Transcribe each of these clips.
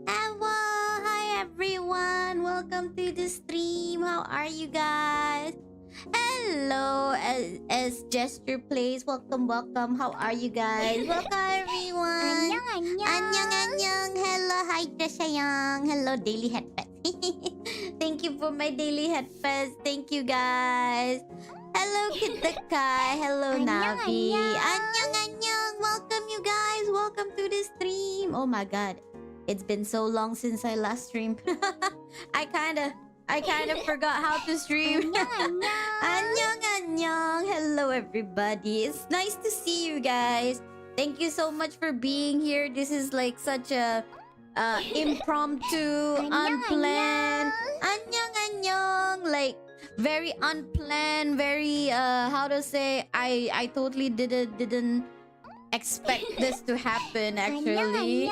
Hello, hi everyone. Welcome to the stream. How are you guys? Hello, as gesture plays. Welcome. How are you guys? Welcome everyone. Annyeong. Hello, Hydra Sayang. Hello, Daily Headpets. Thank you for my Daily Headpets. Thank you guys. Hello, Kitakai. Hello, Navi. Annyeong. Welcome you guys. Welcome to the stream. Oh my god. It's been so long since I last streamed. I kind of forgot how to stream. Annyeong. Hello everybody. It's nice to see you guys. Thank you so much for being here. This is like such a impromptu, unplanned. Annyeong. Like very unplanned, very how to say, I totally didn't expect this to happen actually.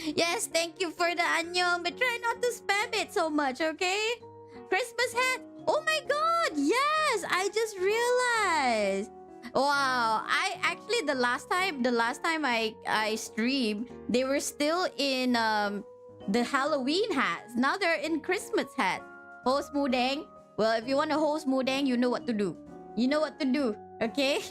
Yes, thank you for the annyeong, but try not to spam it so much, okay? Christmas hat. Oh my god, yes, I just realized. Wow, I actually the last time I streamed, they were still in the Halloween hats. Now they're in Christmas hats. Host Mudeng. Well, if you want to host Mudeng, you know what to do. You know what to do, okay?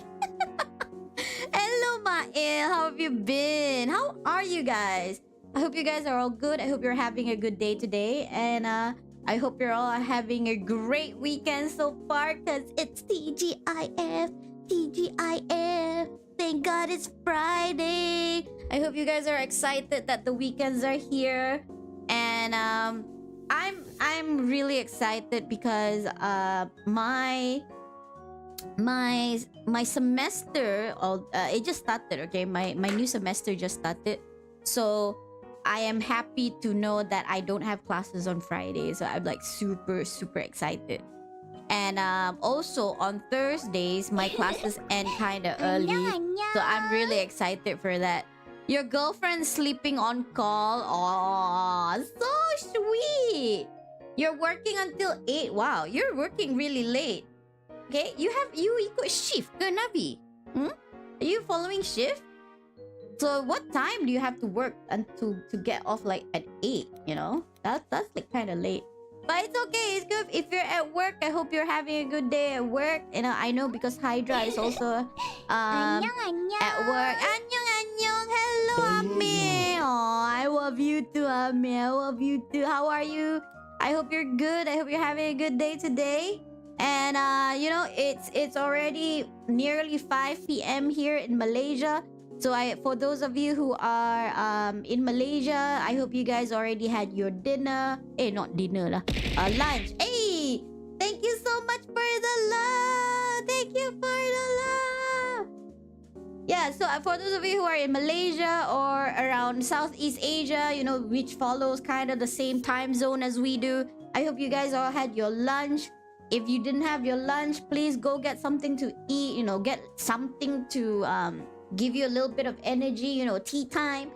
Hello, Mael. How have you been? How are you guys? I hope you guys are all good. I hope you're having a good day today. And I hope you're all having a great weekend so far, because it's TGIF. TGIF. Thank God it's Friday. I hope you guys are excited that the weekends are here. And I'm really excited because my semester, it just started, okay? My new semester just started. So I am happy to know that I don't have classes on Friday. So I'm like super excited. And also on Thursdays, my classes end kind of early. So I'm really excited for that. Your girlfriend's sleeping on call. Oh, so sweet. You're working until 8. Wow, you're working really late. Okay, you ikut shift ke Navi? Are you following shift? So what time do you have to work until to get off like at 8? You know, that's like kind of late. But it's okay. It's good if you're at work. I hope you're having a good day at work. You know, I know because Hydra is also at work. Annyeong. Hello, Ame. Oh, I love you too, Ame. I love you too. How are you? I hope you're good. I hope you're having a good day today. And you know, it's already nearly 5 p.m. here in Malaysia. So for those of you who are in Malaysia, I hope you guys already had your dinner. Not dinner lah. Lunch. Hey, thank you so much for the love. Thank you for the love. Yeah, so for those of you who are in Malaysia or around Southeast Asia, you know, which follows kind of the same time zone as we do, I hope you guys all had your lunch. If you didn't have your lunch, please go get something to eat, you know, get something to give you a little bit of energy, you know, tea time.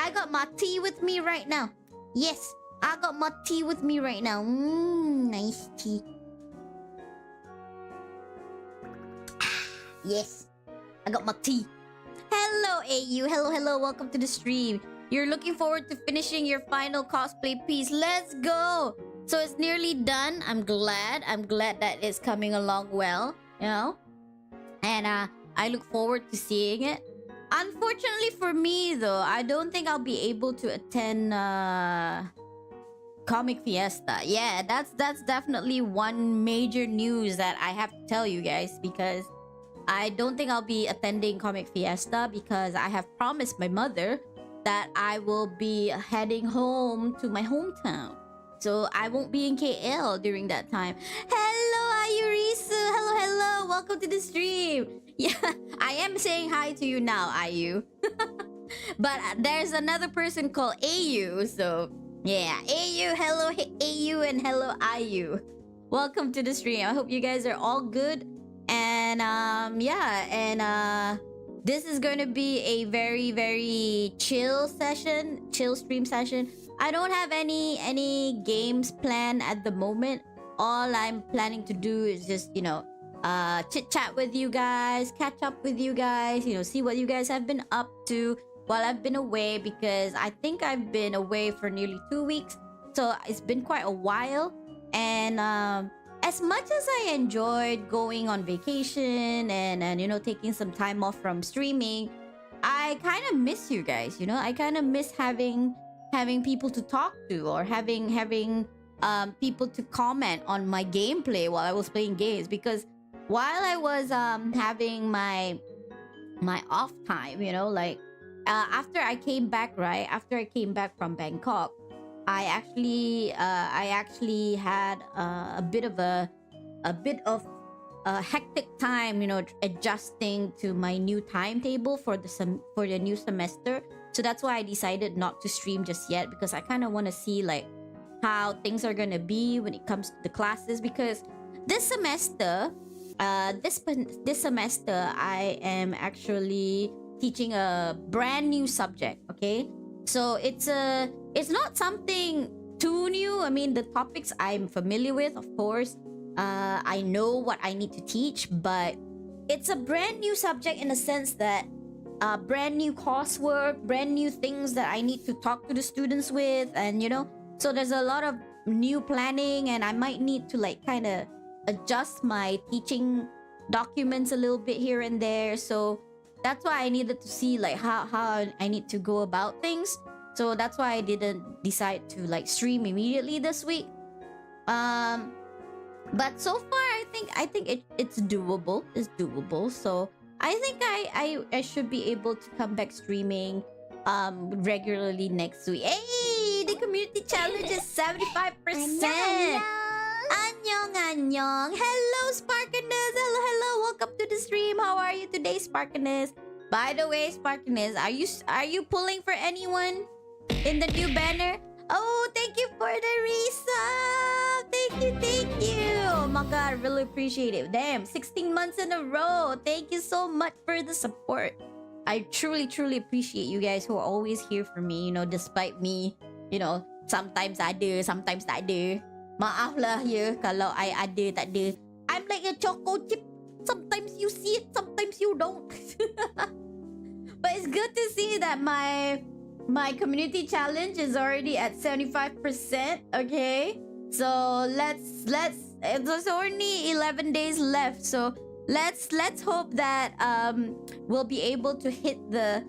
I got my tea with me right now. Yes, I got my tea with me right now. Nice tea. Yes, I got my tea. Hello, AU. Hello, hello. Welcome to the stream. You're looking forward to finishing your final cosplay piece. Let's go. So it's nearly done. I'm glad. I'm glad that it's coming along well, you know? And I look forward to seeing it. Unfortunately for me, though, I don't think I'll be able to attend Comic Fiesta. Yeah, that's definitely one major news that I have to tell you guys, because I don't think I'll be attending Comic Fiesta because I have promised my mother that I will be heading home to my hometown. So I won't be in KL during that time. Hello, Ayurisu. Hello, hello. Welcome to the stream. Yeah, I am saying hi to you now, Ayu. But there's another person called AU. So yeah, AU, hello, AU, and hello, Ayu. Welcome to the stream. I hope you guys are all good. And yeah, and this is going to be a very, very chill stream session. I don't have any games planned at the moment. All I'm planning to do is just, you know, chit chat with you guys, catch up with you guys, you know, see what you guys have been up to while I've been away, because I think I've been away for nearly 2 weeks. So it's been quite a while. And as much as I enjoyed going on vacation and you know, taking some time off from streaming, I kind of miss you guys, you know? I kind of miss having people to talk to, or having people to comment on my gameplay while I was playing games. Because while I was having my off time, you know, like after I came back from Bangkok, I actually had a bit of a hectic time, you know, adjusting to my new timetable for the new semester. So that's why I decided not to stream just yet, because I kind of want to see like how things are gonna be when it comes to the classes. Because this semester, this semester I am actually teaching a brand new subject. Okay, so it's not something too new. I mean, the topics I'm familiar with, of course. I know what I need to teach, but it's a brand new subject in the sense that brand new coursework, brand new things that I need to talk to the students with, and you know, so there's a lot of new planning, and I might need to like kind of adjust my teaching documents a little bit here and there. So that's why I needed to see like how I need to go about things. So that's why I didn't decide to like stream immediately this week. But so far I think it's doable. It's doable. So I think I should be able to come back streaming regularly next week. Hey, the community challenge is 75%. Annyeong, annyeong. Hello, Sparkiness. Hello, hello. Welcome to the stream. How are you today, Sparkiness? By the way, Sparkiness, are you pulling for anyone in the new banner? Oh, thank you for the resub. Thank you. Oh my god, I really appreciate it. Damn, 16 months in a row. Thank you so much for the support. I truly appreciate you guys who are always here for me, you know, despite me, you know, sometimes ada, sometimes tak ada. Maaf lah ya kalau I ada tak ada. I'm like a choco chip. Sometimes you see it, sometimes you don't. But it's good to see that my community challenge is already at 75%. Okay, so there's only 11 days left, so let's hope that we'll be able to hit the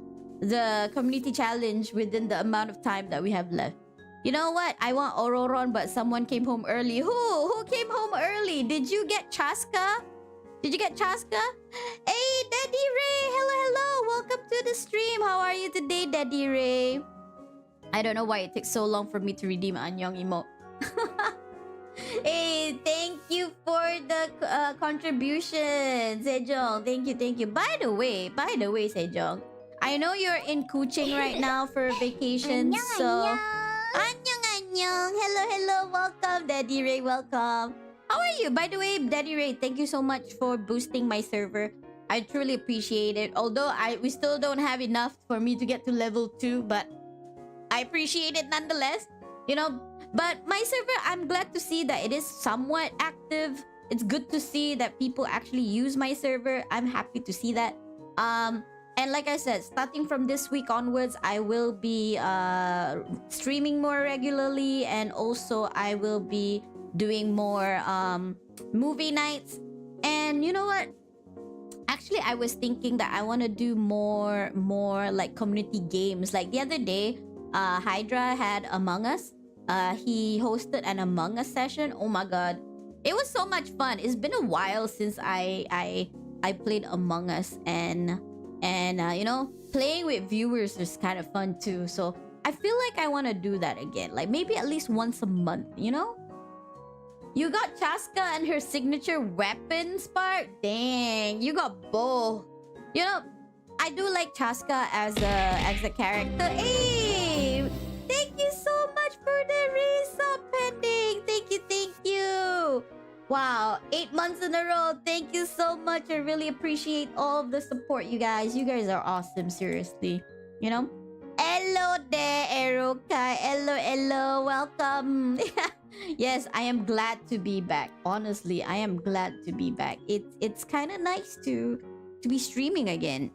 community challenge within the amount of time that we have left. You know what, I want Ororon, but someone came home early. Who came home early? Did you get Chaska? Hey, Daddy Ray! Hello! Welcome to the stream. How are you today, Daddy Ray? I don't know why it takes so long for me to redeem Anyong emote. Hey, thank you for the contribution, Sejong. Thank you. By the way, Sejong, I know you're in Kuching right now for vacation, so Annyeong. Hello. Welcome, Daddy Ray. Welcome. How are you? By the way, Daddy Ray, thank you so much for boosting my server. I truly appreciate it. Although we still don't have enough for me to get to level 2, but I appreciate it nonetheless. You know, but my server, I'm glad to see that it is somewhat active. It's good to see that people actually use my server. I'm happy to see that. And like I said, starting from this week onwards, I will be streaming more regularly, and also I will be doing more movie nights. And you know what? Actually, I was thinking that I want to do more like community games. Like the other day, Hydra had Among Us. He hosted an Among Us session. Oh my god, it was so much fun. It's been a while since I played Among Us, and you know, playing with viewers is kind of fun too. So I feel like I want to do that again, like maybe at least once a month. You know. You got Chaska and her signature weapon, Spark? Dang, you got both. You know, I do like Chaska as a character. Hey! Thank you so much for the resub pending. Thank you. Wow, 8 months in a row. Thank you so much. I really appreciate all of the support, you guys. You guys are awesome, seriously. You know? Hello there, Erokai. Hello. Welcome. Yes, I am glad to be back. Honestly, I am glad to be back. It's kind of nice to be streaming again.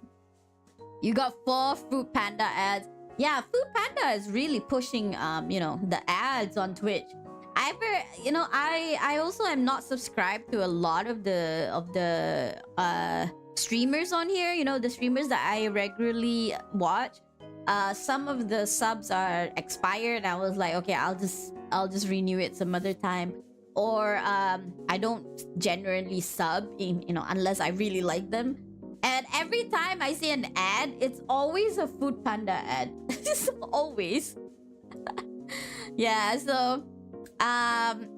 You got 4 Fruit Panda ads. Yeah, Fruit Panda is really pushing you know, the ads on Twitch. I also am not subscribed to a lot of the streamers on here. You know, the streamers that I regularly watch. Some of the subs are expired. I was like, okay, I'll just renew it some other time. Or I don't generally sub, you know, unless I really like them. And every time I see an ad, it's always a Food Panda ad. It's always. Yeah, so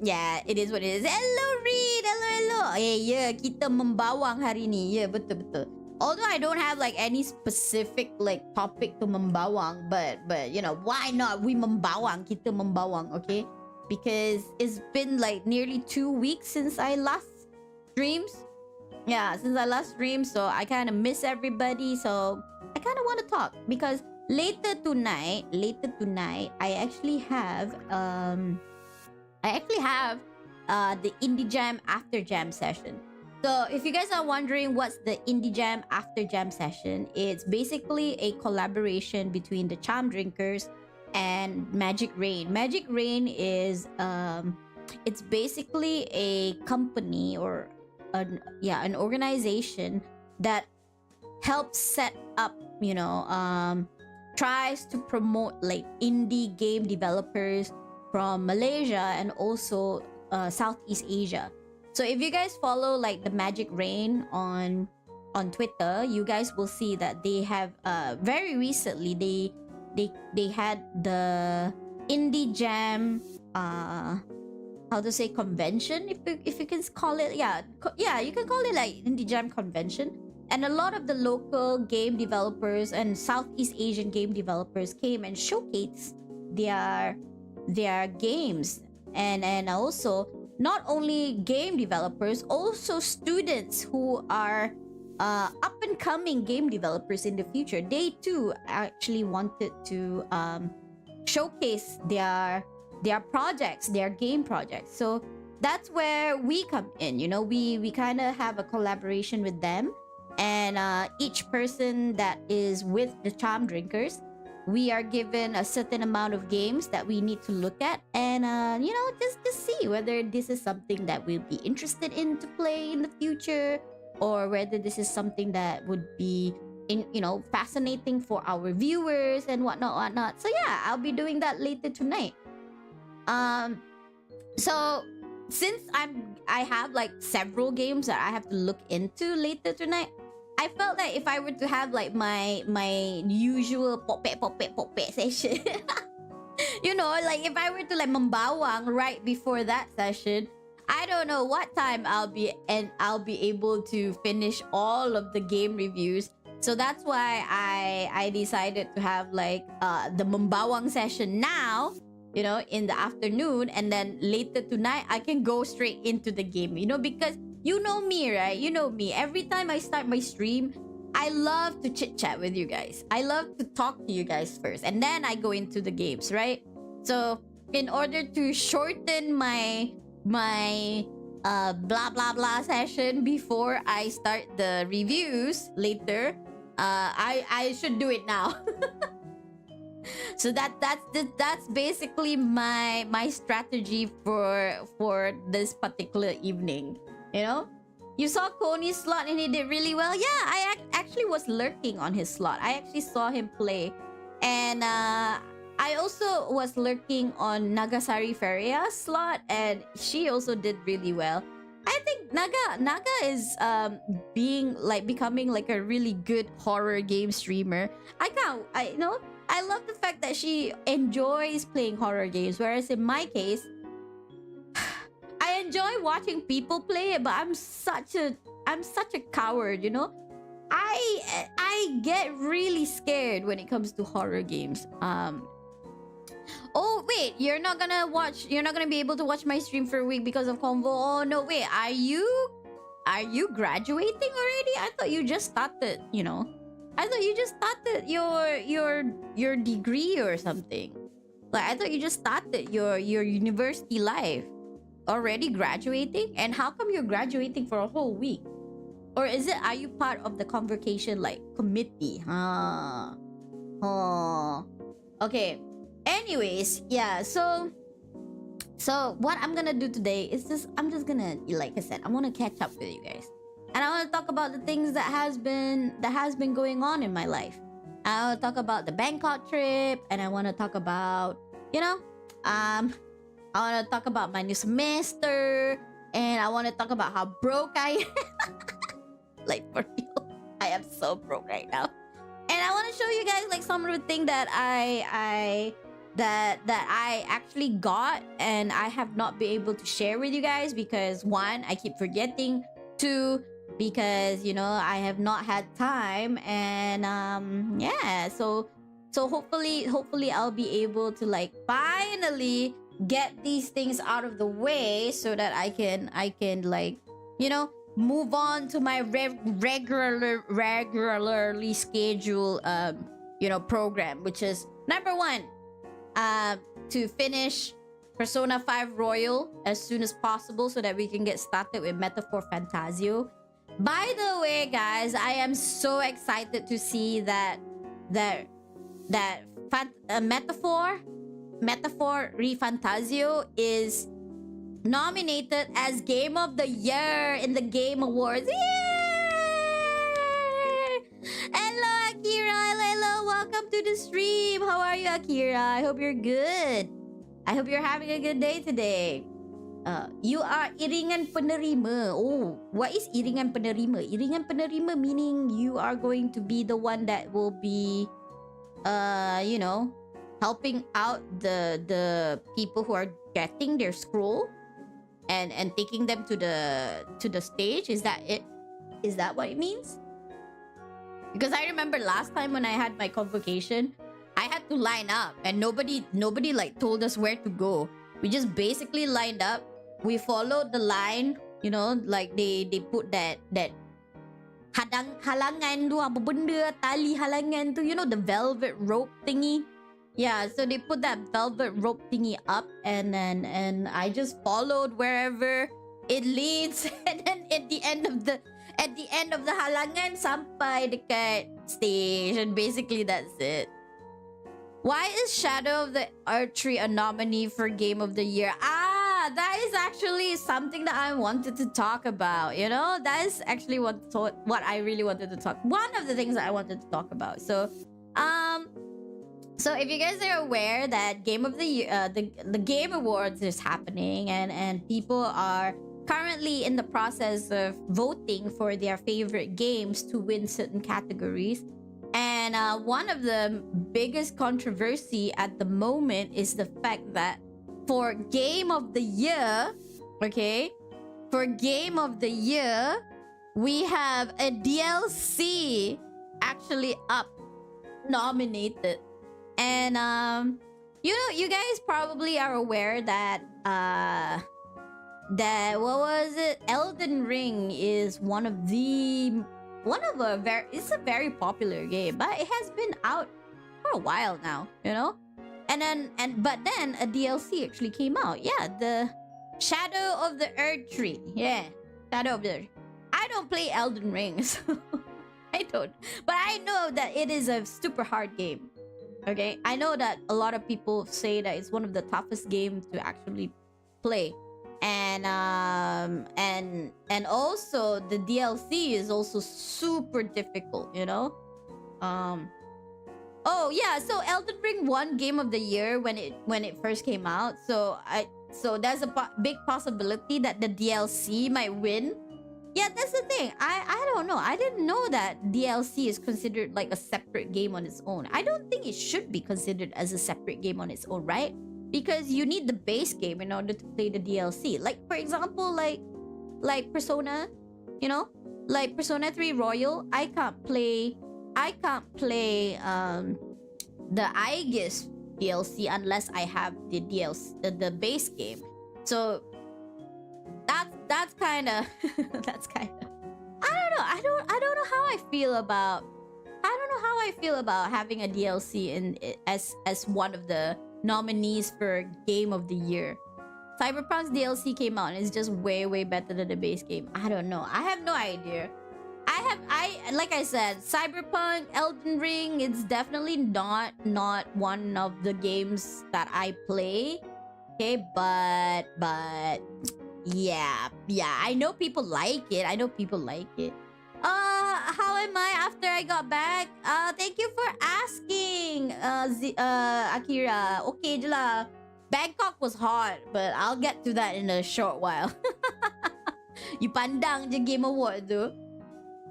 yeah, it is what it is. Hello Reed, hello. Yeah, kita membawang hari ni. Yeah, betul. Although I don't have like any specific like topic to membawang, but you know, why not we membawang, kita membawang, okay? Because it's been like nearly 2 weeks since I last streamed. Yeah, since I last streamed, so I kind of miss everybody. So I kind of want to talk because later tonight, I actually have the Indie Jam After Jam session. So if you guys are wondering what's the Indie Jam After Jam session, it's basically a collaboration between the Charm Drinkers and Magic Rain. Magic Rain is it's basically a company or an organization that helps set up, you know, tries to promote like indie game developers from Malaysia and also Southeast Asia. So if you guys follow like the Magic Rain on Twitter, you guys will see that they have very recently they had the Indie Jam how to say convention, if you can call it. Yeah, you can call it like Indie Jam convention. And a lot of the local game developers and Southeast Asian game developers came and showcased their games, and also not only game developers, also students who are up and coming game developers in the future. They too actually wanted to showcase their projects, their game projects. So that's where we come in. You know, we kind of have a collaboration with them, and each person that is with the Charm Drinkers, we are given a certain amount of games that we need to look at, and you know, just see whether this is something that we'll be interested in to play in the future, or whether this is something that would be fascinating for our viewers and whatnot. So yeah, I'll be doing that later tonight. So since I have like several games that I have to look into later tonight, I felt like if I were to have like my usual pope session, you know, like if I were to like membawang right before that session, I don't know what time I'll be able to finish all of the game reviews. So that's why I decided to have like the membawang session now, you know, in the afternoon, and then later tonight I can go straight into the game, you know, because you know me, right? You know me. Every time I start my stream, I love to chit chat with you guys. I love to talk to you guys first, and then I go into the games, right? So in order to shorten my blah blah blah session before I start the reviews later, I should do it now. So that's basically my strategy for this particular evening. You know, you saw Coney's slot and he did really well. Yeah, I actually was lurking on his slot. I actually saw him play, and I also was lurking on Nagasari Feria's slot, and she also did really well. I think Naga is becoming like a really good horror game streamer. I love the fact that she enjoys playing horror games, whereas in my case, I enjoy watching people play it, but I'm such a coward, you know. I get really scared when it comes to horror games. Oh wait, you're not gonna be able to watch my stream for a week because of Convo. Oh no, wait, are you graduating already? I thought you just started, you know. I thought you just started your degree or something. Like, I thought you just started your university life. Already graduating? And how come you're graduating for a whole week? Or are you part of the convocation like committee? Okay. Anyways, yeah, so what I'm gonna do today is I'm just gonna, like I said, I wanna catch up with you guys. And I want to talk about the things that has been going on in my life. I want to talk about the Bangkok trip, and I want to talk about, you know, I want to talk about my new semester, and I want to talk about how broke I am. Like, for real, I am so broke right now. And I want to show you guys like some of the things that I actually got, and I have not been able to share with you guys because one, I keep forgetting. Two, because, you know, I have not had time, and yeah, so hopefully I'll be able to like finally get these things out of the way so that I can like, you know, move on to my regularly scheduled you know, program, which is number one, to finish Persona 5 Royal as soon as possible so that we can get started with Metaphor Fantasio. By the way, guys, I am so excited to see that Metaphor Refantasio is nominated as Game of the Year in the Game Awards. Yay! Hello, Akira. Hello, welcome to the stream. How are you, Akira? I hope you're good. I hope you're having a good day today. You are iringan penerima. Oh, what is iringan penerima? Iringan penerima meaning you are going to be the one that will be, you know, helping out the people who are getting their scroll and taking them to the stage. Is that it? Is that what it means? Because I remember last time when I had my convocation, I had to line up, and nobody like told us where to go. We just basically lined up. We followed the line, you know, like they put that halangan tu, apa benda, tali halangan tu, you know, the velvet rope thingy. Yeah, so they put that velvet rope thingy up, and I just followed wherever it leads, and then at the end of the halangan sampai dekat stage, and basically that's it. Why is Shadow of the Archery a nominee for Game of the Year? That is actually something that I wanted to talk about. You know, that is actually what I really wanted to talk. One of the things that I wanted to talk about. So if you guys are aware that Game of the Year, the Game Awards is happening, and people are currently in the process of voting for their favorite games to win certain categories. And one of the biggest controversy at the moment is the fact that for Game of the Year, okay, for Game of the Year, we have a DLC actually up nominated. And you know, you guys probably are aware that what was it? Elden Ring is one of the it's a very popular game, but it has been out for a while now, you know. But then a DLC actually came out. Yeah, the Shadow of the Earth Tree. Yeah, Shadow of the Earth. I don't play Elden Ring, so I don't. But I know that it is a super hard game. Okay, I know that a lot of people say that it's one of the toughest games to actually play, and also the DLC is also super difficult. You know, Oh yeah, so Elden Ring won Game of the Year when it first came out. So there's a big possibility that the DLC might win. Yeah, that's the thing. I don't know. I didn't know that DLC is considered like a separate game on its own. I don't think it should be considered as a separate game on its own, right? Because you need the base game in order to play the DLC. Like for example, like Persona, you know, like Persona 3 Royal. I can't play the Aegis DLC unless I have the DLC, the base game. So that's kind of that's kind of I don't know how I feel about having a DLC in as one of the nominees for Game of the Year. Cyberpunk's DLC came out and it's just way better than the base game. I don't know. I have no idea. Like I said, Cyberpunk, Elden Ring, it's definitely not one of the games that I play. Okay, but yeah, I know people like it. How am I after I got back? Thank you for asking, Akira. Okay, jala. Bangkok was hot, but I'll get to that in a short while. You pandang je Game Award tu.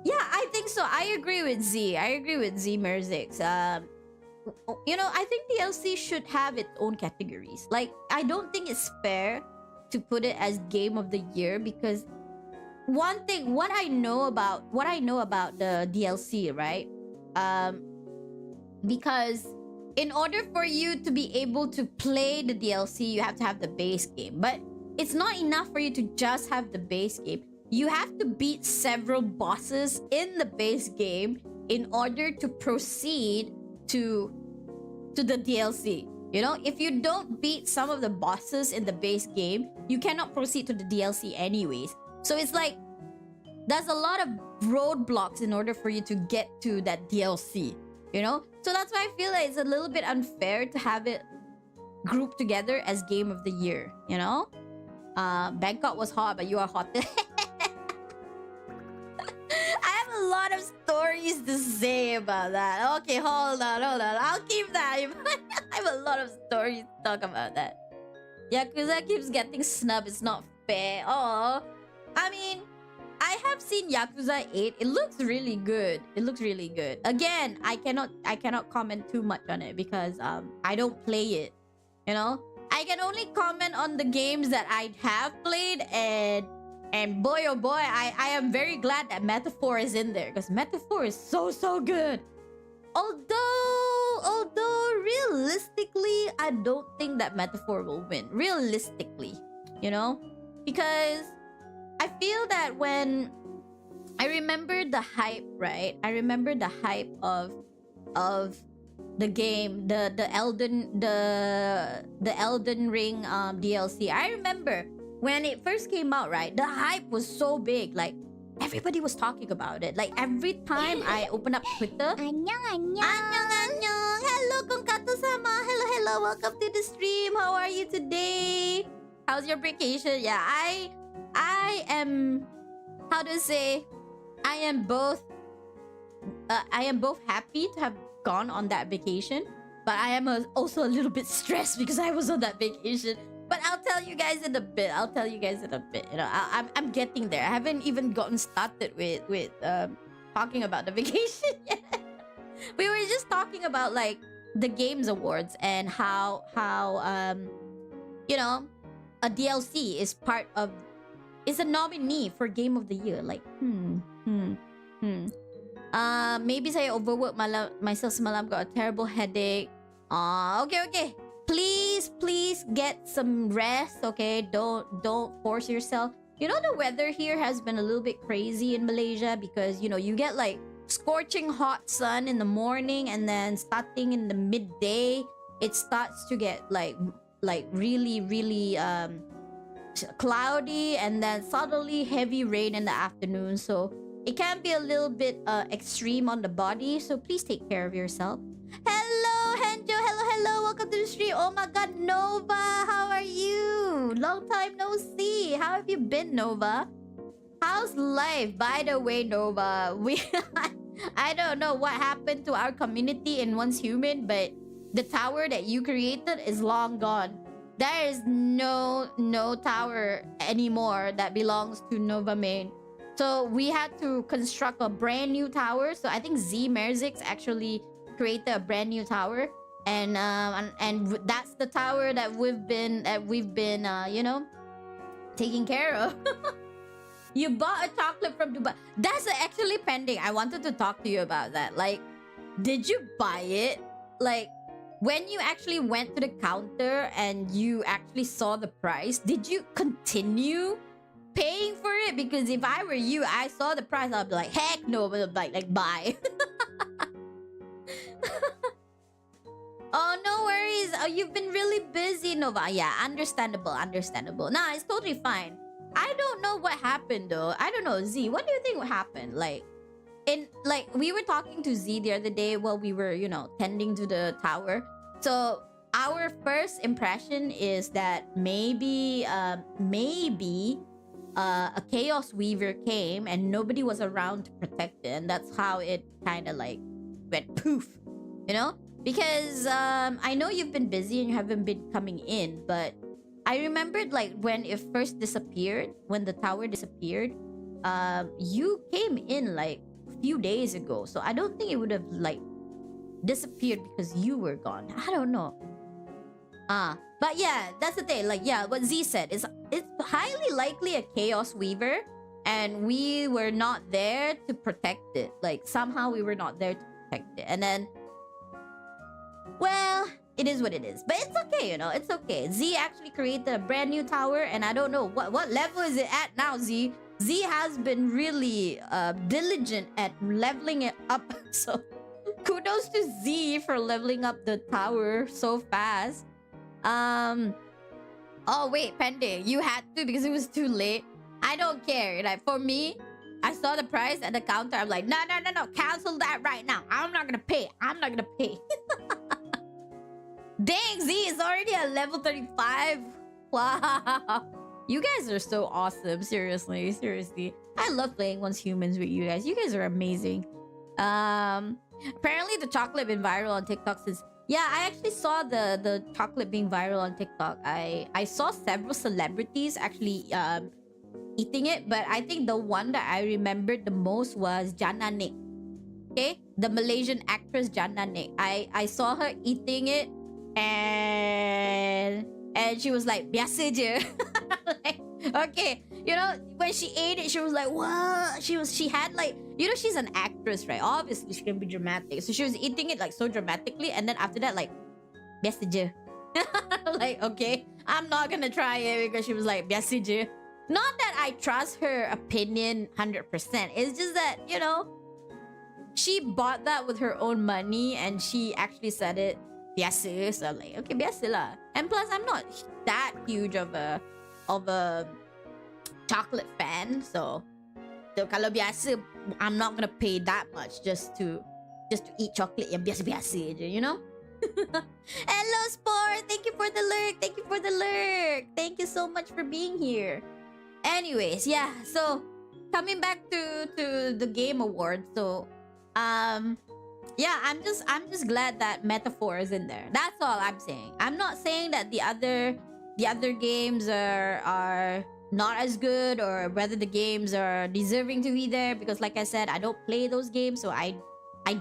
Yeah, I think so. I agree with Z Merzix. You know, I think DLC should have its own categories. Like, I don't think it's fair to put it as Game of the Year because what I know about the DLC, right? Because in order for you to be able to play the DLC, you have to have the base game. But it's not enough for you to just have the base game. You have to beat several bosses in the base game in order to proceed to the DLC. You know, if you don't beat some of the bosses in the base game, you cannot proceed to the DLC anyways. So it's like there's a lot of roadblocks in order for you to get to that DLC, you know? So that's why I feel like it's a little bit unfair to have it grouped together as Game of the Year, you know? Bangkok was hot, but you are hot. I have a lot of stories to say about that. Okay, hold on. I'll keep that. I have a lot of stories to talk about that. Yakuza keeps getting snubbed. It's not fair. Oh, I mean, I have seen Yakuza 8. It looks really good. Again, I cannot comment too much on it because I don't play it. You know, I can only comment on the games that I have played, and boy oh boy, I am very glad that Metaphor is in there because Metaphor is so good. Although realistically, I don't think that Metaphor will win. Realistically, you know, because I feel that when I remember the hype, right? I remember the hype of the game, the Elden Ring DLC. I remember when it first came out, right? The hype was so big, like everybody was talking about it. Like every time I open up Twitter, annyeong. Hello, Konkato-sama. Hello. Welcome to the stream. How are you today? How's your vacation? Yeah, I am. How to say? I am both happy to have gone on that vacation, but I am also a little bit stressed because I was on that vacation. But I'll tell you guys in a bit. You know, I'm getting there. I haven't even gotten started with talking about the vacation yet. We were just talking about like the games awards and how you know, a DLC is a nominee for Game of the Year. Like maybe saya overwork myself semalam, got a terrible headache. Okay. Please get some rest, okay? Don't force yourself. You know, the weather here has been a little bit crazy in Malaysia because, you know, you get like scorching hot sun in the morning, and then starting in the midday, it starts to get like really, really cloudy, and then suddenly heavy rain in the afternoon. So it can be a little bit extreme on the body. So please take care of yourself. Hello, Henjo. Hello. Welcome to the stream. Oh my God, Nova. How are you? Long time no see. How have you been, Nova? How's life? By the way, Nova, I don't know what happened to our community in Once Human, but the tower that you created is long gone. There is no tower anymore that belongs to Nova Main. So we had to construct a brand new tower. So I think Z Merzix actually created a brand new tower, and that's the tower that we've been you know, taking care of. You bought a chocolate from Dubai. That's actually pending. I wanted to talk to you about that. Like, did you buy it? Like, when you actually went to the counter and you actually saw the price, did you continue paying for it? Because if I were you, I saw the price, I'd be like, heck no, but like buy. Oh, no worries. Oh, you've been really busy, Nova. Yeah, understandable. Nah, it's totally fine. I don't know what happened though. I don't know, Z. What do you think happened? Like, we were talking to Z the other day while we were, you know, tending to the tower. So our first impression is that maybe a Chaos Weaver came and nobody was around to protect it, and that's how it kind of like went poof, you know? Because I know you've been busy and you haven't been coming in, but I remembered like when it first disappeared, when the tower disappeared, you came in like a few days ago. So I don't think it would have like disappeared because you were gone. I don't know. But yeah, that's the thing. Like, yeah, what Z said is it's highly likely a Chaos Weaver, and we were not there to protect it. Like, somehow we were not there to protect it. And then, well, it is what it is. But it's okay, you know. It's okay. Z actually created a brand new tower, and I don't know what level is it at now, Z. Z has been really diligent at leveling it up. So kudos to Z for leveling up the tower so fast. Oh wait, pending. You had to because it was too late. I don't care. Like, for me, I saw the price at the counter. I'm like, no. Cancel that right now. I'm not gonna pay. Dang, Z is already at level 35. Wow. You guys are so awesome. Seriously. I love playing Once Humans with you guys. You guys are amazing. Apparently the chocolate been viral on TikTok since... Yeah, I actually saw the chocolate being viral on TikTok. I saw several celebrities actually eating it, but I think the one that I remembered the most was Jana Nik. Okay? The Malaysian actress Jana Nik. I saw her eating it, and she was like, biasa je. Like, okay, you know, when she ate it, she was like, what? She had like, you know, she's an actress, right? Obviously she can be dramatic, so she was eating it like so dramatically, and then after that, like, biasa je. Like, okay, I'm not gonna try it, because she was like, biasa je. Not that I trust her opinion 100%. It's just that, you know, she bought that with her own money, and she actually said it biasa. So I'm like, okay, biasa lah. And plus, I'm not that huge of a chocolate fan, so kalau biasa, I'm not gonna pay that much just to eat chocolate yang biasa-biasa je, you know. Hello, Sport. Thank you for the lurk. Thank you so much for being here. Anyways, yeah. So coming back to the game award. So yeah, I'm just glad that Metaphor is in there. That's all I'm saying. I'm not saying that the other games are not as good, or whether the games are deserving to be there, because like I said, I don't play those games, so I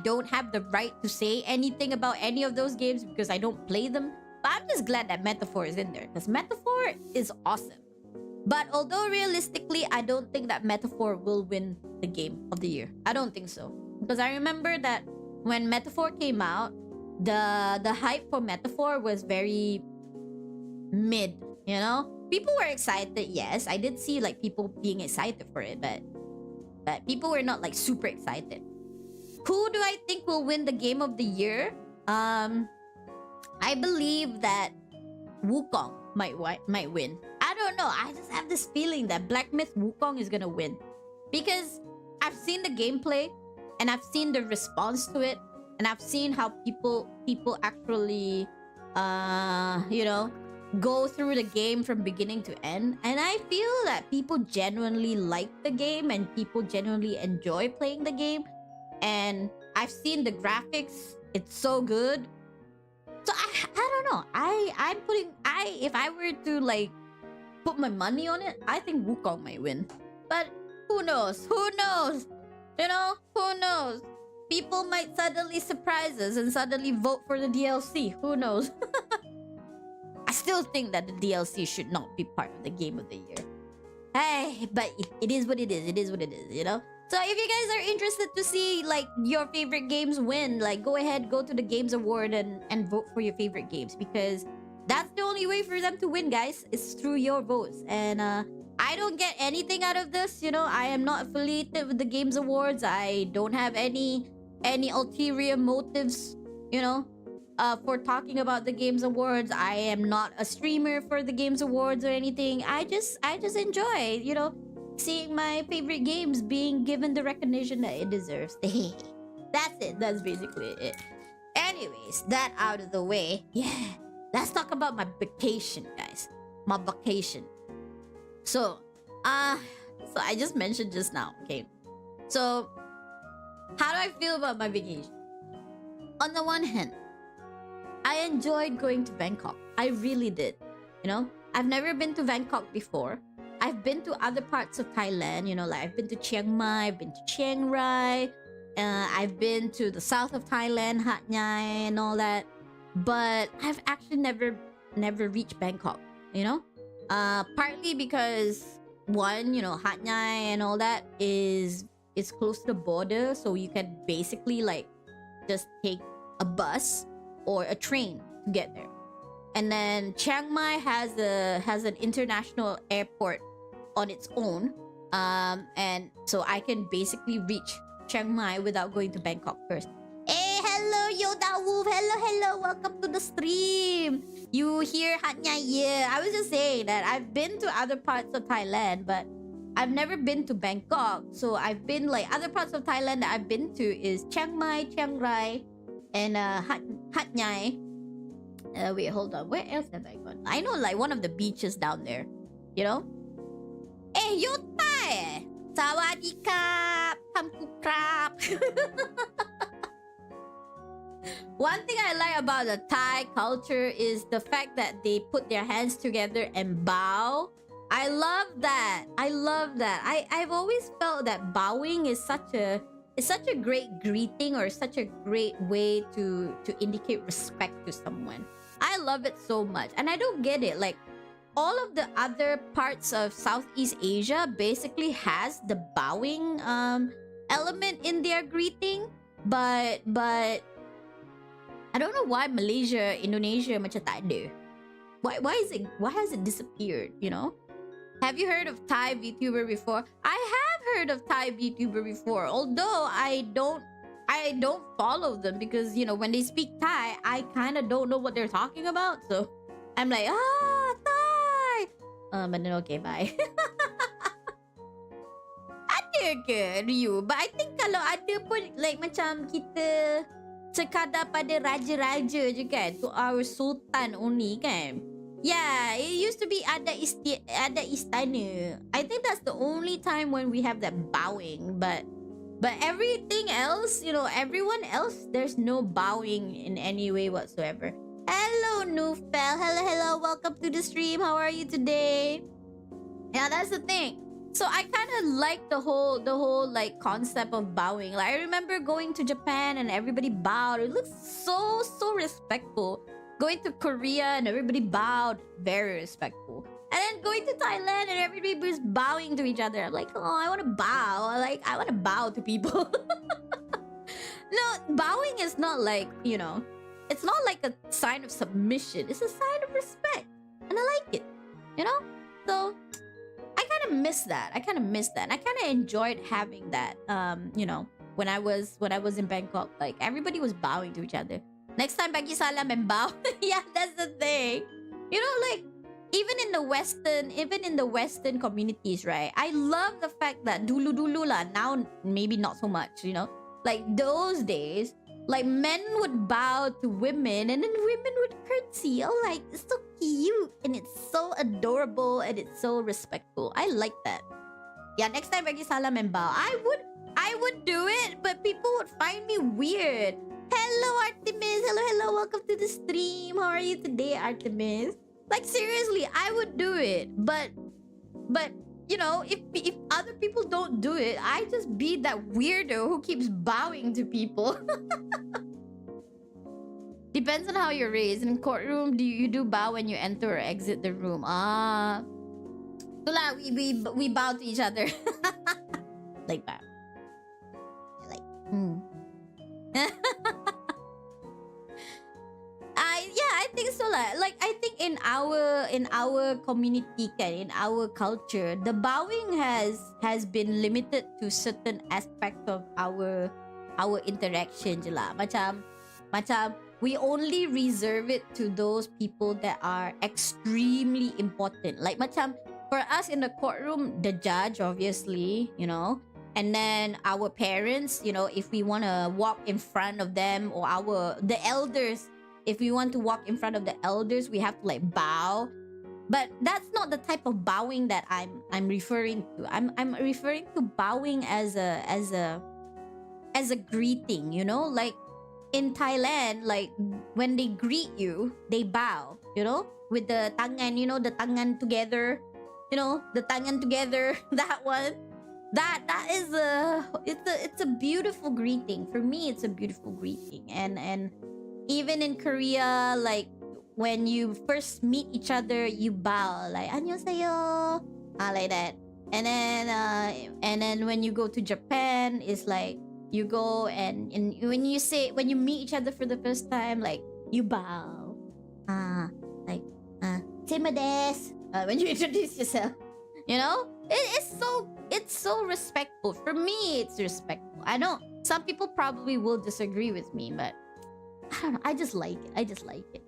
don't have the right to say anything about any of those games because I don't play them. But I'm just glad that Metaphor is in there, because Metaphor is awesome. But although realistically, I don't think that Metaphor will win the game of the year. I don't think so. Because I remember that when Metaphor came out, the hype for Metaphor was very mid, you know? people were excited. Yes, I did see like people being excited for it, but people were not like super excited. Who do I think will win the game of the year? I believe that Wukong might win. I don't know. I just have this feeling that Black Myth Wukong is gonna win because I've seen the gameplay and I've seen the response to it, and I've seen how people actually, you know, go through the game from beginning to end, and I feel that people genuinely like the game and people genuinely enjoy playing the game. And I've seen the graphics; it's so good. So I don't know. If I were to like put my money on it, I think Wukong might win. But who knows? Who knows? You know, who knows? People might suddenly surprise us and suddenly vote for the DLC. Who knows? I still think that the DLC should not be part of the game of the year. Hey, but it is what it is. It is what it is, you know? So if you guys are interested to see like your favorite games win, like go ahead, go to the Games Award and vote for your favorite games, because that's the only way for them to win, guys. It's through your votes. And I don't get anything out of this, you know. I am not affiliated with the Games Awards. I don't have any ulterior motives, you know, for talking about the Games Awards. I am not a streamer for the Games Awards or anything. I just enjoy, you know, seeing my favorite games being given the recognition that it deserves. That's it. That's basically it. Anyways, that out of the way. Yeah, let's talk about my vacation, guys. My vacation. So I just mentioned just now, okay? So, how do I feel about my vacation? On the one hand, I enjoyed going to Bangkok. I really did. You know, I've never been to Bangkok before. I've been to other parts of Thailand, you know, like I've been to Chiang Mai, I've been to Chiang Rai, I've been to the south of Thailand, Hat Nhai and all that. But I've actually never reached Bangkok, you know? Partly because one, you know, Hat Nhai and all that is close to the border, so you can basically like just take a bus or a train to get there. And then Chiang Mai has an international airport on its own, and so I can basically reach Chiang Mai without going to Bangkok first. Hey, hello Yoda Wolf, hello, welcome to the stream. You here, Hat Nhai? Yeah, I was just saying that I've been to other parts of Thailand, but I've never been to Bangkok. So I've been like other parts of Thailand that I've been to is Chiang Mai, Chiang Rai, and Hat Nhai. Wait, hold on. Where else have I gone? I know like one of the beaches down there. You know? Eh, Yotai! Sawadee-krap! Kamku-krap! One thing I like about the Thai culture is the fact that they put their hands together and bow. I love that. I've always felt that bowing is such a great greeting, or such a great way to indicate respect to someone. I love it so much. And I don't get it. Like, all of the other parts of Southeast Asia basically has the bowing element in their greeting. But I don't know why Malaysia, Indonesia macam tak ada. Why has it disappeared, you know? Have you heard of Thai VTuber before? I have heard of Thai VTuber before, although I don't follow them because, you know, when they speak Thai, I kind of don't know what they're talking about. So I'm like, Thai. But then okay, bye. Ada ke Ryu? But I think kalau ada pun like macam kita sekadar pada raja-raja je kan, to our sultan only kan. Yeah, it used to be ada istana. I think that's the only time when we have that bowing. But everything else, you know, everyone else, there's no bowing in any way whatsoever. Hello, Nufel. Hello. Welcome to the stream. How are you today? Yeah, that's the thing. So I kind of like the whole like concept of bowing. Like I remember going to Japan and everybody bowed. It looks so respectful. Going to Korea and everybody bowed, very respectful. And then going to Thailand and everybody was bowing to each other. I'm like, oh, I want to bow. Like, I want to bow to people. No, bowing is not like, you know, it's not like a sign of submission. It's a sign of respect. And I like it, you know? So I kind of miss that. I kind of enjoyed having that. When I was in Bangkok, like everybody was bowing to each other. Next time, bagi salam and bow. Yeah, that's the thing. Like even in the Western communities, right? I love the fact that dulu lah. Now maybe not so much. Like those days, like men would bow to women, and then women would curtsy. Oh, like it's so cute and it's so adorable and it's so respectful. I like that. Yeah, next time bagi salam and bow. I would do it, but people would find me weird. Hello, Artemis. Hello. Welcome to the stream. How are you today, Artemis? Like seriously, I would do it, but if other people don't do it, I just be that weirdo who keeps bowing to people. Depends on how you're raised. In courtroom, you do bow when you enter or exit the room? Tula, we bow to each other. Like that. Like, I think so. Like I think in our community, in our culture, the bowing has been limited to certain aspects of our interaction je lah. Macam we only reserve it to those people that are extremely important. Like macam for us in the courtroom, the judge, obviously, and then our parents, if we want to walk in front of them, or the elders. If we want to walk in front of the elders, we have to like bow. But that's not the type of bowing that I'm referring to. I'm referring to bowing as a greeting, Like in Thailand, like when they greet you, they bow, with the tangan, the tangan together, the tangan together, that one. That is it's a beautiful greeting. For me, it's a beautiful greeting. And even in Korea, like when you first meet each other, you bow like "안녕하세요," like that. And then when you go to Japan, it's like you go and when you meet each other for the first time, like you bow, like "Sema desu," when you introduce yourself. It's so respectful. For me, it's respectful. I know some people probably will disagree with me, but I don't know. I just like it.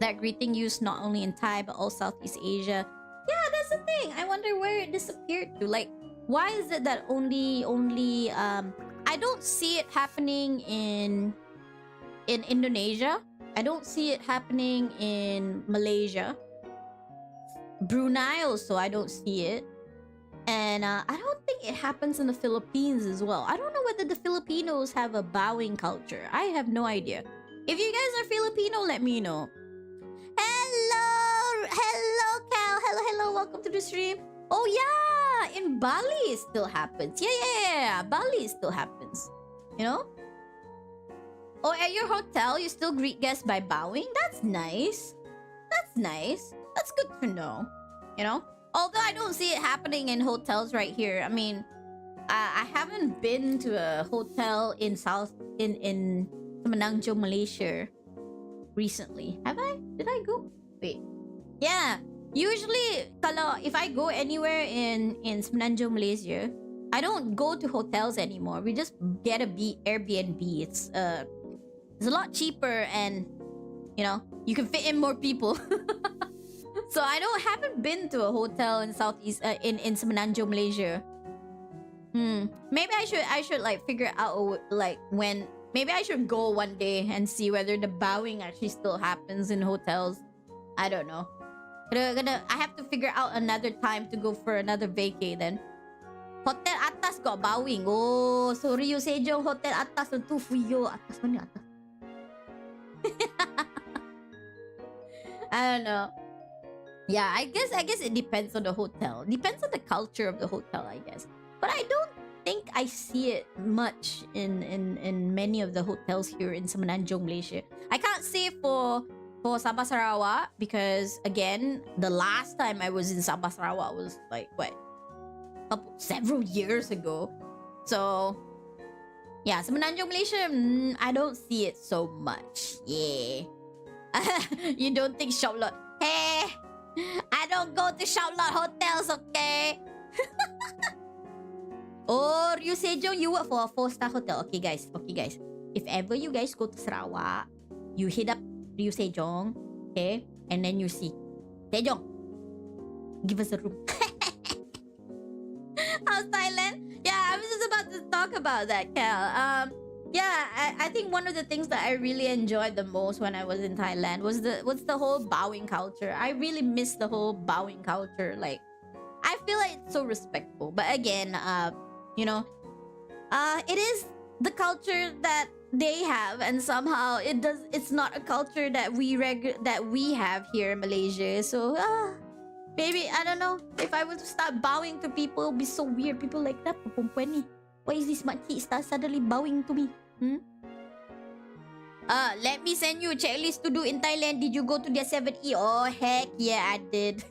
That greeting used not only in Thai but all Southeast Asia. Yeah, that's the thing. I wonder where it disappeared to. Like, why is it that only I don't see it happening in Indonesia. I don't see it happening in Malaysia. Brunei also, I don't see it. And I don't think it happens in the Philippines as well. I don't know whether the Filipinos have a bowing culture. I have no idea. If you guys are Filipino, let me know. Hello, Cal. Hello. Welcome to the stream. Oh yeah, in Bali it still happens. Yeah. Bali it still happens. Oh, at your hotel, you still greet guests by bowing? That's nice. That's good to know. Although I don't see it happening in hotels right here. I mean, I haven't been to a hotel in Semenanjung, Malaysia recently. Have I? Did I go? Wait. Yeah. Usually, if I go anywhere in Semenanjung, Malaysia, I don't go to hotels anymore. We just get a Airbnb. It's a lot cheaper, and you can fit in more people. So I haven't been to a hotel in Southeast in Semenanjung, Malaysia. Maybe I should like figure out like when. Maybe I should go one day and see whether the bowing actually still happens in hotels. I don't know. I have to figure out another time to go for another vacay then. Hotel atas got bowing. Oh, sorry, you Sejong hotel atas tu fuyo atas mana atas. I don't know. Yeah, I guess it depends on the hotel. Depends on the culture of the hotel, I guess. But I don't think I see it much in many of the hotels here in Semenanjung, Malaysia. I can't say for Sabah Sarawak because again, the last time I was in Sabah Sarawak was like several years ago. So yeah, Semenanjung, Malaysia, I don't see it so much. Yeah. You don't think shop lot? Hey, I don't go to Shoutloud hotels, okay? Or you say, Jong, you work for a 4-star hotel. Okay, guys. If ever you guys go to Sarawak, you hit up Ryu Sejong, okay? And then you see, Sejong, give us a room. How's Thailand? Yeah, I was just about to talk about that, Cal. Yeah, I think one of the things that I really enjoyed the most when I was in Thailand was the whole bowing culture. I really miss the whole bowing culture. Like, I feel like it's so respectful. But again, you know, it is the culture that they have, and somehow it's not a culture that we have here in Malaysia. So maybe I don't know, if I were to start bowing to people, it'll be so weird. People like, that perempuan ni, why is this makcik start suddenly bowing to me? Let me send you a checklist to do in Thailand. Did you go to their 7E? Oh heck yeah, I did.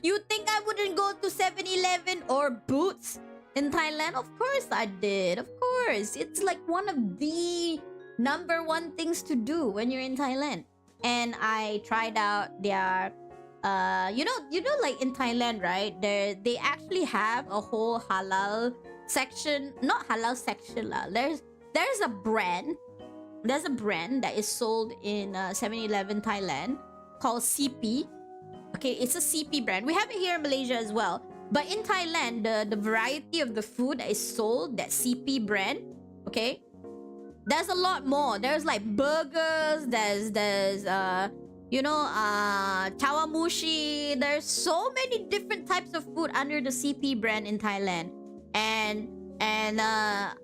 You think I wouldn't go to 7-Eleven or Boots in Thailand? Of course I did. Of course. It's like one of the number one things to do when you're in Thailand. And I tried out their you know like in Thailand, right? They actually have a whole halal section. Not halal section lah. There's a brand. There's a brand that is sold in 7-Eleven Thailand called CP. Okay, it's a CP brand. We have it here in Malaysia as well. But in Thailand, the variety of the food that is sold, that CP brand, okay, there's a lot more. There's like burgers, there's chawamushi. There's so many different types of food under the CP brand in Thailand. And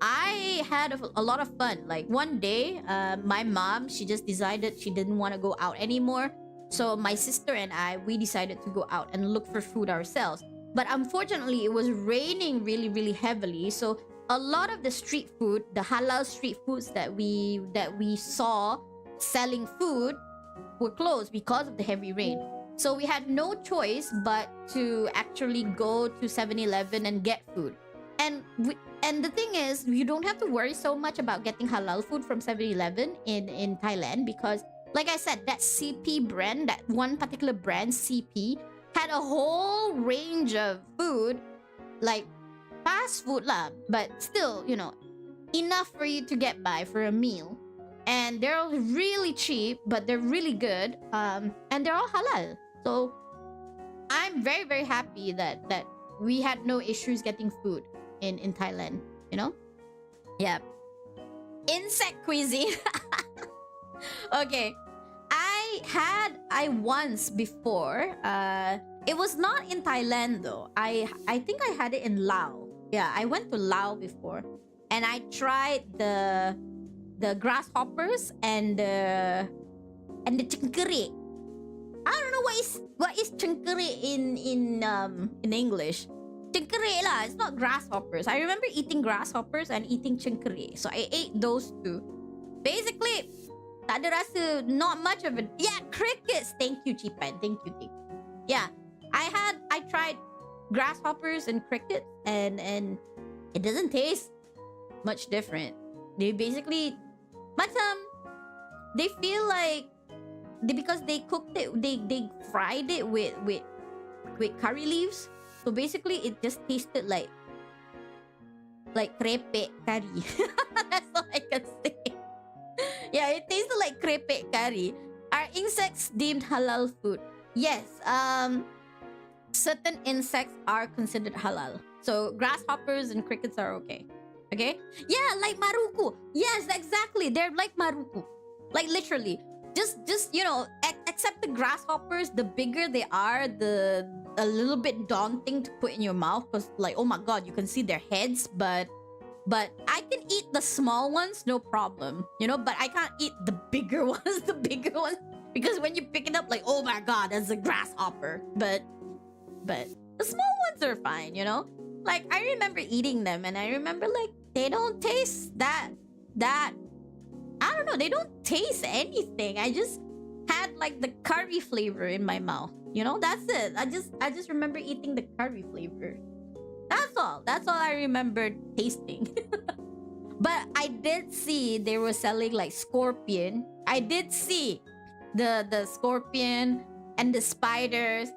I had a lot of fun. Like one day, my mom, she just decided she didn't want to go out anymore. So my sister and we decided to go out and look for food ourselves. But unfortunately, it was raining really, really heavily. So a lot of the street food, the halal street foods that we saw selling food, were closed because of the heavy rain. So we had no choice but to actually go to 7-Eleven and get food. And the thing is, you don't have to worry so much about getting halal food from 7-Eleven in Thailand, because like I said, that CP brand, that one particular brand, CP, had a whole range of food, like fast food lah, but still, enough for you to get by for a meal. And they're all really cheap, but they're really good. And they're all halal. So I'm very, very happy that we had no issues getting food in Thailand, Yeah. Insect cuisine. Okay. I once before, it was not in Thailand though. I think I had it in Laos. Yeah, I went to Laos before, and I tried the grasshoppers and the cengkerik. I don't know what is cengkerik in English. Cengkerik lah. It's not grasshoppers. I remember eating grasshoppers and eating cengkerik. So I ate those two. Basically, tak ada rasa, not much of it. Yeah, crickets. Thank you, Chipan. Thank you. Yeah, I tried grasshoppers and crickets, and it doesn't taste much different. They basically, they feel like because they cooked it, they fried it with curry leaves. So basically, it just tasted like krepek curry. That's all I can say. Yeah, it tasted like krepek curry. Are insects deemed halal food? Yes. Certain insects are considered halal. So grasshoppers and crickets are okay. Okay? Yeah, like maruku. Yes, exactly. They're like maruku. Like literally. Just except the grasshoppers, the bigger they are, a little bit daunting to put in your mouth, because like, oh my god, you can see their heads, but I can eat the small ones, no problem, but I can't eat the bigger ones, because when you pick it up, like, oh my god, that's a grasshopper. But the small ones are fine, Like, I remember eating them, and I remember, like, they don't taste that, I don't know, they don't taste anything. I just had, like, the curry flavor in my mouth, That's it. I just remember eating the curry flavor. That's all I remember tasting. But I did see they were selling like scorpion. I did see the scorpion and the spiders.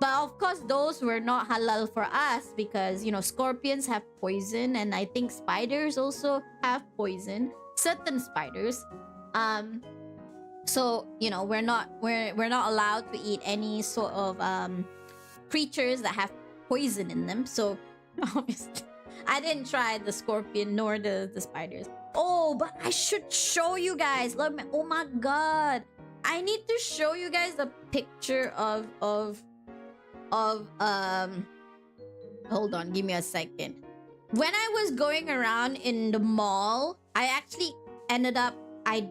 But of course, those were not halal for us because, scorpions have poison, and I think spiders also have poison. Certain spiders. Um, we're not allowed to eat any sort of creatures that have poison in them. So obviously, I didn't try the scorpion nor the spiders. Oh, but I should show you guys. Oh my god, I need to show you guys a picture of. Hold on, give me a second. When I was going around in the mall, I actually ended up I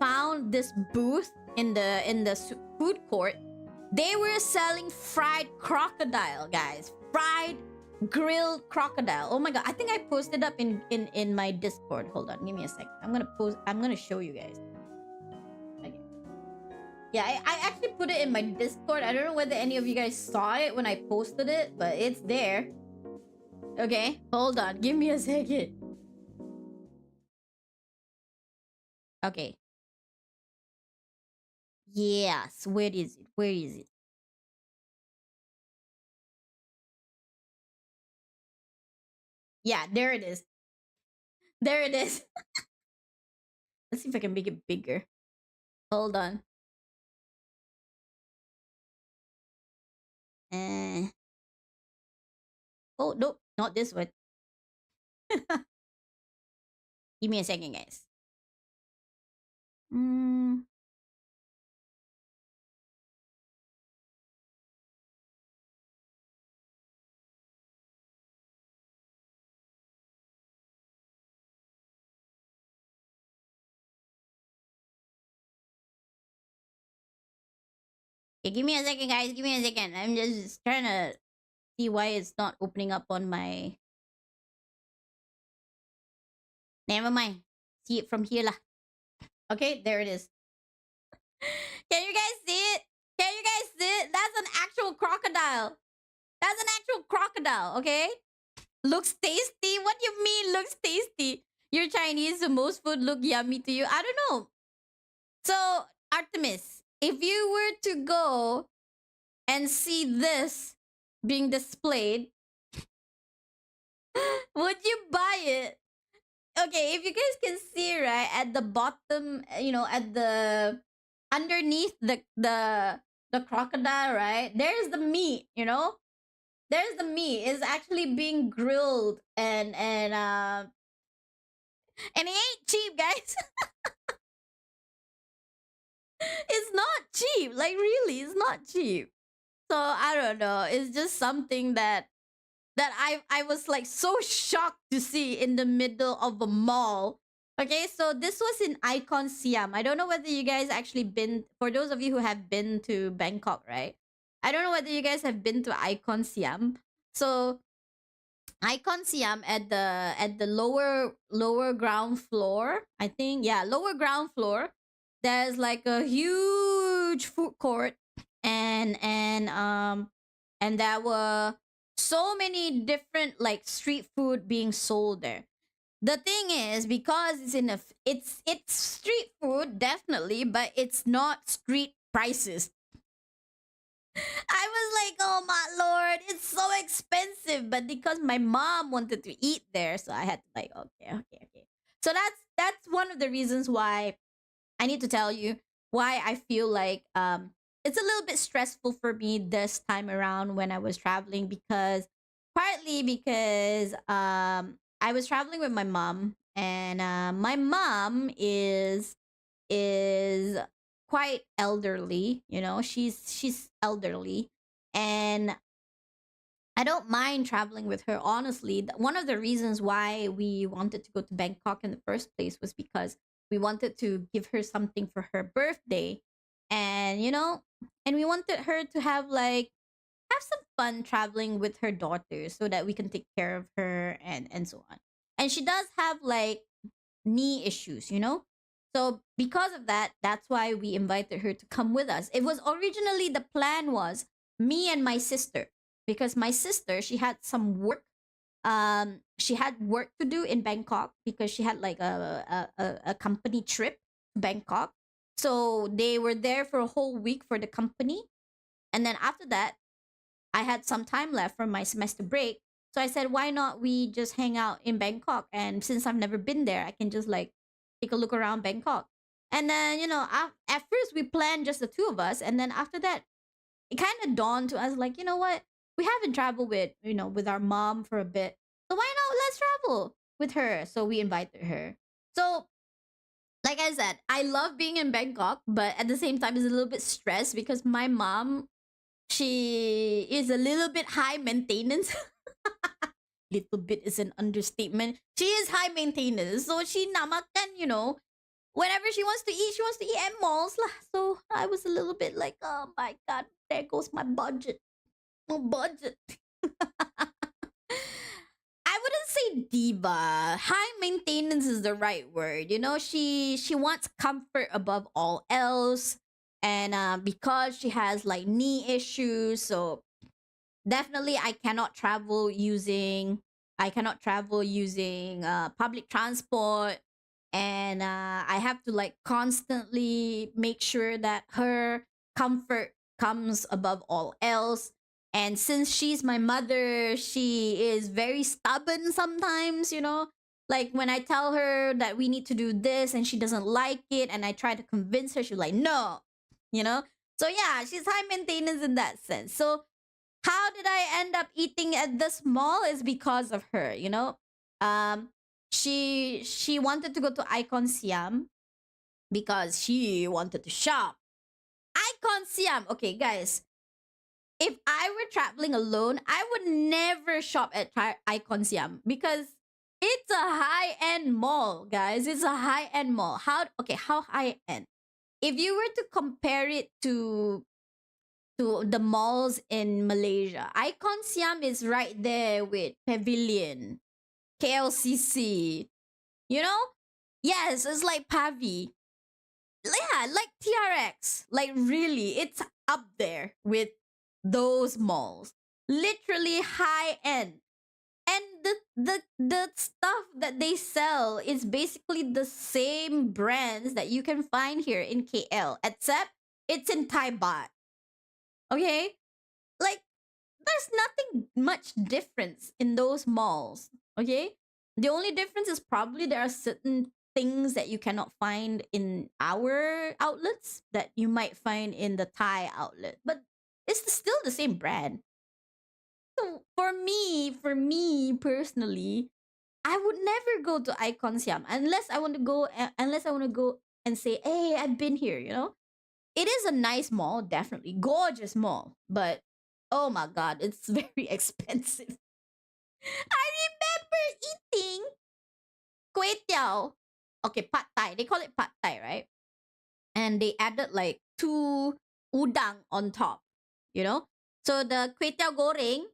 found this booth in the food court. They were selling fried crocodile, guys. Fried grilled crocodile. Oh my god. I think I posted up in my Discord. Hold on, give me a second. I'm gonna show you guys. Okay. Yeah, I actually put it in my Discord. I don't know whether any of you guys saw it when I posted it, but it's there. Okay, hold on. Give me a second. Okay. Yes, where is it? Where is it? Yeah, there it is. There it is. Let's see if I can make it bigger. Hold on. Uh, oh, no, not this one. Give me a second, guys. Mm. Okay, give me a second, guys. Give me a second. I'm just trying to see why it's not opening up on my... Never mind. See it from here lah. Okay, there it is. Can you guys see it? Can you guys see it? That's an actual crocodile. That's an actual crocodile, okay? Looks tasty? What do you mean looks tasty? You're Chinese, so most food look yummy to you. I don't know. So, Artemis, if you were to go and see this being displayed, would you buy it? Okay, if you guys can see, right, at the bottom, at the underneath the crocodile, right? There's the meat, There's the meat. It's actually being grilled and it ain't cheap, guys. It's not cheap. Like really, it's not cheap. So I don't know. It's just something that I was like so shocked to see in the middle of a mall. Okay, so this was in Icon Siam. I don't know whether you guys actually been, for those of you who have been to Bangkok, right? I don't know whether you guys have been to Icon Siam. So Icon Siam at the lower ground floor, I think. Yeah, lower ground floor. There's like a huge food court and there were so many different like street food being sold there. The thing is, because it's street food definitely, but it's not street prices. I was like, oh my lord, it's so expensive. But because my mom wanted to eat there, so I had to like, okay, okay, okay. So that's one of the reasons why I need to tell you why I feel like it's a little bit stressful for me this time around when I was traveling, because partly because I was traveling with my mom, and my mom is quite elderly, she's elderly, and I don't mind traveling with her. Honestly, one of the reasons why we wanted to go to Bangkok in the first place was because we wanted to give her something for her birthday, and and we wanted her to have some fun traveling with her daughter so that we can take care of her and so on. And she does have like knee issues, So because of that, that's why we invited her to come with us. It was originally, the plan was me and my sister, because my sister, she had some work. She had work to do in Bangkok because she had like a company trip to Bangkok. So they were there for a whole week for the company. And then after that, I had some time left from my semester break. So I said, why not we just hang out in Bangkok? And since I've never been there, I can just like take a look around Bangkok. And then, at first we planned just the two of us. And then after that, it kind of dawned to us like, you know what? We haven't traveled with our mom for a bit. So why not let's travel with her? So we invited her. So like I said, I love being in Bangkok, but at the same time, it's a little bit stressed because my mom, she is a little bit high maintenance. Little bit is an understatement. She is high maintenance. So she namakan, whenever she wants to eat at malls. Lah. So I was a little bit like, oh my God, there goes my budget. My budget. I wouldn't say diva. High maintenance is the right word. She wants comfort above all else. And because she has like knee issues, so definitely I cannot travel using public transport, and I have to like constantly make sure that her comfort comes above all else. And since she's my mother, she is very stubborn sometimes, like when I tell her that we need to do this and she doesn't like it and I try to convince her, she's like no, you know so yeah, she's high maintenance in that sense. So how did I end up eating at this mall is because of her, Um she wanted to go to Icon Siam because she wanted to shop. Icon Siam. Okay, guys. If I were traveling alone, I would never shop at Icon Siam because it's a high-end mall, guys. It's a high-end mall. How high-end? If you were to compare it to the malls in Malaysia. Icon Siam is right there with Pavilion, KLCC. You know? Yes, it's like Pavi. Yeah, like TRX. Like really, it's up there with those malls. Literally high end. And the stuff that they sell is basically the same brands that you can find here in KL, except it's in Thai baht. Okay? Like there's nothing much difference in those malls. Okay? The only difference is probably there are certain things that you cannot find in our outlets that you might find in the Thai outlet. But it's still the same brand. So for me personally, I would never go to Icon Siam unless I want to go and say, "Hey, I've been here." It is a nice mall, definitely. Gorgeous mall. But oh my god, it's very expensive. I remember eating kway teow. Okay, pad thai. They call it pad thai, right? And they added like two udang on top, you know? So the kway teow goreng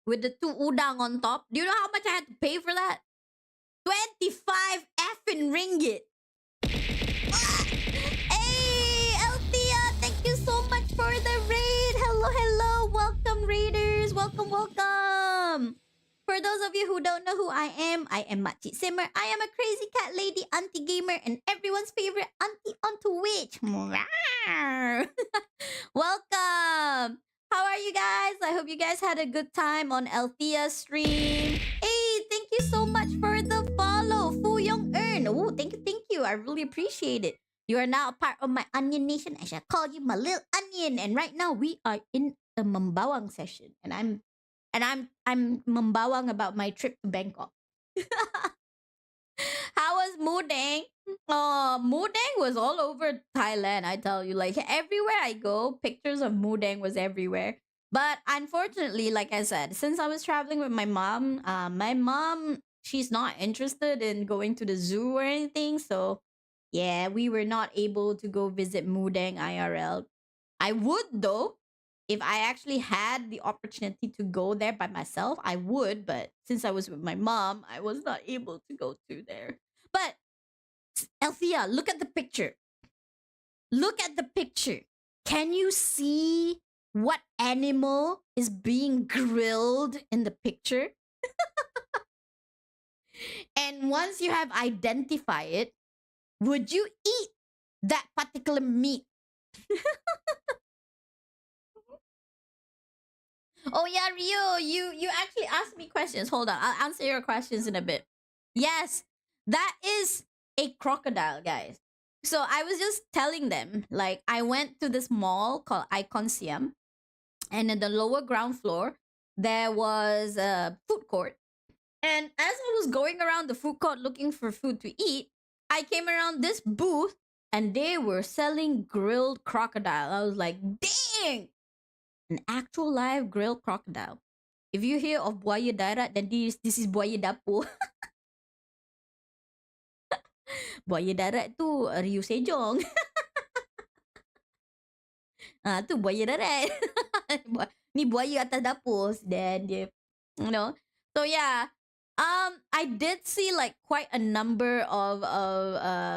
with the two udang on top. Do you know how much I had to pay for that? 25 effing ringgit. Hey, Althea, thank you so much for the raid. Hello, hello. Welcome, raiders. Welcome, welcome. For those of you who don't know who I am Machi Simmer. I am a crazy cat lady, auntie gamer, and everyone's favorite auntie on Twitch. Welcome. How are you guys? I hope you guys had a good time on Althea's stream. Hey, thank you so much for the follow. Fu Yong Earn. Oh, thank you. I really appreciate it. You are now a part of my Onion Nation. I shall call you my little onion. And right now we are in a Membawang session. And I'm membawang about my trip to Bangkok. How was Mudang? Mudang was all over Thailand, I tell you. Like everywhere I go, pictures of Mudang was everywhere. But unfortunately, like I said, since I was traveling with my mom, she's not interested in going to the zoo or anything. So yeah, we were not able to go visit Mudang IRL. I would though. If I actually had the opportunity to go there by myself, I would. But since I was with my mom, I was not able to go to there. But Althea, look at the picture. Look at the picture. Can you see what animal is being grilled in the picture? And once you have identified it, would you eat that particular meat? Oh yeah, Rio, you actually asked me questions. Hold on, I'll answer your questions in a bit. Yes, that is a crocodile, guys. So I was just telling them, like, I went to this mall called Icon, and in the lower ground floor there was a food court. And as I was going around the food court looking for food to eat, I came around this booth and they were selling grilled crocodile. I was like, dang, an actual live grilled crocodile. If you hear of buaya darat, then this is buaya dapur. Buaya darat tu Riu Sejong. Tu buaya darat. Ni buaya atas dapur. Dan dia, you know. So yeah, I did see like quite a number of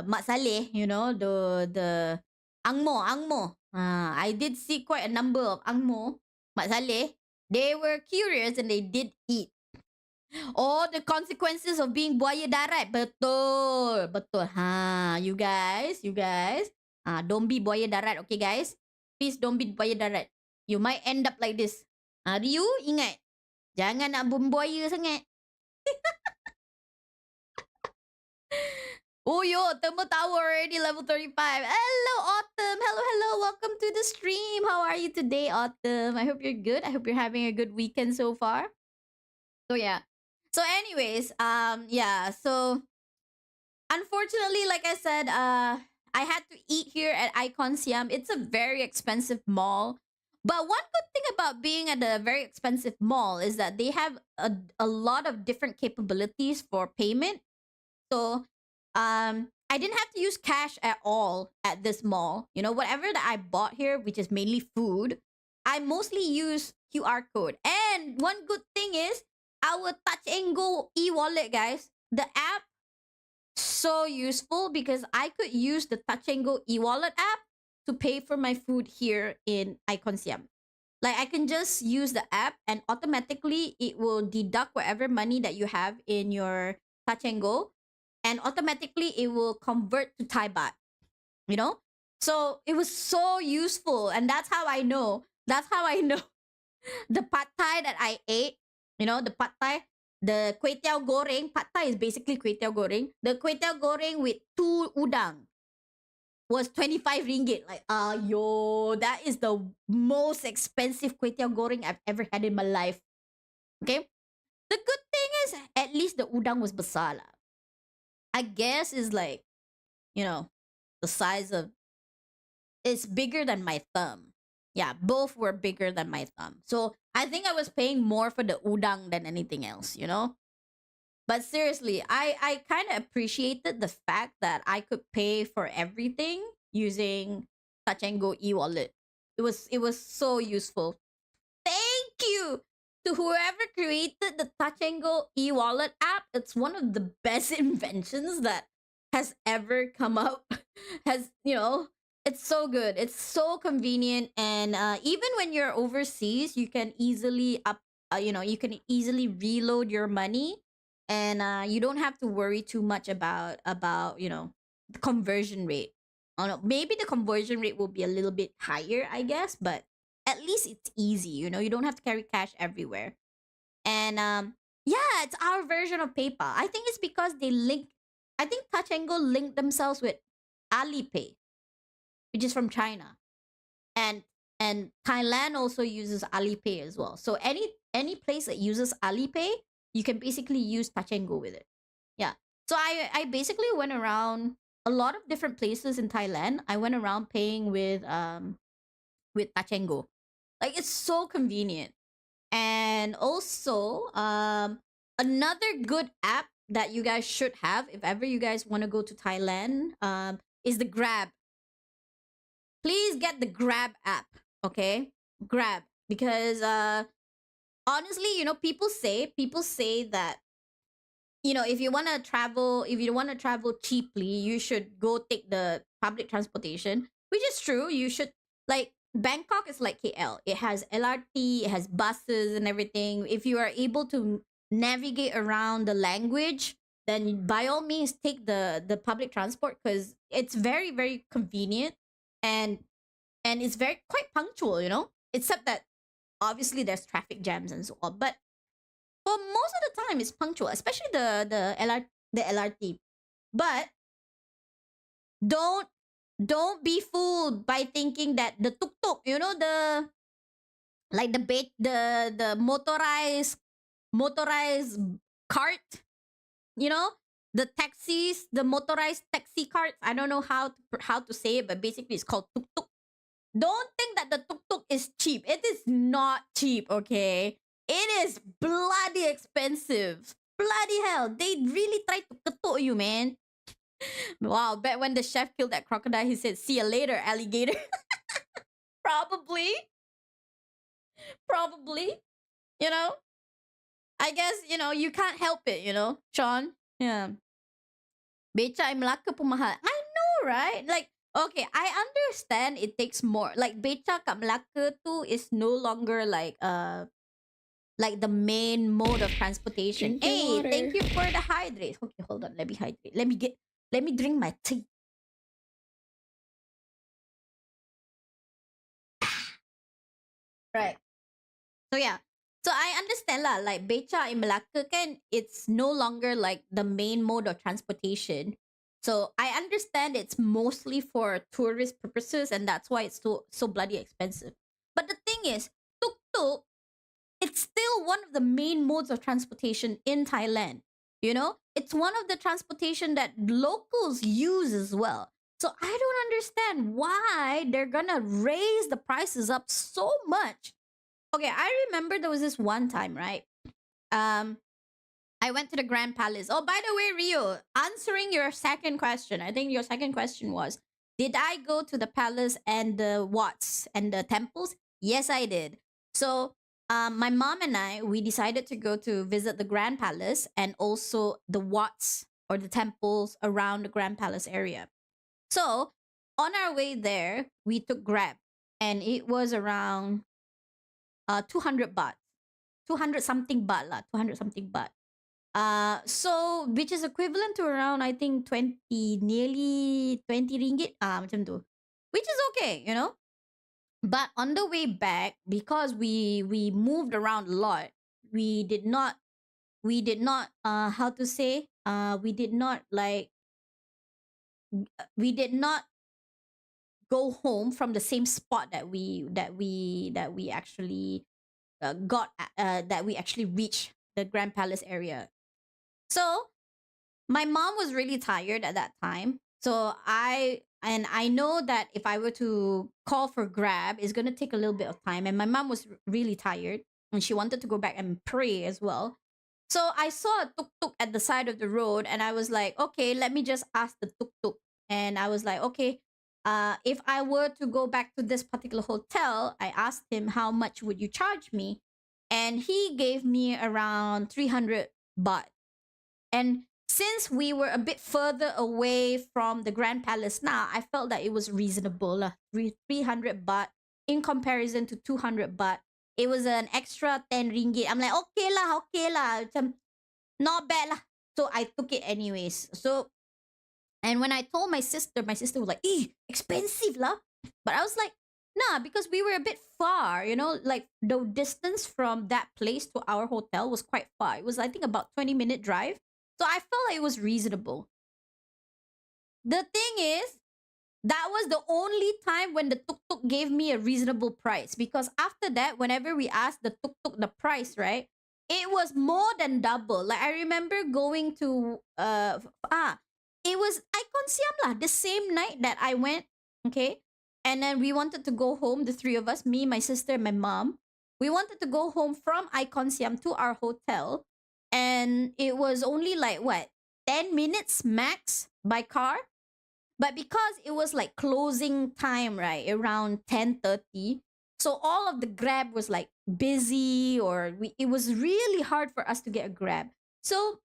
Mak Saleh, you know, the angmo. I did see quite a number of angmo Mak Saleh. They were curious and they did eat. Oh, the consequences of being buaya darat. Betul. Betul. You guys. Don't be buaya darat, okay guys? Please don't be buaya darat. You might end up like this. Ryu, ingat. Jangan nak buaya sangat. Oh, yo, Thermal Tower already level 35. Hello, Autumn. Hello. Welcome to the stream. How are you today, Autumn? I hope you're good. I hope you're having a good weekend so far. So, yeah. So, anyways, yeah. So, unfortunately, like I said, I had to eat here at Icon Siam. It's a very expensive mall. But one good thing about being at a very expensive mall is that they have a lot of different capabilities for payment. So I didn't have to use cash at all at this mall. You know, whatever that I bought here, which is mainly food, I mostly use QR code. And one good thing is our Touch and Go e-wallet, guys. The app, so useful because I could use the Touch and Go e-wallet app to pay for my food here in Icon Siam. Like I can just use the app and automatically it will deduct whatever money that you have in your Touch and Go, and automatically it will convert to Thai baht. You know, so it was so useful, and that's how I know. That's how I know the pad thai that I ate. You know, the pad thai, the kway teow goreng. Pad thai is basically kway teow goreng. The kway teow goreng with 2 udang was 25 ringgit. Like, yo, that is the most expensive kway teow goreng I've ever had in my life. Okay? The good thing is, at least the udang was besar lah. I guess is like, you know, the size of, it's bigger than my thumb. Yeah, both were bigger than my thumb. So I think I was paying more for the udang than anything else, you know? But seriously, I kind of appreciated the fact that I could pay for everything using Touch and Go e-wallet. It was so useful. Thank you to whoever created the Touch and Go e-wallet app. It's one of the best inventions that has ever come up. Has, you know, it's so good. It's so convenient, and even when you're overseas, you can easily you can easily reload your money, and you don't have to worry too much about the conversion rate. I don't know, maybe the conversion rate will be a little bit higher, I guess, but at least it's easy. You know, you don't have to carry cash everywhere, and yeah, it's our version of PayPal. I think it's because they link. I think Touch and Go linked themselves with Alipay, which is from China, and Thailand also uses Alipay as well. So any place that uses Alipay, you can basically use Touch and Go with it. Yeah. So I basically went around a lot of different places in Thailand. I went around paying with Touch and Go. Like it's so convenient. And also another good app that you guys should have if ever you guys want to go to Thailand is the Grab. Please get the Grab app, okay? Grab, because honestly, you know, people say that, you know, if you want to travel cheaply, you should go take the public transportation, which is true. You should, like, Bangkok is like KL. It has LRT, it has buses and everything. If you are able to navigate around the language, then by all means take the public transport, because it's very, very convenient, and it's very quite punctual, you know, except that obviously there's traffic jams and so on, but for most of the time it's punctual, especially the LRT. But don't don't be fooled by thinking that the tuk tuk, you know, the like the motorized cart, you know, the taxis, the motorized taxi carts. I don't know how to say it, but basically it's called tuk tuk. Don't think that the tuk tuk is cheap. It is not cheap, okay? It is bloody expensive. Bloody hell. They really tried to ketuk you, man. Wow, bet when the chef killed that crocodile, he said, "See you later, alligator." Probably. Probably. You know? I guess, you know, you can't help it, you know, Sean? Yeah. Beca ay Malacca pun mahal. I know, right? Like, okay, I understand it takes more. Like, beca kat Malacca tu is no longer like the main mode of transportation. Drink your Hey, water. thank you for the hydrate. Okay, hold on. Let me hydrate. Let me drink my tea. Right. So yeah. So I understand lah, like beca in Malacca kan, it's no longer like the main mode of transportation. So I understand it's mostly for tourist purposes and that's why it's so bloody expensive. But the thing is, tuk tuk, it's still one of the main modes of transportation in Thailand. You know, it's one of the transportation that locals use as well. So I don't understand why they're gonna raise the prices up so much. Okay, I remember there was this one time, right? Um, I went to the Grand Palace. Oh, by the way, Rio, answering your second question, I think your second question was, did I go to the palace and the Wats and the temples? Yes, I did. So, my mom and I, we decided to go to visit the Grand Palace and also the Wats or the temples around the Grand Palace area. So, on our way there, we took Grab and it was around 200 baht. 200 something baht lah, 200 something baht. So which is equivalent to around I think 20, nearly 20 ringgit macam tu. Which is okay, you know. But on the way back, because we moved around a lot, we did not how to say we did not go home from the same spot that we actually that we actually reached the Grand Palace area. So my mom was really tired at that time. So I know that if I were to call for Grab, it's gonna take a little bit of time. And my mom was really tired and she wanted to go back and pray as well. So I saw a tuk tuk at the side of the road and I was like, okay, let me just ask the tuk tuk. And I was like, okay, if I were to go back to this particular hotel, I asked him how much would you charge me, and he gave me around 300 baht. And since we were a bit further away from the Grand Palace now, I felt that it was reasonable. 300 baht in comparison to 200 baht. It was an extra 10 ringgit. I'm like, okay lah. Macam, not bad lah. So I took it anyways. So, and when I told my sister was like, expensive lah. But I was like, nah, because we were a bit far, you know, like the distance from that place to our hotel was quite far. It was, I think, about 20-minute drive. So I felt like it was reasonable. The thing is, that was the only time when the tuk tuk gave me a reasonable price. Because after that, whenever we asked the tuk tuk the price, right, it was more than double. Like I remember going to it was Icon Siam lah, the same night that I went, okay? And then we wanted to go home, the three of us, me, my sister, and my mom. We wanted to go home from Icon Siam to our hotel. And it was only like, what, 10 minutes max by car? But because it was like closing time, right, around 10:30, so all of the Grab was like busy, or it was really hard for us to get a Grab. So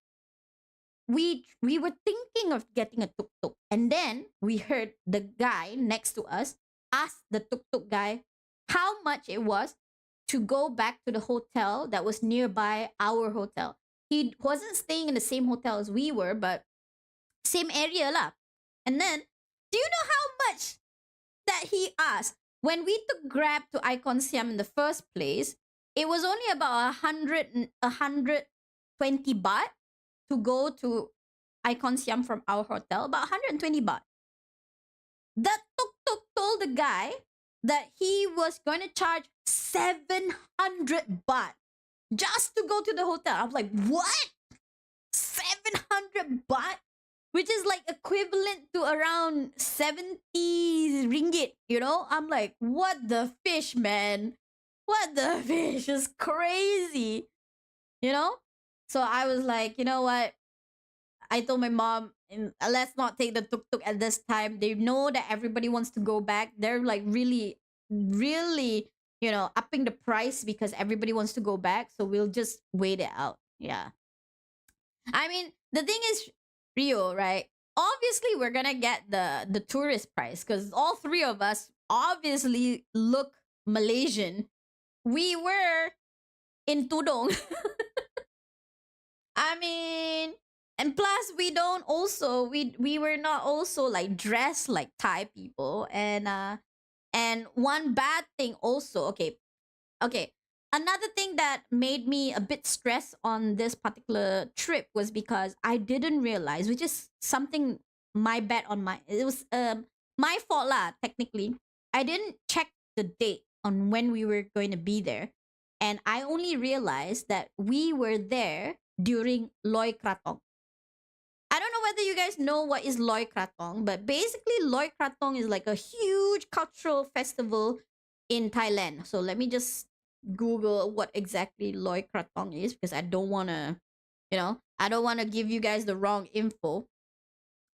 we were thinking of getting a tuk tuk, and then we heard the guy next to us ask the tuk tuk guy how much it was to go back to the hotel that was nearby our hotel. He wasn't staying in the same hotel as we were, but same area lah. And then, do you know how much that he asked? When we took Grab to Icon Siam in the first place, It was only about 120 baht to go to Icon Siam from our hotel. About 120 baht. That tuk tuk told the guy that he was going to charge 700 baht just to go to the hotel. I was like, what? 700 baht? Which is like equivalent to around 70 ringgit, you know? I'm like, what the fish, man? What the fish is crazy, you know? So I was like, you know what? I told my mom, let's not take the tuk tuk at this time. They know that everybody wants to go back. They're like really, really, upping the price because everybody wants to go back. So we'll just wait it out. Yeah. I mean, the thing is, Rio, right? Obviously, we're gonna get the tourist price because all three of us obviously look Malaysian. We were in Tudong. I mean, and plus we were not also like dressed like Thai people. And one bad thing also, okay, another thing that made me a bit stressed on this particular trip was because I didn't realize, which is something my bad on my it was my fault lah, technically. I didn't check the date on when we were going to be there. And I only realized that we were there during Loy Krathong. I don't know whether you guys know what is Loy Krathong, but basically Loy Krathong is like a huge cultural festival in Thailand. So let me just Google what exactly Loy Krathong is because I don't want to, I don't want to give you guys the wrong info.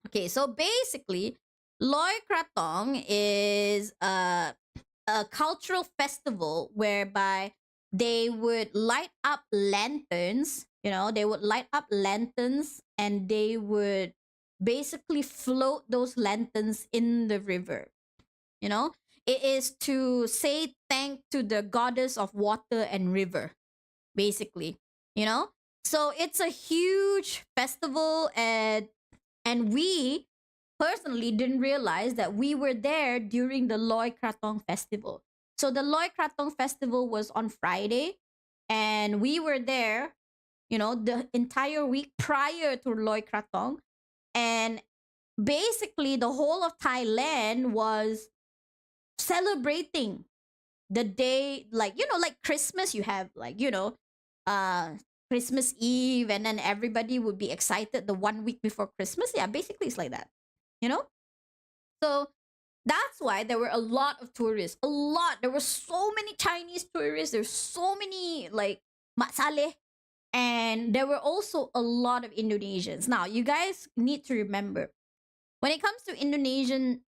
Okay, so basically, Loy Krathong is a cultural festival whereby they would light up lanterns. They would light up lanterns and they would basically float those lanterns in the river. It is to say thank to the goddess of water and river, basically. So it's a huge festival, and we personally didn't realize that we were there during the Loy Krathong festival. So the Loy Krathong festival was on Friday, and we were there, the entire week prior to Loy Krathong. And basically the whole of Thailand was celebrating the day, like Christmas. You have Christmas Eve, and then everybody would be excited the 1 week before Christmas. Yeah, basically it's like that, so that's why there were a lot of tourists. A lot. There were so many Chinese tourists. There's so many like Mak Saleh. And there were also a lot of Indonesians. Now, you guys need to remember, when it comes to Indonesian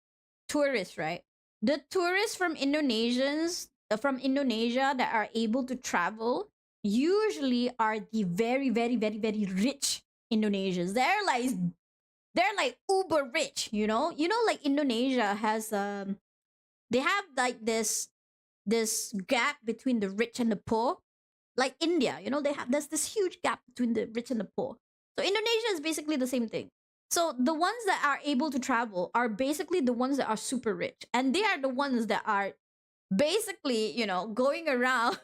tourists, right? The tourists from from Indonesia that are able to travel usually are the very, very, very, very rich Indonesians. They're like uber rich, like Indonesia has they have like this gap between the rich and the poor. Like India, there's this huge gap between the rich and the poor. So Indonesia is basically the same thing. So the ones that are able to travel are basically the ones that are super rich. And they are the ones that are basically, going around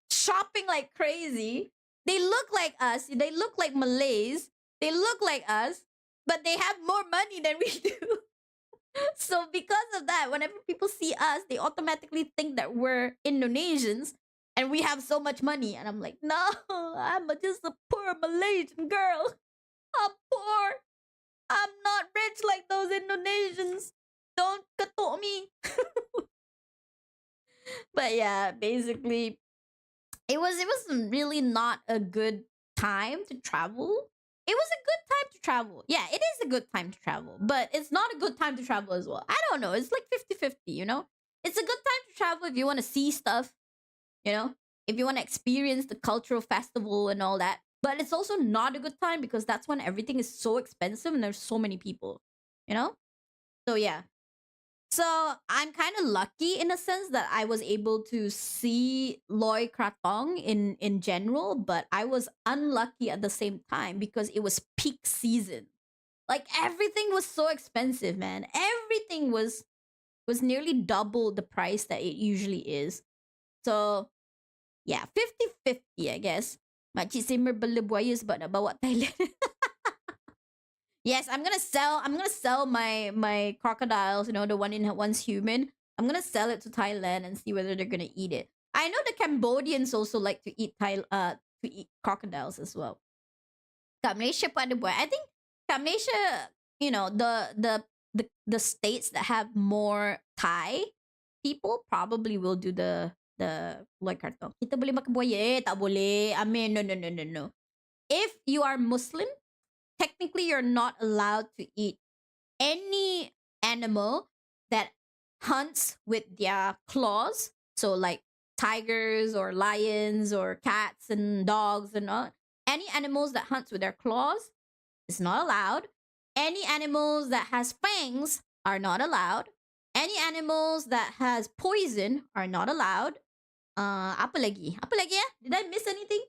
shopping like crazy. They look like us. They look like Malays. They look like us, but they have more money than we do. So because of that, whenever people see us, they automatically think that we're Indonesians and we have so much money. And I'm like, no, I'm just a poor Malaysian girl. I'm poor. I'm not rich like those Indonesians. Don't katok me. But yeah, basically, it was really not a good time to travel. It was a good time to travel. Yeah, it is a good time to travel, but it's not a good time to travel as well. I don't know. It's like 50-50, It's a good time to travel if you want to see stuff, if you want to experience the cultural festival and all that. But it's also not a good time because that's when everything is so expensive and there's so many people, So yeah. So I'm kind of lucky in a sense that I was able to see Loy Krathong in general, but I was unlucky at the same time because it was peak season. Like everything was so expensive, man. Everything was nearly double the price that it usually is. So Yeah, 50-50, I guess. Makcik Simmer bela buaya sebab nak bawa Thailand. Yes, I'm gonna sell my crocodiles, the one in one's human. I'm gonna sell it to Thailand and see whether they're gonna eat it. I know the Cambodians also like to eat crocodiles as well. Kat Malaysia pun ada buat. I think kat Malaysia, the states that have more Thai people probably will do the buaya kartong. Kita boleh makan buaya? Tak boleh. I mean, no. If you are Muslim, technically you're not allowed to eat any animal that hunts with their claws. So like tigers or lions or cats and dogs and all. Any animals that hunts with their claws is not allowed. Any animals that has fangs are not allowed. Any animals that has poison are not allowed. Apa lagi? Apa lagi ya? Did I miss anything?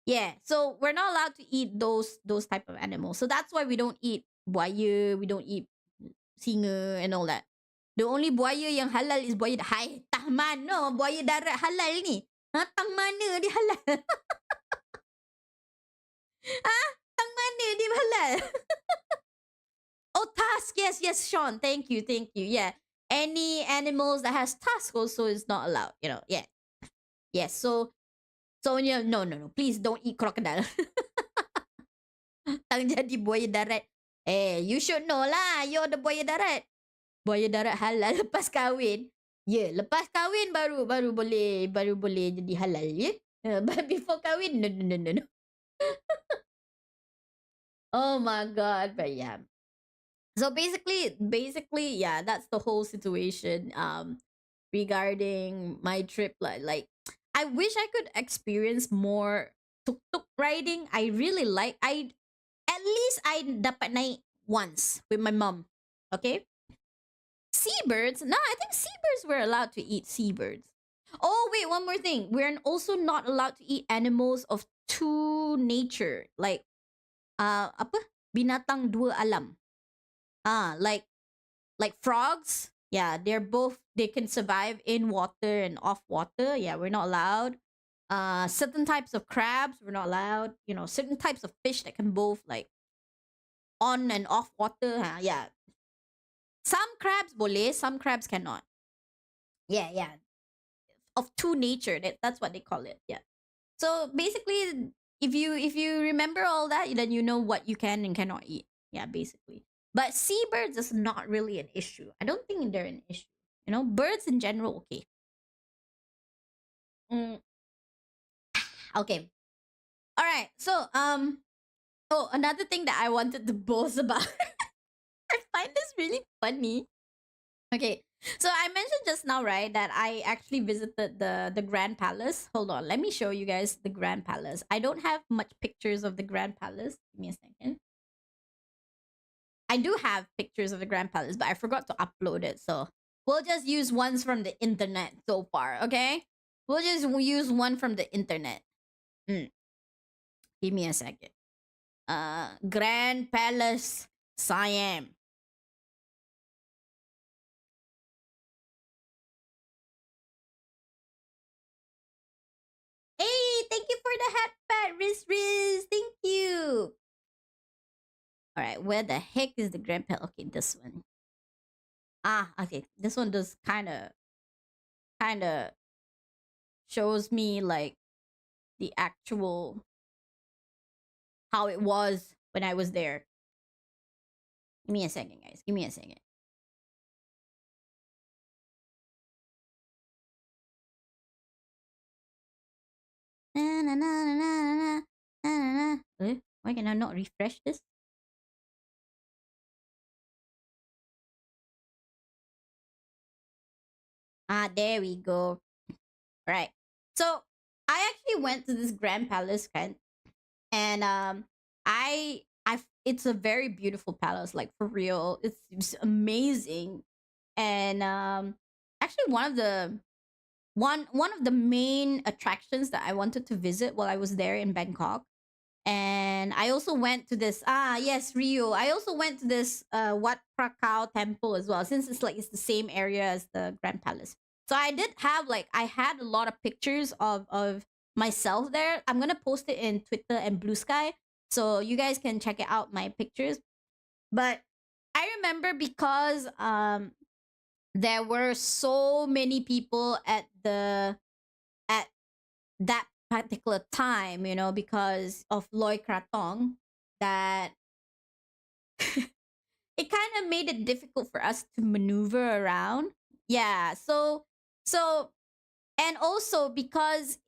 Yeah, so we're not allowed to eat those type of animals. So that's why we don't eat buaya, we don't eat singa and all that. The only buaya yang halal is buaya hai tah mana buaya darat halal ni? Ha, tang mana dia halal? Ha? Tang mana dia halal? Oh, tusk. Yes, Sean. Thank you. Yeah. Any animals that has tusk also is not allowed, Yeah. Yes, so yeah, no. Please don't eat crocodile. Tang jadi buaya darat. You should know lah. You're the buaya darat. Buaya darat halal lepas kahwin. Ya, lepas kahwin baru boleh jadi halal, ya. But before kahwin, no. Oh my god, but yeah. So basically, yeah, that's the whole situation regarding my trip. Like I wish I could experience more tuk-tuk riding. I really like at least I dapat naik once with my mom. Okay? Seabirds? No, I think seabirds were allowed to eat seabirds. Oh, wait, one more thing. We're also not allowed to eat animals of two nature. Like, apa? Binatang dua alam. Like frogs. Yeah, they can survive in water and off water. Yeah, we're not allowed. Certain types of crabs, we're not allowed. Certain types of fish that can both like on and off water. Yeah. Some crabs boleh, some crabs cannot. Yeah. Of two nature. That's what they call it. Yeah. So basically, if you remember all that, then you know what you can and cannot eat. Yeah, basically. But seabirds is not really an issue. I don't think they're an issue. Birds in general, okay. Okay. All right. So, another thing that I wanted to boast about. I find this really funny. Okay. So I mentioned just now, right, that I actually visited the Grand Palace. Hold on, let me show you guys the Grand Palace. I don't have much pictures of the Grand Palace. Give me a second. I do have pictures of the Grand Palace, but I forgot to upload it. So we'll just use ones from the internet so far, okay? We'll just use one from the internet. Give me a second. Grand Palace, Siam. Hey, thank you for the hat pat, Riz. Thank you. All right, where the heck is the Grand Palace? Okay, this one. Okay. This one does kind of shows me like the actual how it was when I was there. Give me a second, guys. Give me a second. Why can I not refresh this? There we go. Right. So I actually went to this Grand Palace, and it's a very beautiful palace, like for real. It's amazing, and actually one of the main attractions that I wanted to visit while I was there in Bangkok. And I also went to this yes, Rio. I also went to this Wat Prakau temple as well, since it's the same area as the Grand Palace. So I did have like I had a lot of pictures of myself there. I'm gonna post it in Twitter and Blue Sky, so you guys can check it out my pictures. But I remember because there were so many people at that particular time, you know, because of Loy Kratong, that it kind of made it difficult for us to maneuver around. Yeah, so and also because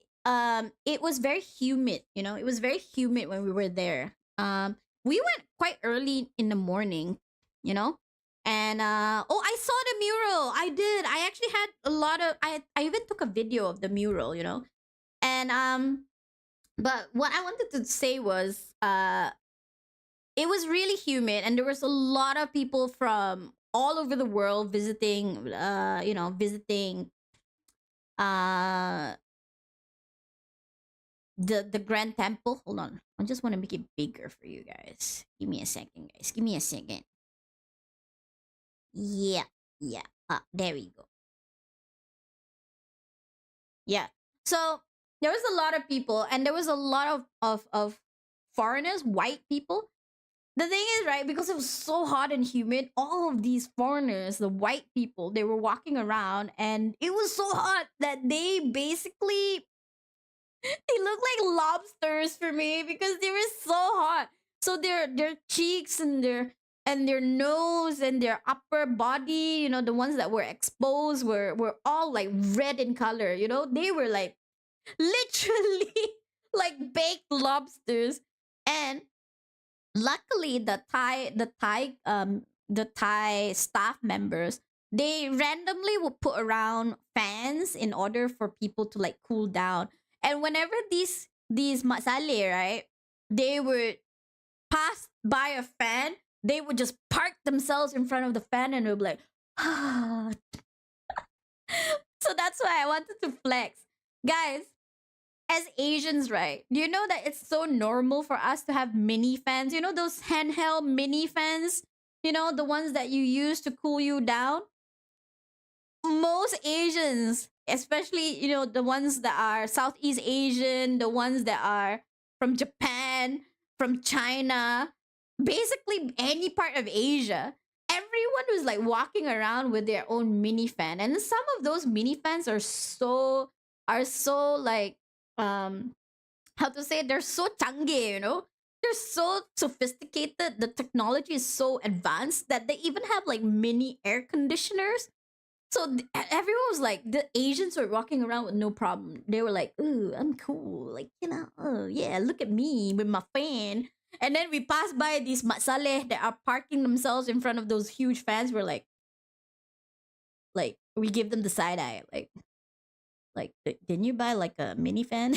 it was very humid, you know, it was very humid when we were there. We went quite early in the morning, you know. And oh, I saw the mural. I did. I actually had a lot of I even took a video of the mural, you know. And but what I wanted to say was it was really humid and there was a lot of people from all over the world visiting you know, visiting uh the Grand Temple. Hold on. I just want to make it bigger for you guys. Give me a second, guys. Give me a second. Yeah. Yeah. There we go. Yeah. So there was a lot of people and there was a lot of foreigners, white people. The thing is, right, because it was so hot and humid, all of these foreigners, the white people, they were walking around and it was so hot that they basically they look like lobsters for me because they were so hot. So their cheeks and their nose and their upper body, you know, the ones that were exposed were all like red in color, you know? They were like literally like baked lobsters. And luckily the Thai staff members, they randomly would put around fans in order for people to like cool down. And whenever these masale, right, they would pass by a fan, they would just park themselves in front of the fan and it would be like ah. So that's why I wanted to flex. Guys, as Asians, right? Do you know that it's so normal for us to have mini fans? You know those handheld mini fans? You know, the ones that you use to cool you down? Most Asians, especially, you know, the ones that are Southeast Asian, the ones that are from Japan, from China, basically any part of Asia, everyone was like walking around with their own mini fan. And some of those mini fans are so like um how to say, they're so changi, you know? They're so sophisticated. The technology is so advanced that they even have like mini air conditioners. So everyone was like, the Asians were walking around with no problem. They were like, "Ooh, I'm cool. Like, you know, oh yeah, look at me with my fan." And then we passed by these matsaleh that are parking themselves in front of those huge fans. We're like we give them the side eye, like, didn't you buy like a mini fan?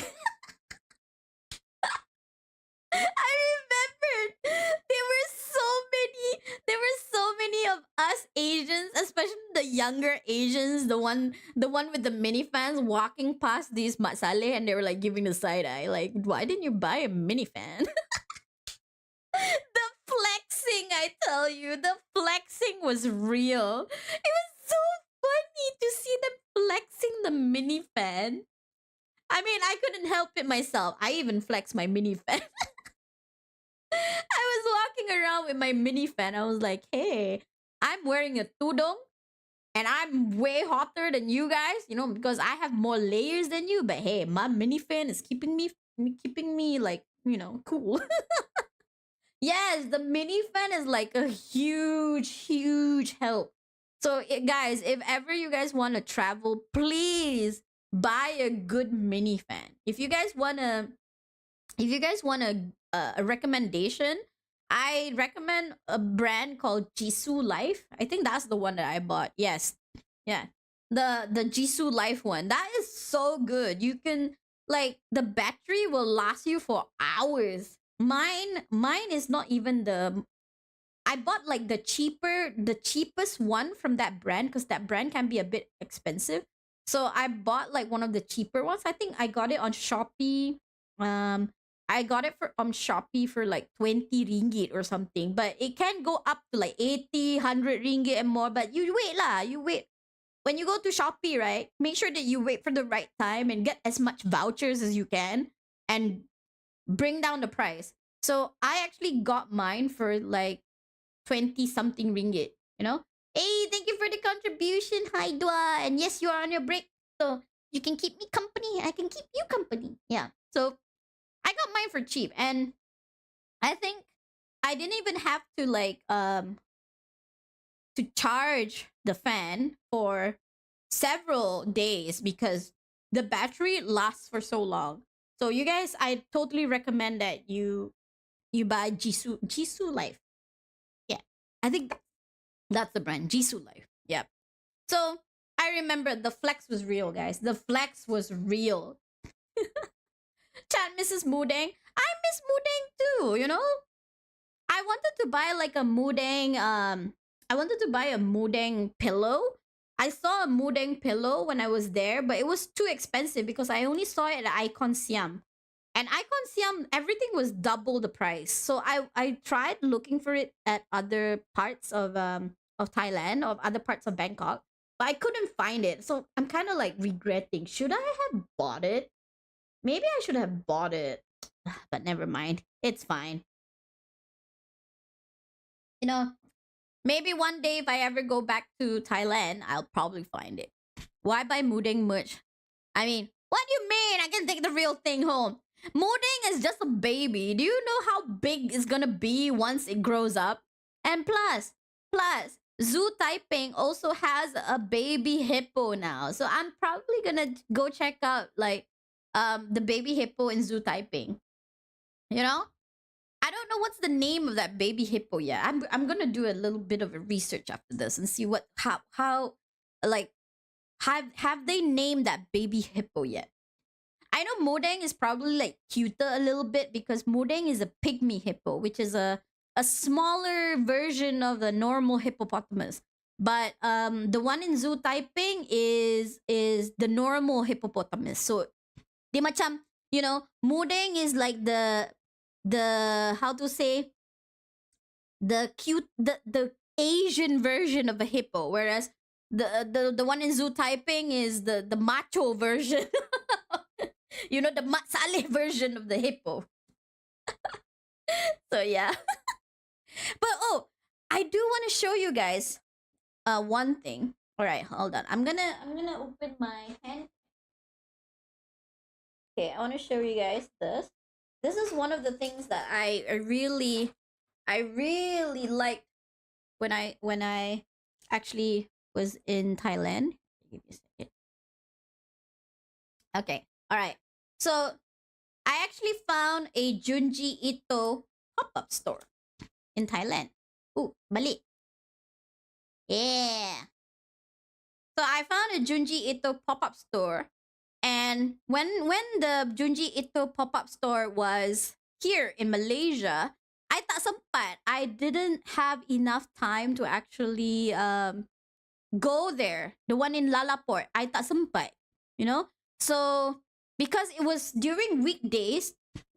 I remembered there were so many of us Asians, especially the younger Asians, the one with the mini fans walking past these matsale and they were like giving the side eye, like, why didn't you buy a mini fan? The flexing, I tell you, the flexing was real. It was so funny to see them flexing the mini fan. I mean, I couldn't help it myself. I even flexed my mini fan. I was walking around with my mini fan. I was like, hey, I'm wearing a tudong and I'm way hotter than you guys, you know, because I have more layers than you. But hey, my mini fan is keeping me like, you know, cool. Yes, the mini fan is like a huge help. So, guys, if ever you guys want to travel, please buy a good mini fan. If you guys want a recommendation, I recommend a brand called Jisoo Life. I think that's the one that I bought. Yes. Yeah. The Jisoo Life one. That is so good. You can, like, the battery will last you for hours. Mine is not even the I bought like the cheapest one from that brand because that brand can be a bit expensive. So I bought like one of the cheaper ones. I think I got it on Shopee. Um, I got it for on Shopee for like 20 ringgit or something. But it can go up to like 80, 100 ringgit and more. But you wait lah, you wait. when you go to Shopee, right, make sure that you wait for the right time and get as much vouchers as you can and bring down the price. So I actually got mine for like 20 something ringgit, you know? Hey, thank you for the contribution, Hi Dua. And yes, you are on your break. So you can keep me company. I can keep you company. Yeah. So I got mine for cheap. And I think I didn't even have to to charge the fan for several days because the battery lasts for so long. So you guys, I totally recommend that you buy Jisoo Life. Yeah, I think that's the brand, Jisoo Life. Yep. So I remember the flex was real, guys. The flex was real. Chat Mrs. Mudeng. I miss Mudeng too. You know, I wanted to buy like a Mudeng. I wanted to buy a Mudeng pillow. I saw a Mudeng pillow when I was there, but it was too expensive because I only saw it at Icon Siam. And Icon Siam, everything was double the price. So I tried looking for it at other parts of Thailand, of other parts of Bangkok, but I couldn't find it. So I'm kind of like regretting. Should I have bought it? Maybe I should have bought it. But never mind. It's fine. You know, maybe one day if I ever go back to Thailand, I'll probably find it. Why buy Mudeng merch? I mean, what do you mean I can take the real thing home? Mudeng is just a baby. Do you know how big it's gonna be once it grows up? And plus, Zoo Taiping also has a baby hippo now. So I'm probably gonna go check out like the baby hippo in Zoo Taiping. You know? I don't know what's the name of that baby hippo yet. I'm gonna do a little bit of a research after this and see what how like have they named that baby hippo yet? I know Modeng is probably like cuter a little bit because Modeng is a pygmy hippo, which is a smaller version of the normal hippopotamus. But the one in Zoo Taiping is the normal hippopotamus. So they macam, you know, Modeng is like the how to say, the Asian version of a hippo, whereas the one in Zoo Taiping is the macho version. You know, the matsale version of the hippo. So yeah. But oh, I do want to show you guys one thing. All right, hold on. I'm gonna open my hand. Okay, I want to show you guys this. This is one of the things that I really liked when I actually was in Thailand. Give me a second. Okay. All right. So I actually found a Junji Ito pop-up store in Thailand. Ooh, Bali. Yeah. So I found a Junji Ito pop-up store. And when the Junji Ito pop-up store was here in Malaysia, I tak sempat. I didn't have enough time to actually go there. The one in Lalaport, I tak sempat. You know? So because it was during weekdays,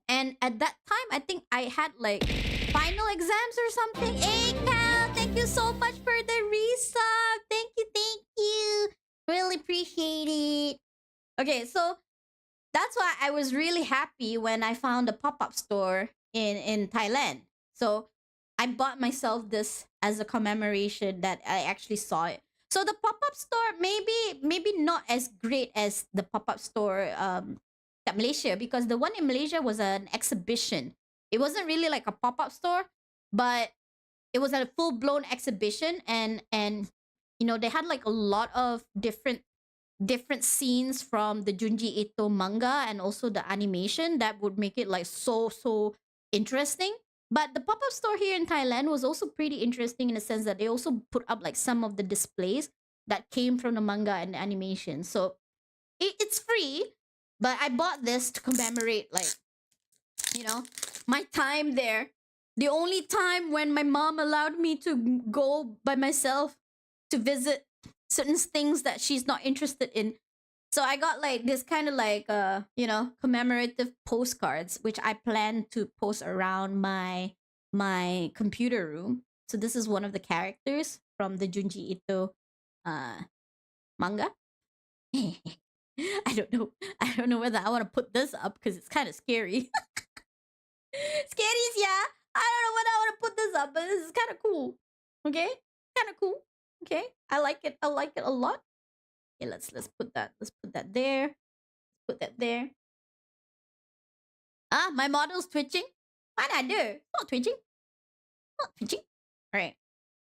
and at that time I think I had like final exams or something. Hey Cal, thank you so much for the resub. Thank you. Really appreciate it. Okay, so that's why I was really happy when I found a pop-up store in Thailand. So I bought myself this as a commemoration that I actually saw it. So the pop-up store maybe not as great as the pop-up store at Malaysia, because the one in Malaysia was an exhibition. It wasn't really like a pop-up store, but it was a full-blown exhibition, and you know, they had like a lot of different scenes from the Junji Ito manga and also the animation that would make it like so interesting. But the pop-up store here in Thailand was also pretty interesting in the sense that they also put up like some of the displays that came from the manga and the animation. So it's free, but I bought this to commemorate, like, you know, my time there. The only time when my mom allowed me to go by myself to visit certain things that she's not interested in. So I got like this kind of like you know, commemorative postcards, which I plan to post around my computer room. So this is one of the characters from the Junji Ito manga. I don't know. I don't know whether I want to put this up because it's kind of scary. Scaries, yeah. I don't know whether I want to put this up, but this is kind of cool. Okay, kind of cool. Okay, I like it. I like it a lot. Okay, let's put that. Let's put that there. Put that there. Ah, my model's twitching. Why not do? It's not twitching. Not twitching. All right.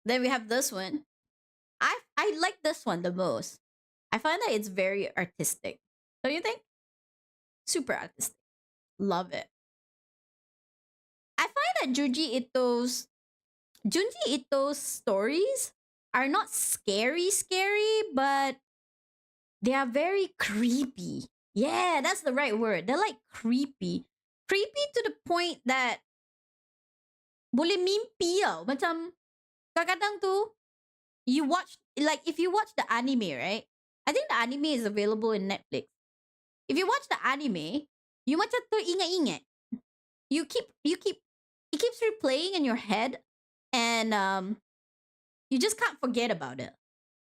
Then we have this one. I like this one the most. I find that it's very artistic. Don't you think? Super artistic. Love it. I find that Junji Ito's stories are not scary, but they are very creepy. Yeah, that's the right word. They're like creepy. Creepy to the point that boleh mimpi tau. Macam kadang-kadang tu you watch, like if you watch the anime, right? I think the anime is available in Netflix. If you watch the anime, you macam teringat-ingat. It keeps replaying in your head, and you just can't forget about it.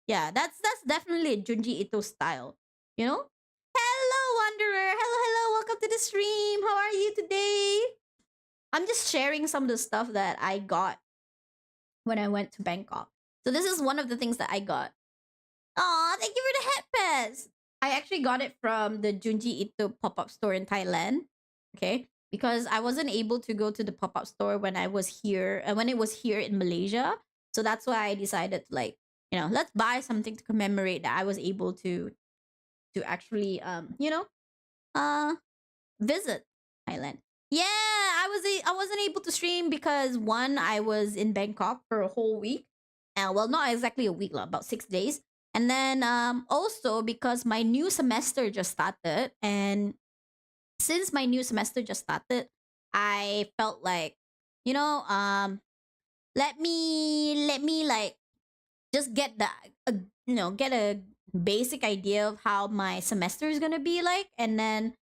Yeah, that's definitely a Junji Ito style. You know? Hello, Wanderer. Hello. Welcome to the stream. How are you today? I'm just sharing some of the stuff that I got when I went to Bangkok. So this is one of the things that I got. Aw, thank you for the headpads. I actually got it from the Junji Ito pop-up store in Thailand. Okay? Because I wasn't able to go to the pop-up store when I was here, when it was here in Malaysia. So that's why I decided to, like, let's buy something to commemorate that I was able to actually visit Thailand. Yeah, I wasn't able to stream because one, I was in Bangkok for a whole week. Well, not exactly a week, about 6 days. And then also because my new semester just started, and since my new semester just started, I felt like, let me like just get get a basic idea of how my semester is gonna be like, and then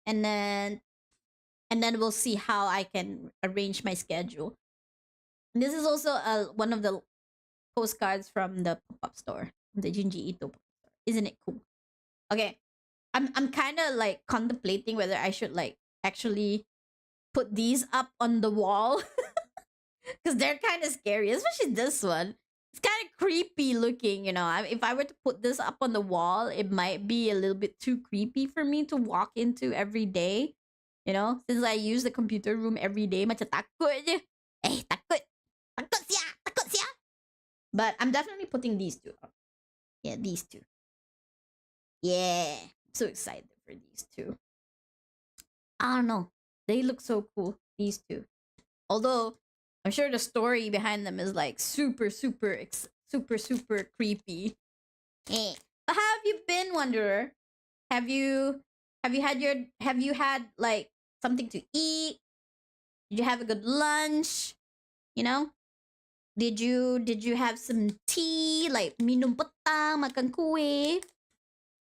and then we'll see how I can arrange my schedule. This is also one of the postcards from the pop-up store, the Junji Ito pop-up store. Isn't it cool? Okay, I'm kind of like contemplating whether I should like actually put these up on the wall because they're kind of scary, especially this one. It's kind of creepy looking, if I were to put this up on the wall, it might be a little bit too creepy for me to walk into every day. Since I use the computer room every day, macam takut je. Takut. Takut siya. But I'm definitely putting these two up. Yeah, these two. Yeah. I'm so excited for these two. I don't know. They look so cool, these two. Although I'm sure the story behind them is like super creepy. But how have you been, Wanderer? Have you had like something to eat? Did you have a good lunch? Did you have some tea, like minum petang, makan kuih?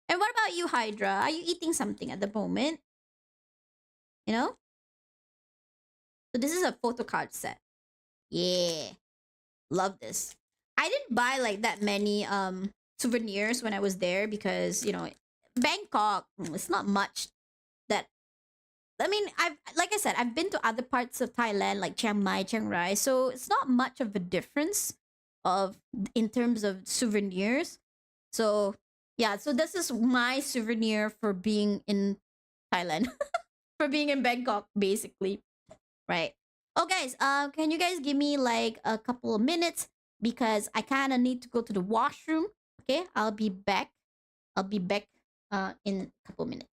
And what about you, Hydra? Are you eating something at the moment? So this is a photo card set. Yeah. Love this. I didn't buy like that many souvenirs when I was there because, Bangkok, it's not much that like I said, I've been to other parts of Thailand like Chiang Mai, Chiang Rai, so it's not much of a difference in terms of souvenirs. So, yeah, so this is my souvenir for being in Thailand. For being in Bangkok, basically. Right. Oh, guys, can you guys give me like a couple of minutes because I kind of need to go to the washroom. Okay, I'll be back. In a couple of minutes.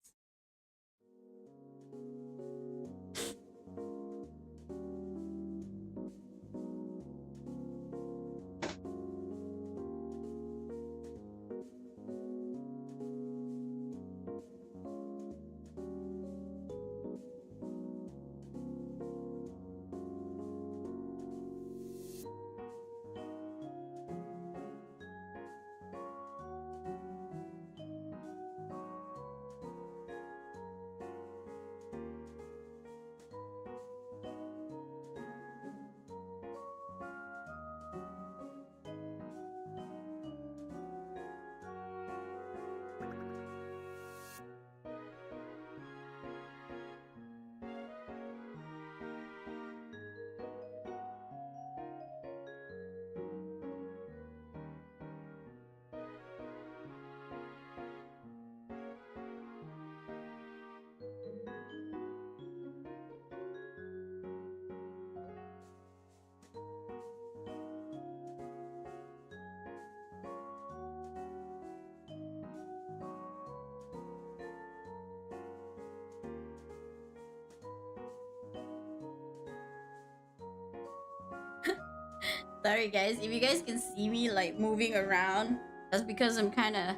Sorry guys, if you guys can see me like moving around, that's because I'm kind of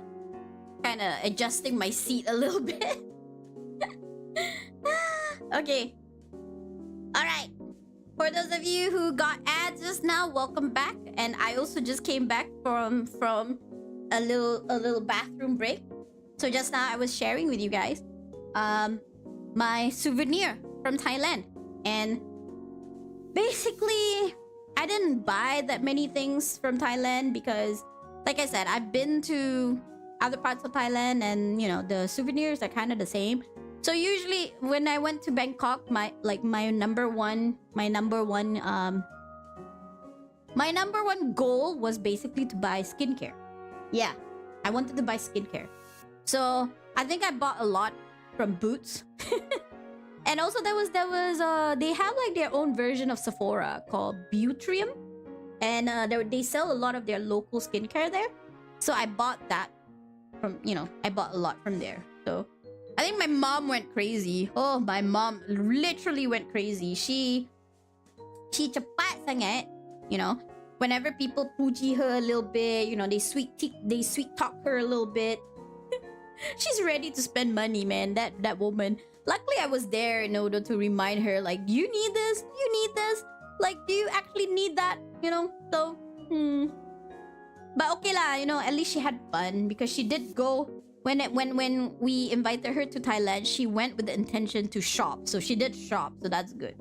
adjusting my seat a little bit. Okay. All right. For those of you who got ads just now, welcome back. And I also just came back from a little bathroom break. So just now I was sharing with you guys my souvenir from Thailand. And basically I didn't buy that many things from Thailand because like I said, I've been to other parts of Thailand and you know the souvenirs are kind of the same. So usually when I went to Bangkok, my number one goal was basically to buy skincare. Yeah, I wanted to buy skincare. So I think I bought a lot from Boots. And also there was they have like their own version of Sephora called Butrium. And they sell a lot of their local skincare there. So I bought that from, you know, I bought a lot from there. So I think my mom went crazy. Oh, my mom literally went crazy. She cepat sangat, you know. Whenever people puji her a little bit, you know, they sweet talk her a little bit. She's ready to spend money, man. That woman. Luckily, I was there in order to remind her, like, you need this, you need this. Like, do you actually need that? You know. So, But okay lah, you know. At least she had fun because she did go. When we invited her to Thailand, she went with the intention to shop. So she did shop, so that's good.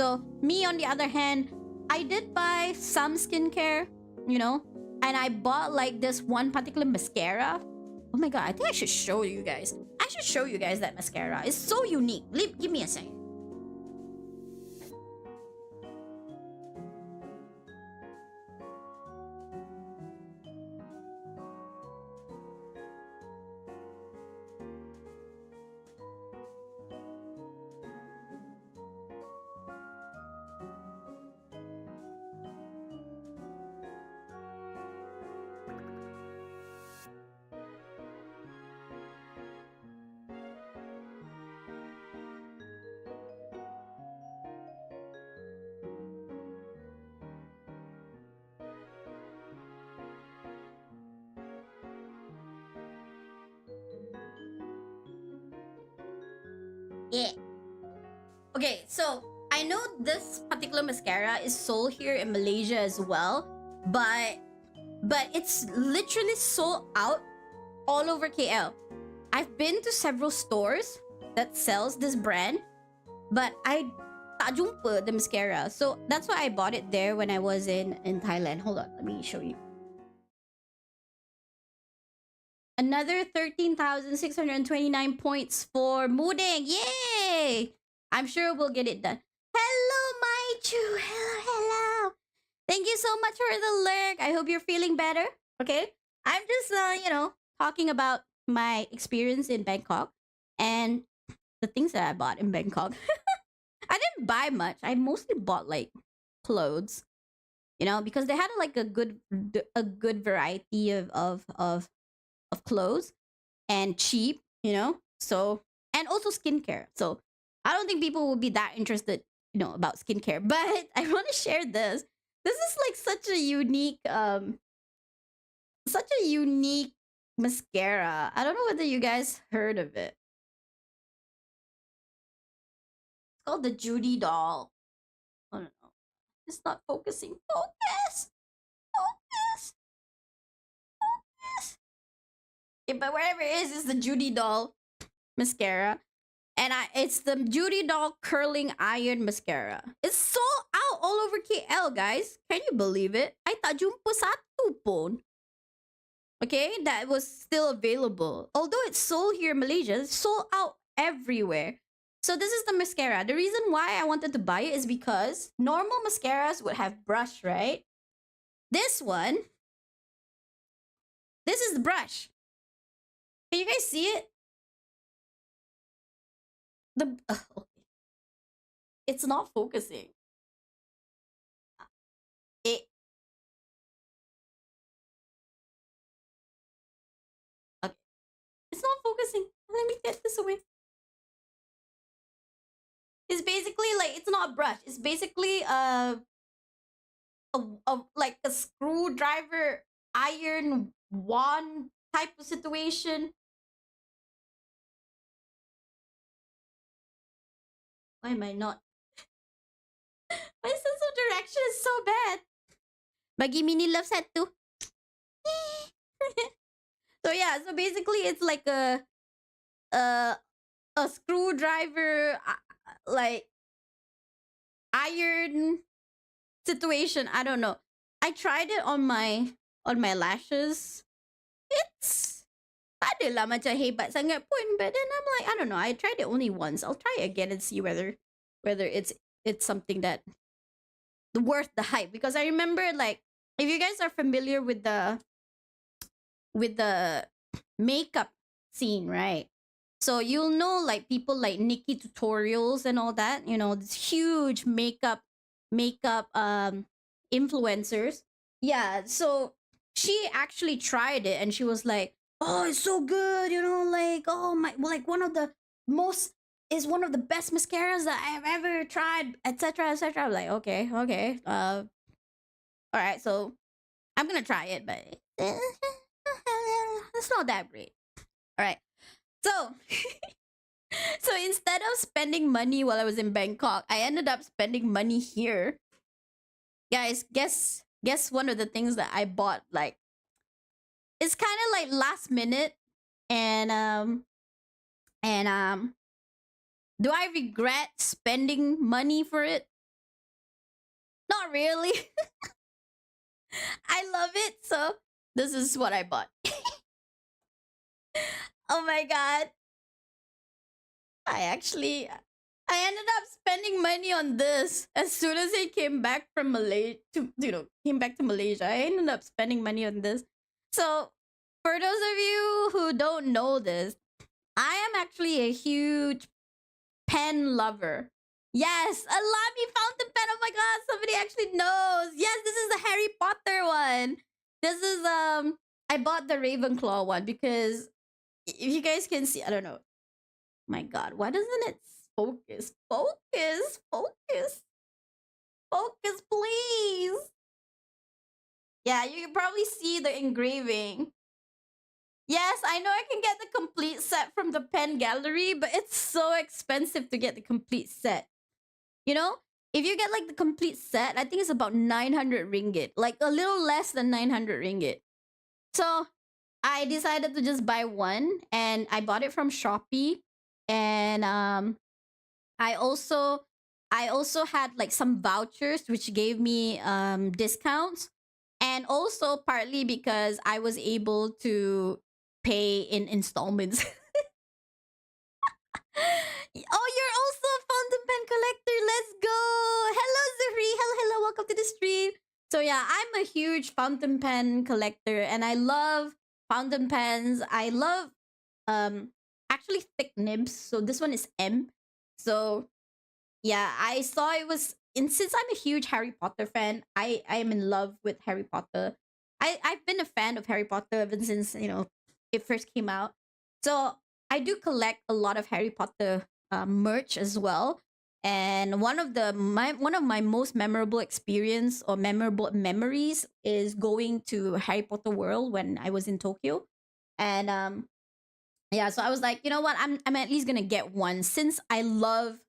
So me on the other hand, I did buy some skincare, you know, and I bought like this one particular mascara. Oh my god, I think I should show you guys. I should show you guys that mascara. It's so unique. Give me a second. Yeah. Okay, so I know this particular mascara is sold here in Malaysia as well, but it's literally sold out all over KL. I've been to several stores that sells this brand, but I tak jumpa the mascara. So that's why I bought it there when I was in Thailand. Hold on, let me show you. Another 13,629 points for Muding. Yay! I'm sure we'll get it done. Hello, Maichu. Hello. Thank you so much for the lurk. I hope you're feeling better. Okay? I'm just, you know, talking about my experience in Bangkok and the things that I bought in Bangkok. I didn't buy much. I mostly bought like clothes, you know, because they had like a good variety of clothes and cheap, you know. So, and also skincare. So I don't think people will be that interested, you know, about skincare. But I want to share this. This is like such a unique mascara. I don't know whether you guys heard of it. It's called the Judy doll. I don't know. It's not focusing. Focus. Yeah, but wherever it is, it's the Judy doll mascara. And it's the Judy doll curling iron mascara. It's sold out all over KL, guys. Can you believe it? I tak jumpa satu pun. Okay, that was still available. Although it's sold here in Malaysia, it's sold out everywhere. So this is the mascara. The reason why I wanted to buy it is because normal mascaras would have brush, right? This one, this is the brush. Can you guys see it? Okay. It's not focusing. Okay. It's not focusing. Let me get this away. It's basically like, it's not a brush. It's basically like a screwdriver iron wand type of situation. Why am I not? My sense of direction is so bad. Bagi mini love set too. So yeah, so basically it's like a a screwdriver like iron situation. I don't know. I tried it on my lashes. It's adalah macam hebat sangat pun, but then I'm like, I don't know. I tried it only once. I'll try it again and see whether it's something that worth the hype, because I remember, like, if you guys are familiar with the makeup scene, right? So you'll know like people like Nikki Tutorials and all that, this huge makeup influencers. Yeah, so she actually tried it and she was like, "Oh, it's so good, like, oh my, like one of the best mascaras that I have ever tried, etc., etc." I'm like, okay, all right, so I'm gonna try it, but it's not that great. All right, so so instead of spending money while I was in Bangkok, I ended up spending money here. Guys, guess one of the things that I bought, like, it's kind of like last minute, and do I regret spending money for it? Not really. I love it, so this is what I bought. Oh my god. I ended up spending money on this as soon as I came back from Malaysia. Came back to Malaysia. I ended up spending money on this. So, for those of you who don't know this, I am actually a huge pen lover. Yes, a Lamy fountain pen. Oh my god, somebody actually knows. Yes, this is the Harry Potter one. This is I bought the Ravenclaw one because if you guys can see, I don't know. My god, why doesn't it focus? Focus, please. Yeah, you can probably see the engraving. Yes, I know I can get the complete set from the pen gallery, but it's so expensive to get the complete set. If you get like the complete set, I think it's about 900 ringgit, like a little less than 900 ringgit. So I decided to just buy one, and I bought it from Shopee. And I also had like some vouchers which gave me discounts, and also partly because I was able to pay in installments. Oh, you're also a fountain pen collector. Let's go. Hello, Zuri. Hello. Welcome to the stream. So yeah, I'm a huge fountain pen collector, and I love fountain pens. I love actually thick nibs. So this one is M. So yeah, I saw it was, and since I'm a huge Harry Potter fan, I am in love with Harry Potter. I've been a fan of Harry Potter ever since it first came out. So I do collect a lot of Harry Potter merch as well. And one of my most memorable experience or memorable memories is going to Harry Potter World when I was in Tokyo. And yeah, so I was like, you know what? I'm at least gonna get one since I love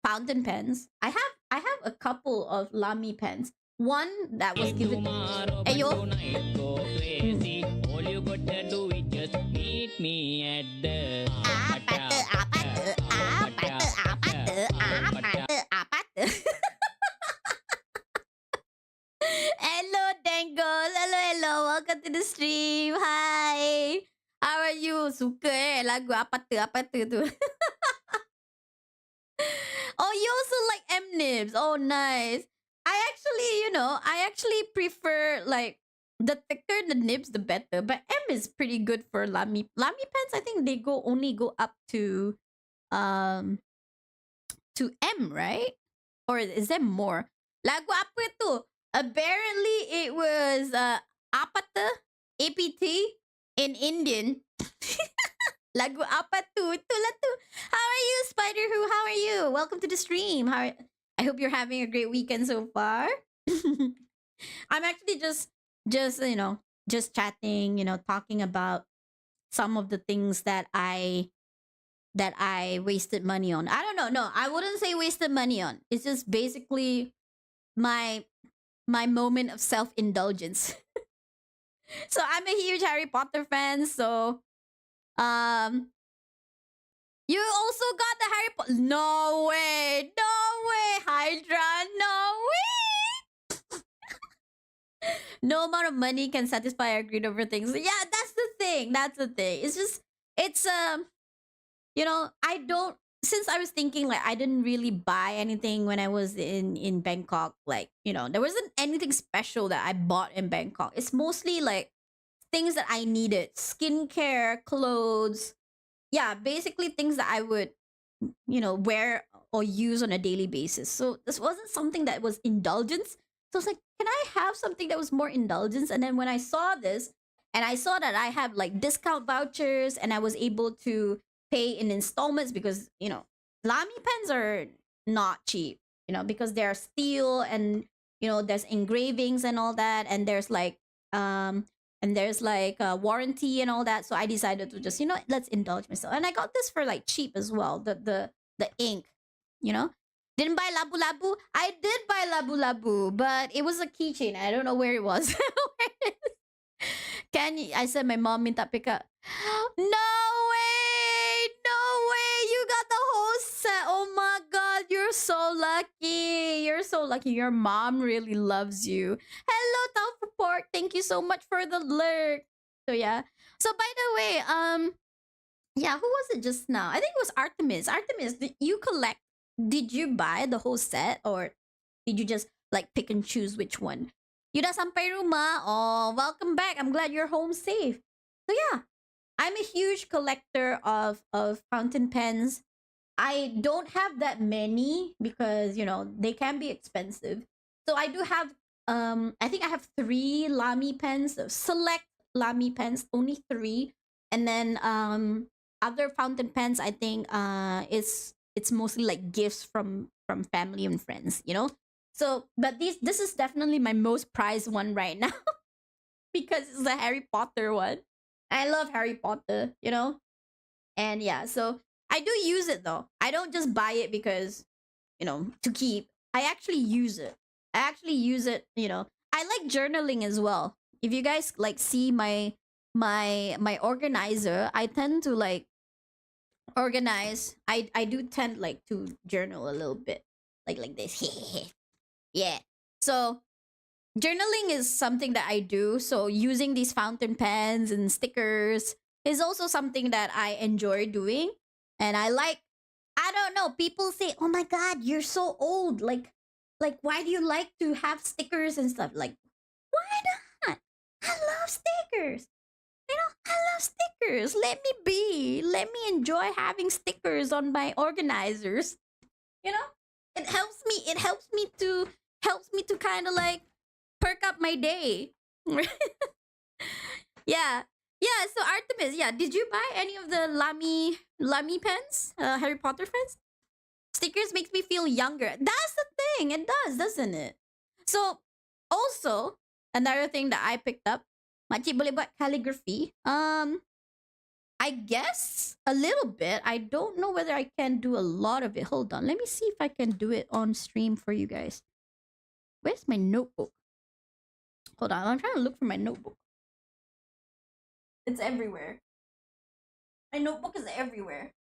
fountain pens. I have a couple of Lamy pens. One that was given. Ayo. All you gotta do is just meet me at the Hello, Dangle. Hello. Welcome to the stream. Hi. How are you? Suka lagu apa tu? Oh, you also like M nibs. Oh, nice. I actually prefer, like, the thicker the nibs, the better. But M is pretty good for Lamy pens. I think they only go up to M, right? Or is there more? Lagu apa tu? Apparently it was apa tu? APT in Indian. Lagu apa tu? Itulah tu. How are you, Spider Who? How are you? Welcome to the stream. I hope you're having a great weekend so far. I'm actually just just chatting, talking about some of the things that I wasted money on. I don't know. No, I wouldn't say wasted money on. It's just basically my my moment of self-indulgence. So I'm a huge Harry Potter fan, so um you also got the Harry Potter. No way. No way, Hydra. No way. No amount of money can satisfy our greed over things. Yeah, that's the thing. That's the thing. It's just it's I don't, since I was thinking like I didn't really buy anything when I was in Bangkok, like, there wasn't anything special that I bought in Bangkok. It's mostly like things that I needed, skincare, clothes. Yeah, basically things that I would, wear or use on a daily basis. So this wasn't something that was indulgence. So I was like, can I have something that was more indulgence? And then when I saw this, and I saw that I have like discount vouchers and I was able to pay in installments because, Lamy pens are not cheap, because they're steel and, there's engravings and all that. And there's like warranty and all that. So I decided to just, let's indulge myself. And I got this for like cheap as well. The ink, you know. Didn't buy Labu Labu. I did buy Labu Labu, but it was a keychain. I don't know where it was. I said my mom minta pick up. No way! No way! You got the whole set. Oh my god, you're so lucky. You're so lucky. Your mom really loves you. Hello, Tao Pork. Thank you so much for the lurk. So yeah. So by the way, yeah, who was it just now? I think it was Artemis. Artemis, did you buy the whole set or did you just like pick and choose which one? Yuda sampai rumah. Oh, welcome back. I'm glad you're home safe. So yeah, I'm a huge collector of fountain pens. I don't have that many because, they can be expensive. So I do have I think I have 3 Lamy pens, select Lamy pens, only 3. And then other fountain pens, I think it's mostly like gifts from family and friends. So, but this is definitely my most prized one right now because it's the Harry Potter one. I love Harry Potter. And yeah, so I do use it though. I don't just buy it because, to keep. I actually use it. I like journaling as well. If you guys like see my organizer, I tend to like organize. I do tend like to journal a little bit. Like this. Yeah. So journaling is something that I do. So using these fountain pens and stickers is also something that I enjoy doing. And I don't know, people say, "Oh my god, you're so old. Like why do you like to have stickers and stuff?" Like, why not? I love stickers. I love stickers. Let me be. Let me enjoy having stickers on my organizers. You know? It helps me to kind of like perk up my day. Yeah. Yeah, so Artemis, yeah, did you buy any of the Lamy pens? Harry Potter pens? Stickers makes me feel younger. That's the thing. It does, doesn't it? So, also, another thing that I picked up, makcik boleh buat calligraphy. I guess a little bit. I don't know whether I can do a lot of it. Hold on. Let me see if I can do it on stream for you guys. Where's my notebook? Hold on. I'm trying to look for my notebook. It's everywhere. My notebook is everywhere.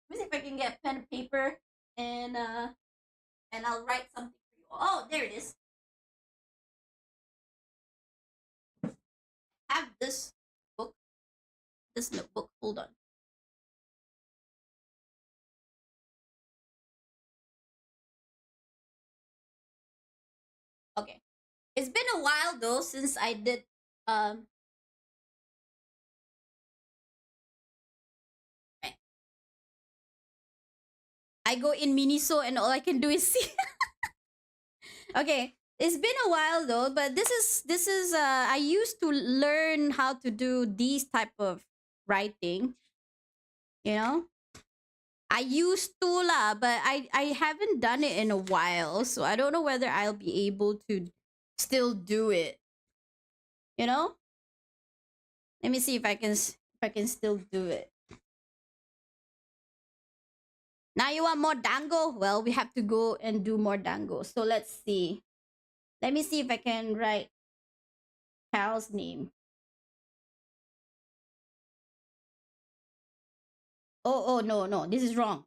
Let me see if I can get pen and paper and I'll write something for you. Oh, there it is. I have this book, this notebook. Hold on. Okay. It's been a while though since I did I go in Miniso and all I can do is see. Okay, it's been a while though, but this is I used to learn how to do these type of writing, you know? I used to lah, but I haven't done it in a while, so I don't know whether I'll be able to still do it. You know? Let me see if I can still do it. Now you want more dango? Well, we have to go and do more dango. So let's see. Let me see if I can write Cal's name. Oh, no, no. This is wrong.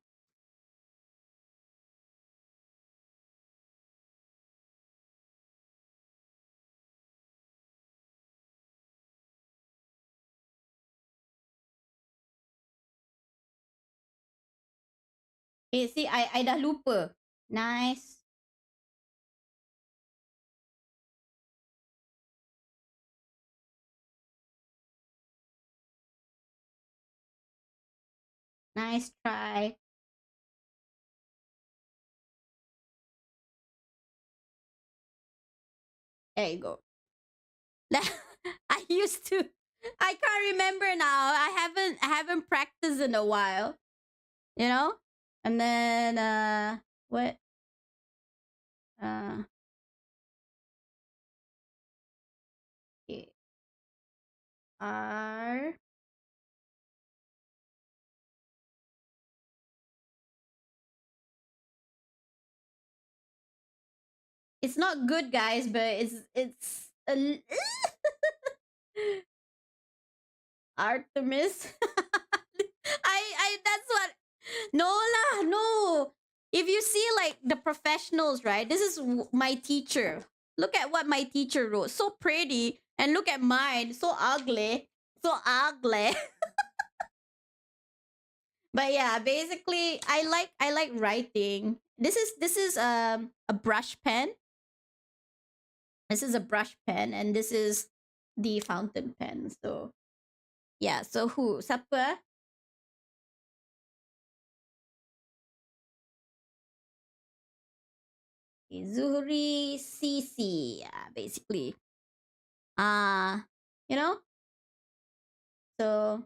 See, I dah lupa. Nice. Nice try. There you go. I used to. I can't remember now. I haven't practiced in a while. You know? And then what? Uh okay. R. It's not good, guys, but it's Artemis. I that's what. No lah, no. If you see like the professionals, right? This is my teacher. Look at what my teacher wrote. So pretty, and look at mine. So ugly. So ugly. But yeah, basically, I like writing. This is a brush pen. This is a brush pen, and this is the fountain pen. So yeah. So who? Siapa? Zuhri CC. Yeah, basically. Uh you know. So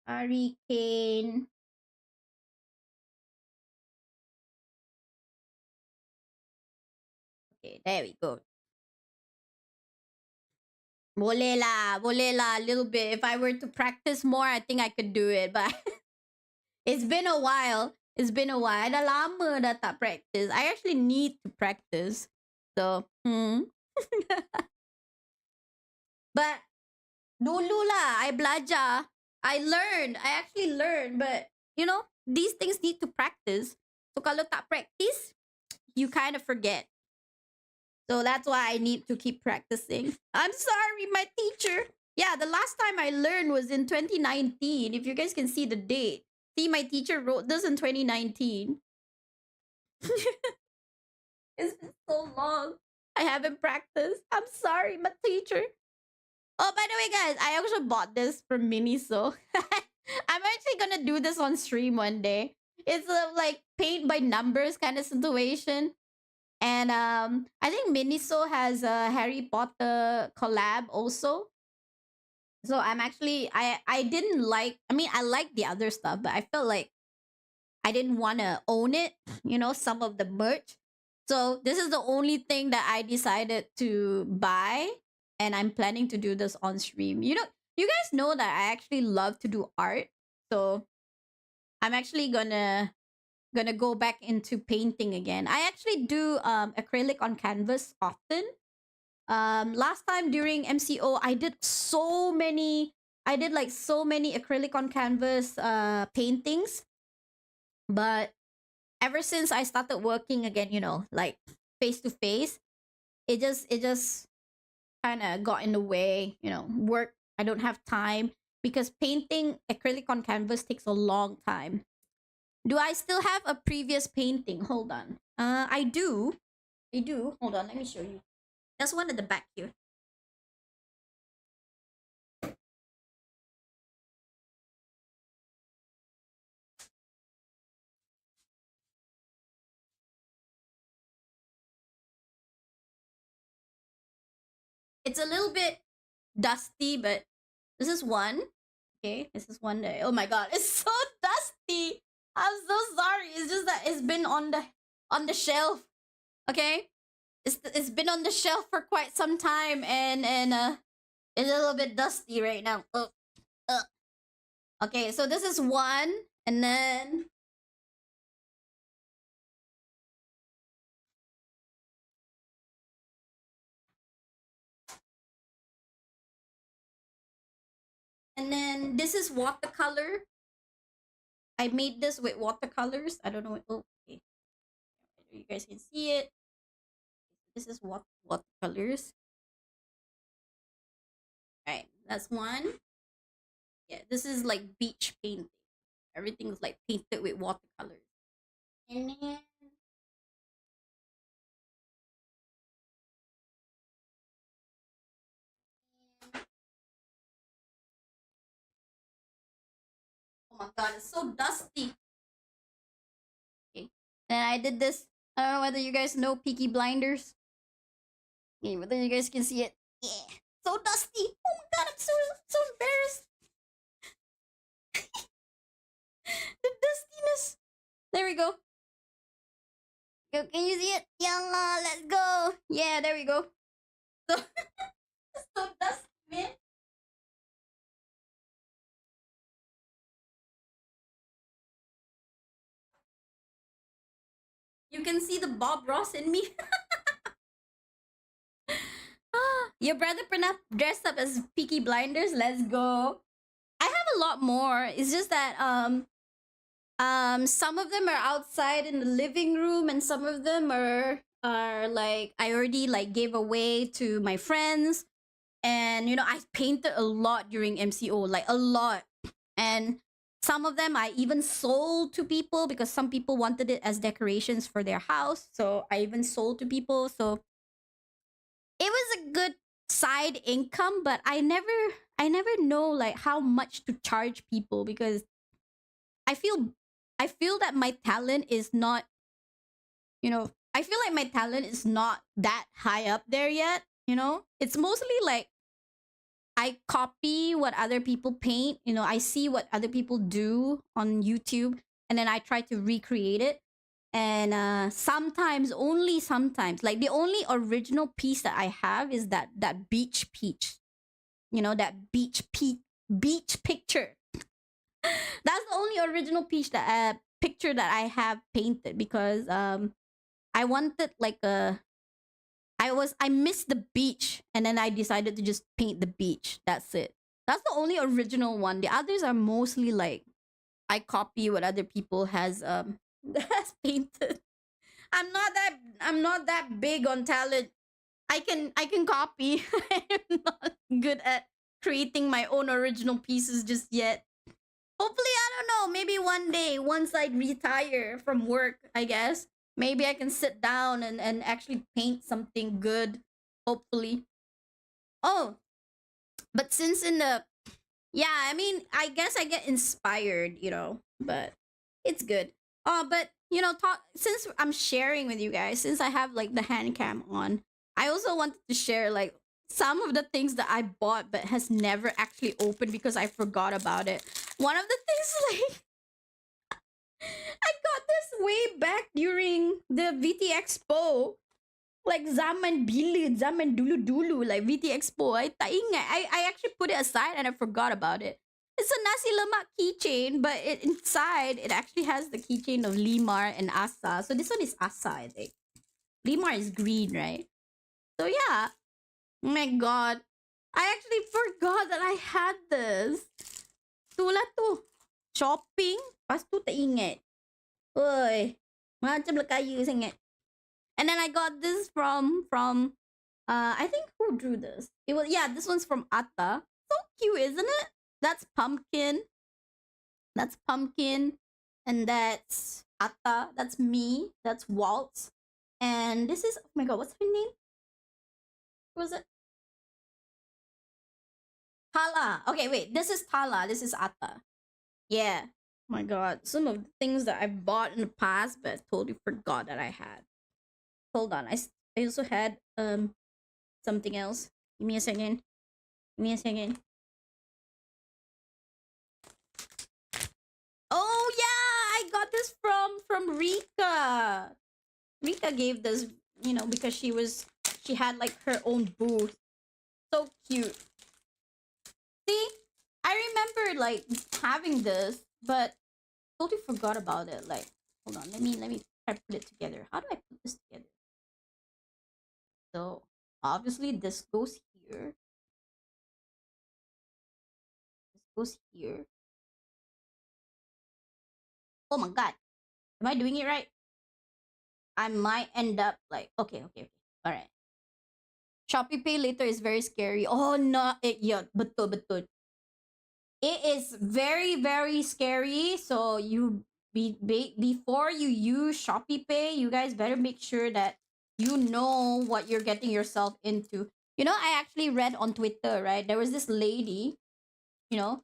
Hurricane. Okay, there we go. Boleh lah, a little bit. If I were to practice more, I think I could do it. But it's been a while. It's been a while. Dah lama dah tak practice. I actually need to practice. So, But dulu lah, I belajar. I learned. I actually learned. But, you know, these things need to practice. So kalau tak practice, you kind of forget. So that's why I need to keep practicing. I'm sorry, my teacher. Yeah, the last time I learned was in 2019. If you guys can see the date. See, my teacher wrote this in 2019. It's been so long. I haven't practiced. I'm sorry, my teacher. Oh, by the way, guys, I also bought this from Miniso. I'm actually gonna do this on stream one day. It's a like paint by numbers kind of situation. And I think Miniso has a Harry Potter collab also. So I'm actually I didn't like, I mean, I like the other stuff, but I felt like I didn't want to own it, you know, some of the merch. So this is the only thing that I decided to buy, and I'm planning to do this on stream. You know, you guys know that I actually love to do art. So I'm actually gonna go back into painting again. I actually do acrylic on canvas often. Last time during MCO, I did like so many acrylic on canvas paintings. But ever since I started working again, you know, like face to face, it just kind of got in the way, you know, work. I don't have time because painting acrylic on canvas takes a long time. Do I still have a previous painting? Hold on. I do. I do. Hold on, let me show you. There's one at the back here. It's a little bit dusty, but this is one. Okay, this is one day. Oh my god, it's so dusty. I'm so sorry. It's just that it's been on the shelf. Okay, it's been on the shelf for quite some time, and it's a little bit dusty right now. Ugh. Okay, so this is one, and then this is watercolor. I made this with watercolors. I don't know. Oh, okay. You guys can see it. This is watercolors. Right, that's one. Yeah, this is like beach painting. Everything's like painted with watercolors. And then, oh my god, it's so dusty. Okay. And I did this. I don't know whether you guys know Peaky Blinders. Okay, whether you guys can see it. Yeah. So dusty. Oh my god, I'm so embarrassed. The dustiness. There we go. Can you see it? Yeah, let's go. Yeah, there we go. So, so dusty, man. You can see the Bob Ross in me. Your brother Pranap dressed up as Peaky Blinders. Let's go. I have a lot more. It's just that some of them are outside in the living room, and some of them are like I already like gave away to my friends. And I painted a lot during MCO, like a lot. And some of them I even sold to people because some people wanted it as decorations for their house. So I even sold to people. So it was a good side income, but I never know like how much to charge people because I feel I feel that my talent is not, I feel like my talent is not that high up there yet. It's mostly like I copy what other people paint. I see what other people do on YouTube, and then I try to recreate it. And sometimes, only sometimes, like the only original piece that I have is that beach peach. That beach picture. That's the only original picture that I have painted because I wanted like I missed the beach, and then I decided to just paint the beach. That's it. That's the only original one. The others are mostly like I copy what other people has has painted. I'm not that big on talent. I can copy. I'm not good at creating my own original pieces just yet. Hopefully, I don't know. Maybe one day, once I retire from work, I guess, maybe I can sit down and actually paint something good. Hopefully. Oh, but since in the, yeah, I mean, I guess I get inspired, but it's good. But talk since I'm sharing with you guys, since I have like the hand cam on, I also wanted to share like some of the things that I bought but has never actually opened because I forgot about it. One of the things like I got this way back during the VT Expo. Like zaman bilid, zaman dulu-dulu, like VT Expo. I tak ingat. I actually put it aside and I forgot about it. It's a nasi lemak keychain, but inside it actually has the keychain of Limar and Asa. So this one is Asa, I think. Limar is green, right? So yeah. Oh my god. I actually forgot that I had this. Tula tu. Shopping. Pas tu tak ingat. Oi. Macam lah kayu sangat. And then I got this from I think who drew this? It was, yeah, this one's from Atta. So cute, isn't it? That's pumpkin. That's pumpkin. And that's Atta. That's me. That's Waltz. And this is, oh my god, what's her name? Who was it? Tala. Okay, wait. This is Tala. This is Atta. Yeah. Oh my god. Some of the things that I bought in the past, but I totally forgot that I had. Hold on. I also had something else. Give me a second. Give me a second. Oh yeah, I got this from Rika. Rika gave this, because she had like her own booth. So cute. See, I remember like having this, but totally forgot about it. Like, hold on, let me try to put it together. How do I put this together? So obviously this goes here. This goes here. Oh my god. Am I doing it right? I might end up like okay. Alright. Shopee Pay later is very scary. Oh no, yeah, betul. It is very very scary. So before you use Shopee Pay, you guys better make sure that you know what you're getting yourself into. I actually read on Twitter, right? There was this lady, you know,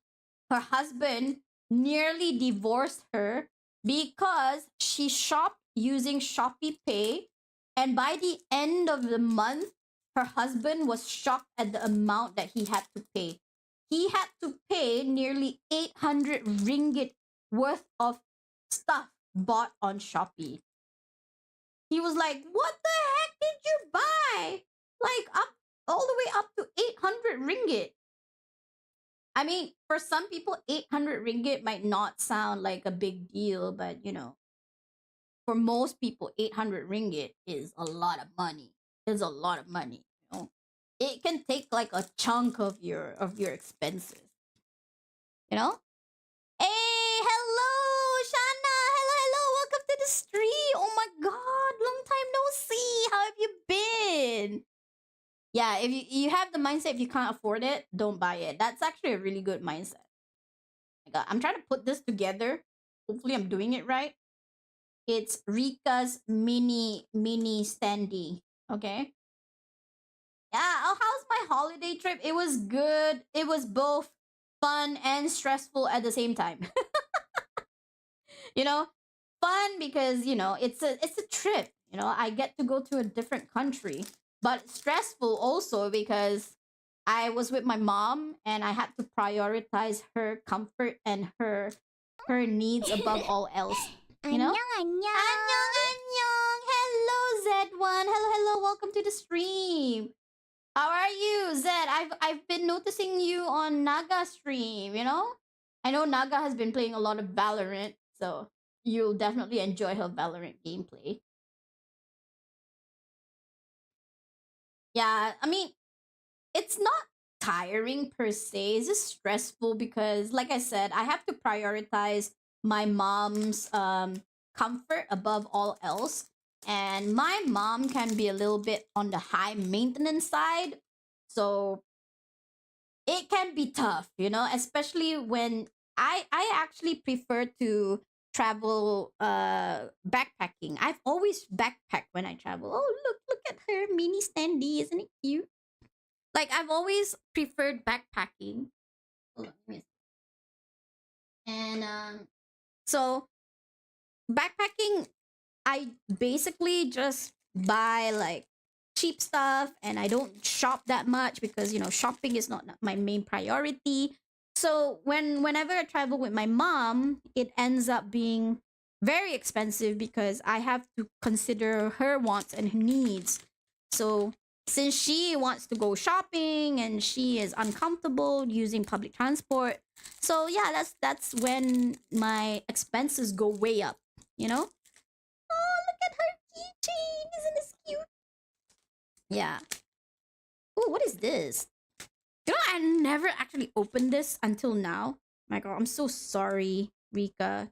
her husband nearly divorced her because she shopped using Shopee Pay, and by the end of the month, her husband was shocked at the amount that he had to pay. He had to pay nearly 800 ringgit worth of stuff bought on Shopee. He was like, "What the heck did you buy? Like up all the way up to 800 ringgit." I mean, for some people, 800 ringgit might not sound like a big deal, but for most people, 800 ringgit is a lot of money. It's a lot of money. It can take like a chunk of your expenses. You know? Hey, hello, Shana. Hello. Welcome to the stream. Oh my god, long time no see. How have you been? Yeah, if you have the mindset, if you can't afford it, don't buy it. That's actually a really good mindset. I'm trying to put this together. Hopefully, I'm doing it right. It's Rika's mini standee. Okay. Yeah. Oh, how's my holiday trip? It was good. It was both fun and stressful at the same time. you know, fun because it's a trip. I get to go to a different country, but stressful also because I was with my mom and I had to prioritize her comfort and her needs above all else. Annyeong, annyeong. Hello, Z1. Hello. Welcome to the stream. How are you, Zed? I've been noticing you on Naga stream. I know Naga has been playing a lot of Valorant, so you'll definitely enjoy her Valorant gameplay. Yeah, I mean, it's not tiring per se. It's just stressful because, like I said, I have to prioritize my mom's comfort above all else. And my mom can be a little bit on the high maintenance side. So it can be tough, especially when I actually prefer to travel backpacking. I've always backpacked when I travel. Oh, look at her mini standee, isn't it cute? Like I've always preferred backpacking. Hold on, and so backpacking, I basically just buy like cheap stuff and I don't shop that much because shopping is not my main priority. So whenever I travel with my mom, it ends up being very expensive because I have to consider her wants and her needs. So since she wants to go shopping and she is uncomfortable using public transport, so yeah, that's when my expenses go way up, Oh, look at her keychain. Isn't this cute? Yeah. Oh, what is this? I never actually opened this until now. My god, I'm so sorry, Rika.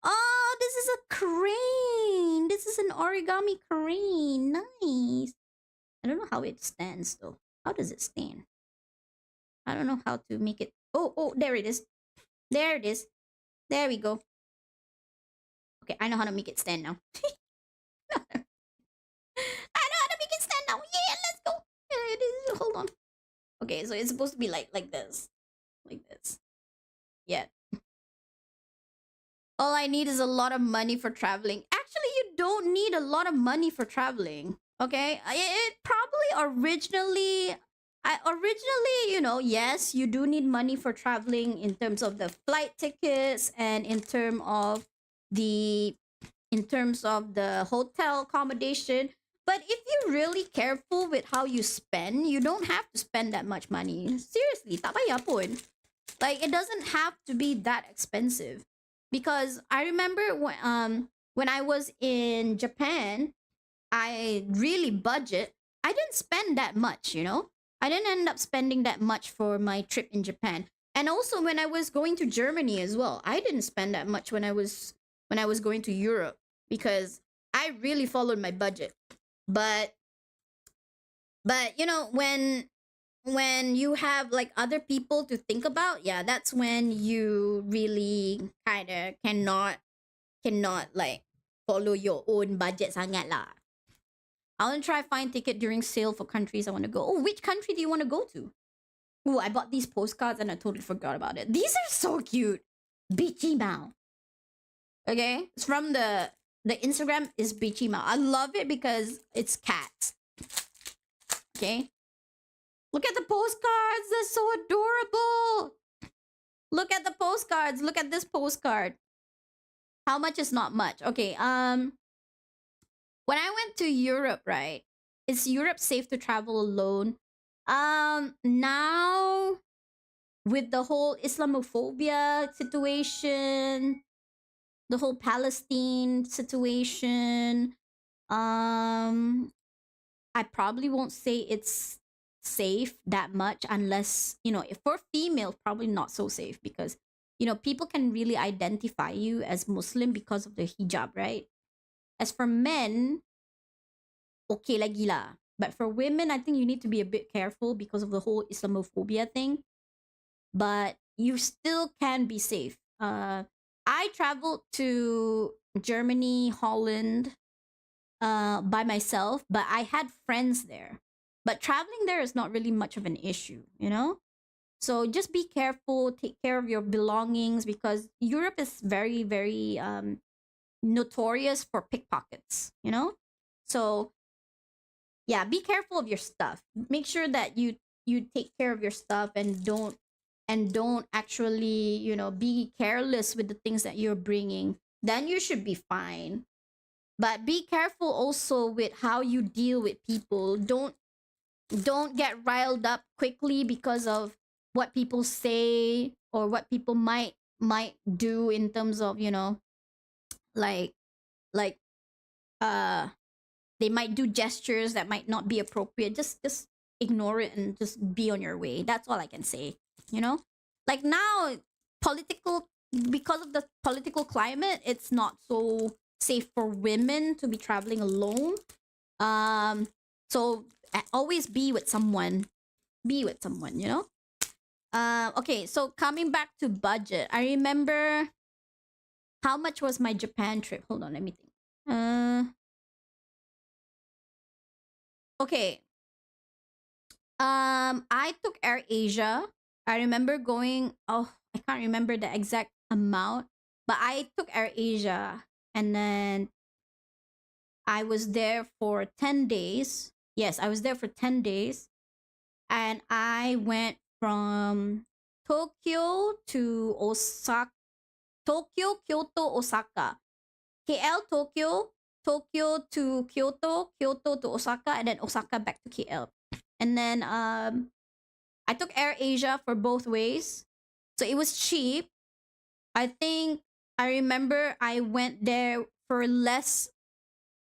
Oh, this is a crane. This is an origami crane. Nice. I don't know how it stands though. How does it stand? I don't know how to make it. Oh, there it is. There it is. There we go. Okay, I know how to make it stand now. I know how to make it stand now. Yeah, let's go. It is. Hold on. Okay, so it's supposed to be like this. Like this. Yeah. All I need is a lot of money for traveling. Actually, you don't need a lot of money for traveling. Okay? It probably originally I originally, yes, you do need money for traveling in terms of the flight tickets and the in terms of the hotel accommodation. But if you're really careful with how you spend, you don't have to spend that much money. Seriously, tak payah pun. Like it doesn't have to be that expensive. Because I remember when I was in Japan, I really budget. I didn't spend that much. I didn't end up spending that much for my trip in Japan. And also when I was going to Germany as well, I didn't spend that much when I was going to Europe because I really followed my budget. But when you have like other people to think about, yeah, that's when you really kind of cannot like follow your own budget sangat lah. I want to try find ticket during sale for countries I want to go. Oh, which country do you want to go to? Oh, I bought these postcards and I totally forgot about it. These are so cute. Beachy Mao. Okay, it's from the Instagram is Beachy Mao. I love it because it's cats. Okay, look at the postcards. They're so adorable. Look at the postcards. Look at this postcard. How much is not much? Okay, when I went to Europe, right? Is Europe safe to travel alone? Now with the whole Islamophobia situation, the whole Palestine situation, I probably won't say it's safe that much unless, if for females, probably not so safe because, people can really identify you as Muslim because of the hijab, right? As for men, okay lagi lah. But for women, I think you need to be a bit careful because of the whole Islamophobia thing. But you still can be safe. I traveled to Germany, Holland, by myself, but I had friends there. But traveling there is not really much of an issue. So just be careful, take care of your belongings because Europe is very, very notorious for pickpockets. So yeah, be careful of your stuff. Make sure that you take care of your stuff and don't actually, be careless with the things that you're bringing. Then you should be fine. But be careful also with how you deal with people. Don't get riled up quickly because of what people say or what people might do in terms of, like like uh they might do gestures that might not be appropriate. Just ignore it and just be on your way. That's all I can say. Like now, political because of the political climate, it's not so safe for women to be traveling alone. So always be with someone. Be with someone. Okay, so coming back to budget, I remember how much was my Japan trip. Hold on, let me think. Okay. I took Air Asia. I remember going. Oh, I can't remember the exact amount, but I took Air Asia, and then I was there for 10 days. Yes, I was there for 10 days, and I went from Tokyo to Osaka. Tokyo, Kyoto, Osaka. KL, Tokyo, Tokyo to Kyoto, Kyoto to Osaka, and then Osaka back to KL. And then I took Air Asia for both ways. So it was cheap. I think I remember I went there for less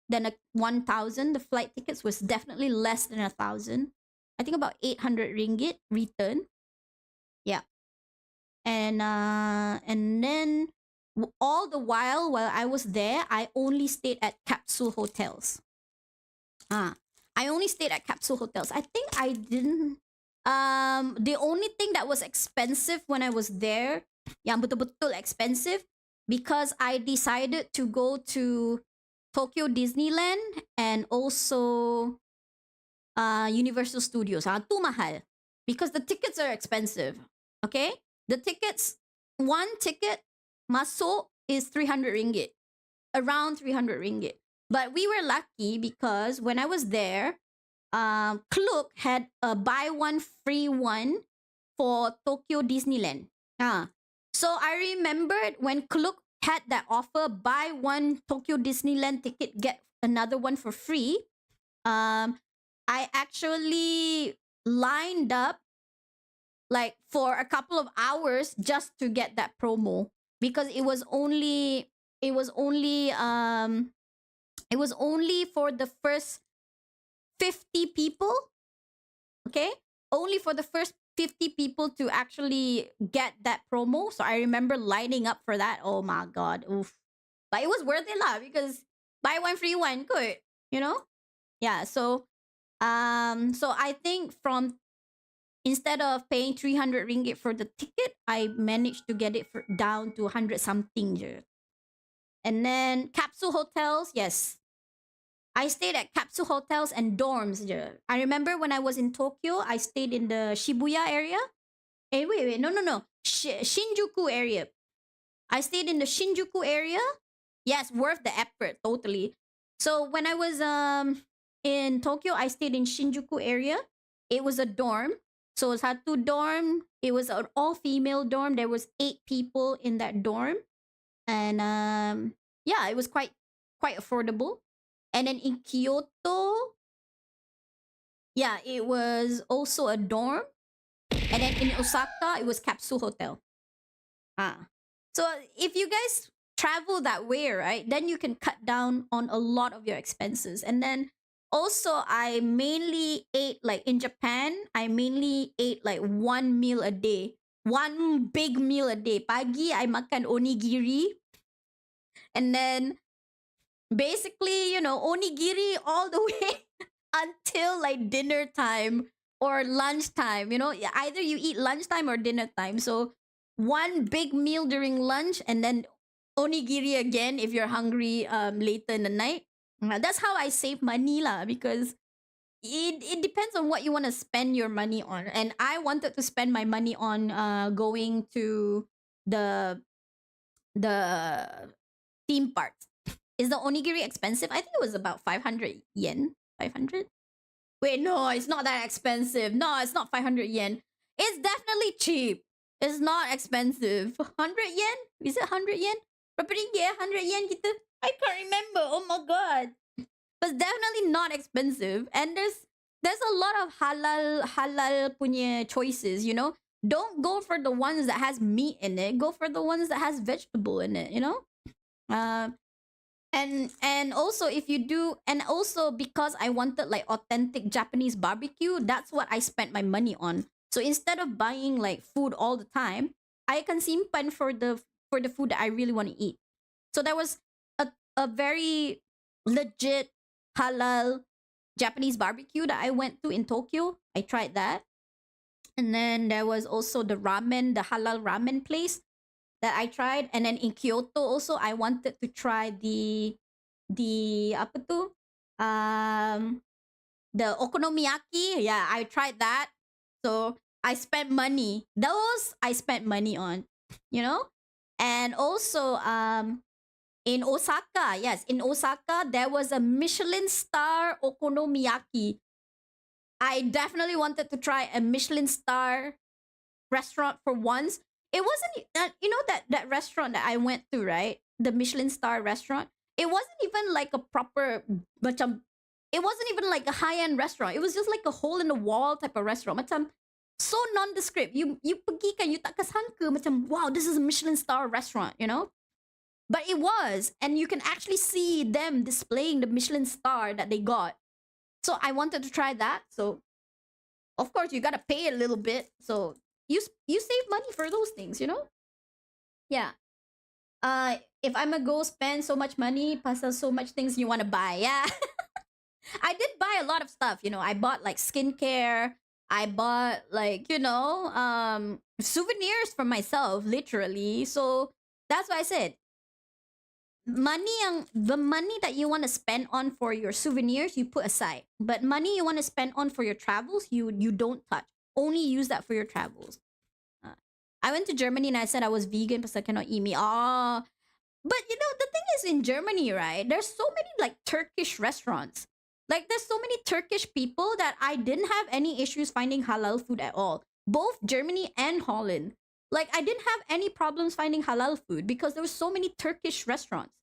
than 1,000. The flight tickets was definitely less than 1,000. I think about 800 ringgit return. Yeah. And then all the while I was there, I only stayed at capsule hotels. I only stayed at capsule hotels. I think I didn't. The only thing that was expensive when I was there, yang betul-betul expensive, because I decided to go to Tokyo Disneyland and also Universal Studios. Tu mahal because the tickets are expensive. Okay, the tickets, one ticket masuk is 300 ringgit, around 300 ringgit. But we were lucky because when I was there, Klook had a buy one free one for Tokyo Disneyland. So I remembered when Klook had that offer, buy one Tokyo Disneyland ticket, get another one for free. I actually lined up like for a couple of hours just to get that promo because it was only it was only for the first 50 people. Okay, only for the first 50 people to actually get that promo. So I remember lining up for that. Oh my god, oof. But it was worth it lah because buy one free one, good, you know. Yeah, so I think from instead of paying 300 ringgit for the ticket, I managed to get it for down to 100 something je. And then capsule hotels, yes. I stayed at capsule hotels and dorms je. I remember when I was in Tokyo, I stayed in the Shibuya area. Wait, no. Shinjuku area. I stayed in the Shinjuku area. Yes, worth the effort, totally. So when I was in Tokyo, I stayed in Shinjuku area. It was a dorm. So it had 2 dorm. It was an all-female dorm. There was 8 people in that dorm. And yeah, it was quite affordable. And then in Kyoto, yeah, it was also a dorm. And then in Osaka, it was capsule hotel. So if you guys travel that way, right, then you can cut down on a lot of your expenses. And then also, I mainly ate like in Japan, I mainly ate like 1 meal a day. One big meal a day. Pagi, I makan onigiri. And then basically, you know, onigiri all the way until like dinner time or lunchtime. You know, either you eat lunchtime or dinner time. So one big meal during lunch and then onigiri again if you're hungry later in the night. That's how I save money lah, because it depends on what you want to spend your money on. And I wanted to spend my money on going to the theme parks. Is the onigiri expensive? I think it was about 500 yen. 500? Wait, no, it's not that expensive. No, it's not 500 yen. It's definitely cheap. It's not expensive. 100 yen? Is it 100 yen? Berapa ringgit? 100 yen gitu? I can't remember. Oh my god. But it's definitely not expensive. And there's a lot of halal punya choices, you know? Don't go for the ones that has meat in it. Go for the ones that has vegetable in it, you know? And also if you do, and also because I wanted like authentic Japanese barbecue, that's what I spent my money on. So instead of buying like food all the time, I can simpan for the food that I really want to eat. So there was a very legit halal Japanese barbecue that I went to in Tokyo. I tried that. And then there was also the halal ramen place that I tried. And then in Kyoto also, I wanted to try the apa tu? The okonomiyaki. Yeah, I tried that. So I spent money. Those I spent money on, you know? And also in Osaka, yes, in Osaka, there was a Michelin star okonomiyaki. I definitely wanted to try a Michelin star restaurant for once. It wasn't, you know, that restaurant that I went to, right? The Michelin star restaurant. It wasn't even like a proper, macam, it wasn't even like a high-end restaurant. It was just like a hole-in-the-wall type of restaurant. Macam, so nondescript. You pergi kan, you tak kesangka macam, wow, this is a Michelin star restaurant, you know? But it was, and you can actually see them displaying the Michelin star that they got. So I wanted to try that. So of course you gotta pay a little bit. So you save money for those things, you know? Yeah. If I'm gonna go spend so much money, pasal so much things you wanna buy, yeah. I did buy a lot of stuff, you know. I bought like skincare. I bought like, you know, souvenirs for myself, literally. So that's why I said the money that you want to spend on for your souvenirs, you put aside. But money you want to spend on for your travels, you don't touch. Only use that for your travels. I went to Germany and I said I was vegan because I cannot eat meat. Oh, but you know, the thing is in Germany, right? There's so many like Turkish restaurants. Like there's so many Turkish people that I didn't have any issues finding halal food at all. Both Germany and Holland. Like I didn't have any problems finding halal food because there were so many Turkish restaurants.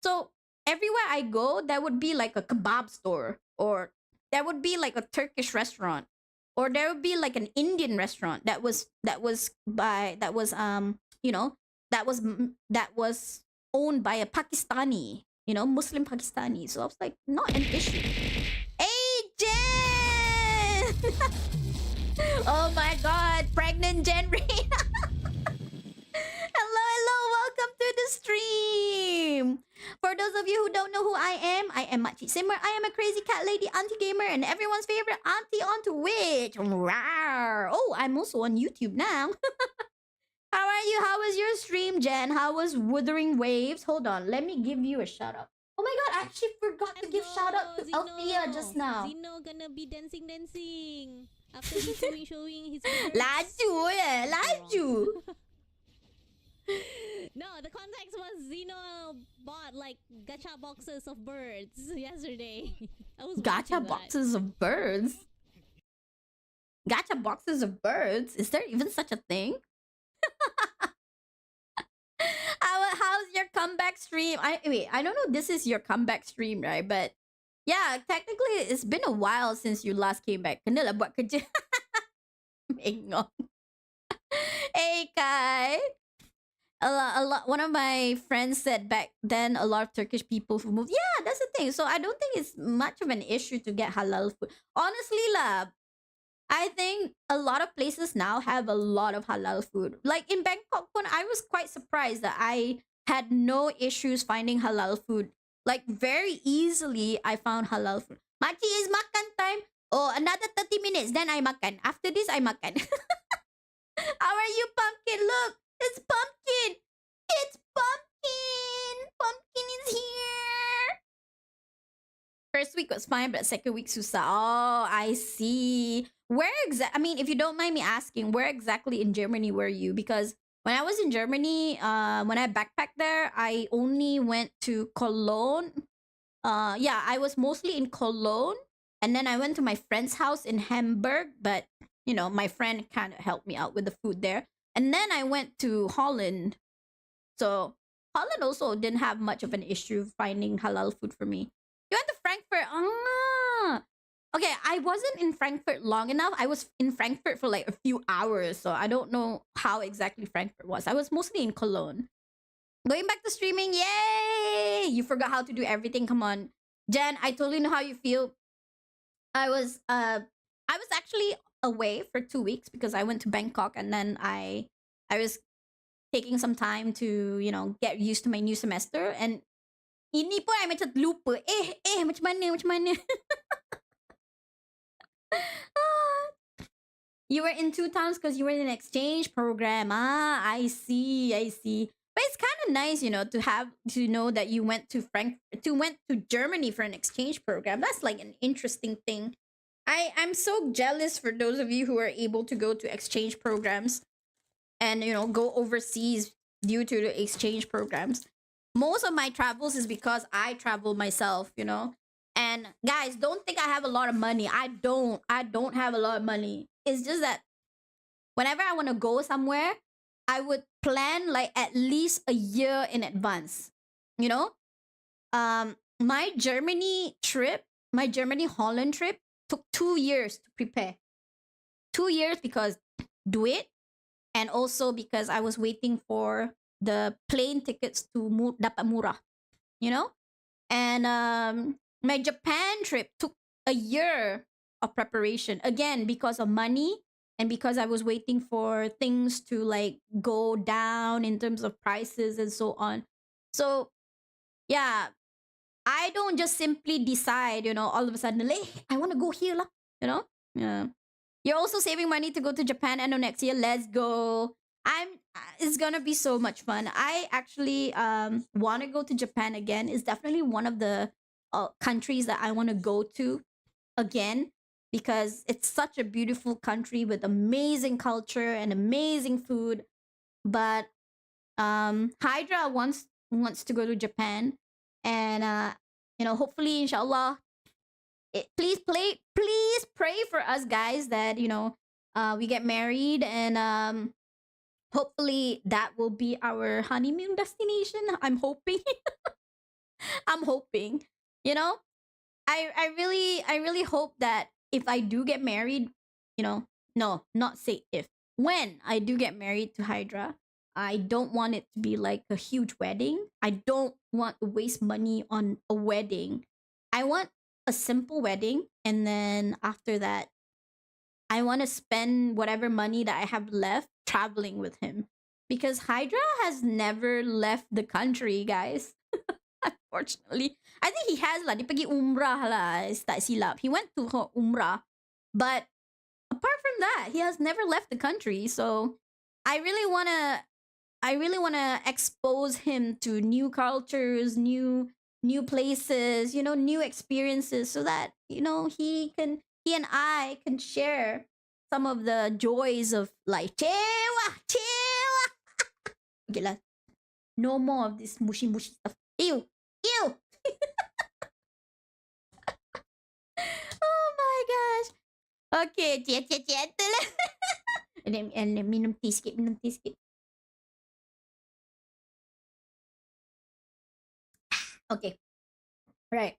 So everywhere I go, there would be like a kebab store, or there would be like a Turkish restaurant, or there would be like an Indian restaurant you know that was owned by a Pakistani, Muslim Pakistani. So I was like, not an issue. Hey, Jen! Oh my God, pregnant Jen Rain. Hello, hello, welcome to the stream. For those of you who don't know who I am Machi Simmer. I am a crazy cat lady auntie gamer and everyone's favorite auntie on Twitch. Rawr. Oh, I'm also on YouTube now. How are you? How was your stream, Jen? How was Wuthering Waves? Hold on, let me give you a shout out. Oh my God, I actually forgot to give shout out to Althea just now. Zeno gonna be dancing after he's showing his Laju eh, laju. No, the context was Zeno bought like gacha boxes of birds yesterday. I was Gacha watching that. boxes of birds? Gacha boxes of birds? Is there even such a thing? How's your comeback stream? I don't know. This is your comeback stream, right? But yeah, technically, it's been a while since you last came back. Kena lah buat kerja. Bengong. Hey, Kai. A lot. One of my friends said back then a lot of Turkish people who moved. Yeah, that's the thing. So I don't think it's much of an issue to get halal food. Honestly, lah, I think a lot of places now have a lot of halal food. Like in Bangkok, I was quite surprised that I had no issues finding halal food. Like very easily, I found halal food. Machi, is makan time. Oh, another 30 minutes, then I makan. After this, I makan. How are you, Pumpkin? Look, it's Pumpkin. It's Pumpkin. Pumpkin is here. First week was fine, but second week susah. Oh, I see. Where I mean, if you don't mind me asking, where exactly in Germany were you? Because when I was in Germany, when I backpacked there, I only went to Cologne. Yeah, I was mostly in Cologne, and then I went to my friend's house in Hamburg. But my friend kind of helped me out with the food there, and then I went to Holland. So Holland also didn't have much of an issue finding halal food for me. You went to Frankfurt. Ah. Okay, I wasn't in Frankfurt long enough. I was in Frankfurt for like a few hours, so I don't know how exactly Frankfurt was. I was mostly in Cologne. Going back to streaming, yay! You forgot how to do everything. Come on, Jen. I totally know how you feel. I was actually away for 2 weeks because I went to Bangkok, and then I was taking some time to get used to my new semester. And ini pun I macam lupa. Macam mana? You were in 2 towns because you were in an exchange program. Ah, I see. But it's kind of nice, to know that you went to Germany for an exchange program. That's like an interesting thing. I'm so jealous for those of you who are able to go to exchange programs and go overseas due to the exchange programs. Most of my travels is because I travel myself, And guys, don't think I have a lot of money. I don't have a lot of money. It's just that whenever I want to go somewhere, I would plan like at least a year in advance. My Germany Holland trip took 2 years to prepare. 2 years because do it, and also because I was waiting for the plane tickets to dapat murah, And my Japan trip took a year of preparation, again because of money and because I was waiting for things to like go down in terms of prices and so on. So yeah, I don't just simply decide, all of a sudden, hey, I want to go here, lah, Yeah. You're also saving money to go to Japan end of next year. Let's go. It's gonna be so much fun. I actually want to go to Japan again. It's definitely one of the countries that I want to go to again because it's such a beautiful country with amazing culture and amazing food. But Hydra wants to go to Japan, and hopefully, inshallah, please pray for us guys that we get married, and hopefully that will be our honeymoon destination. I'm hoping. I'm hoping. You know, I really hope that if I do get married, no, not say if. When I do get married to Hydra, I don't want it to be like a huge wedding. I don't want to waste money on a wedding. I want a simple wedding, and then after that, I want to spend whatever money that I have left traveling with him, because Hydra has never left the country, guys. Unfortunately, I think he has lah. Dia pergi umrah lah. Tak silap. He went to umrah, but apart from that, he has never left the country. So I really wanna, expose him to new cultures, new places, new experiences, so that he and I can share some of the joys of life. Chewa, chewa. Okay lah. No more of this mushy stuff. Ew, ew. Oh my gosh. Okay, chat lah. And minum tea sikit. Okay. Right.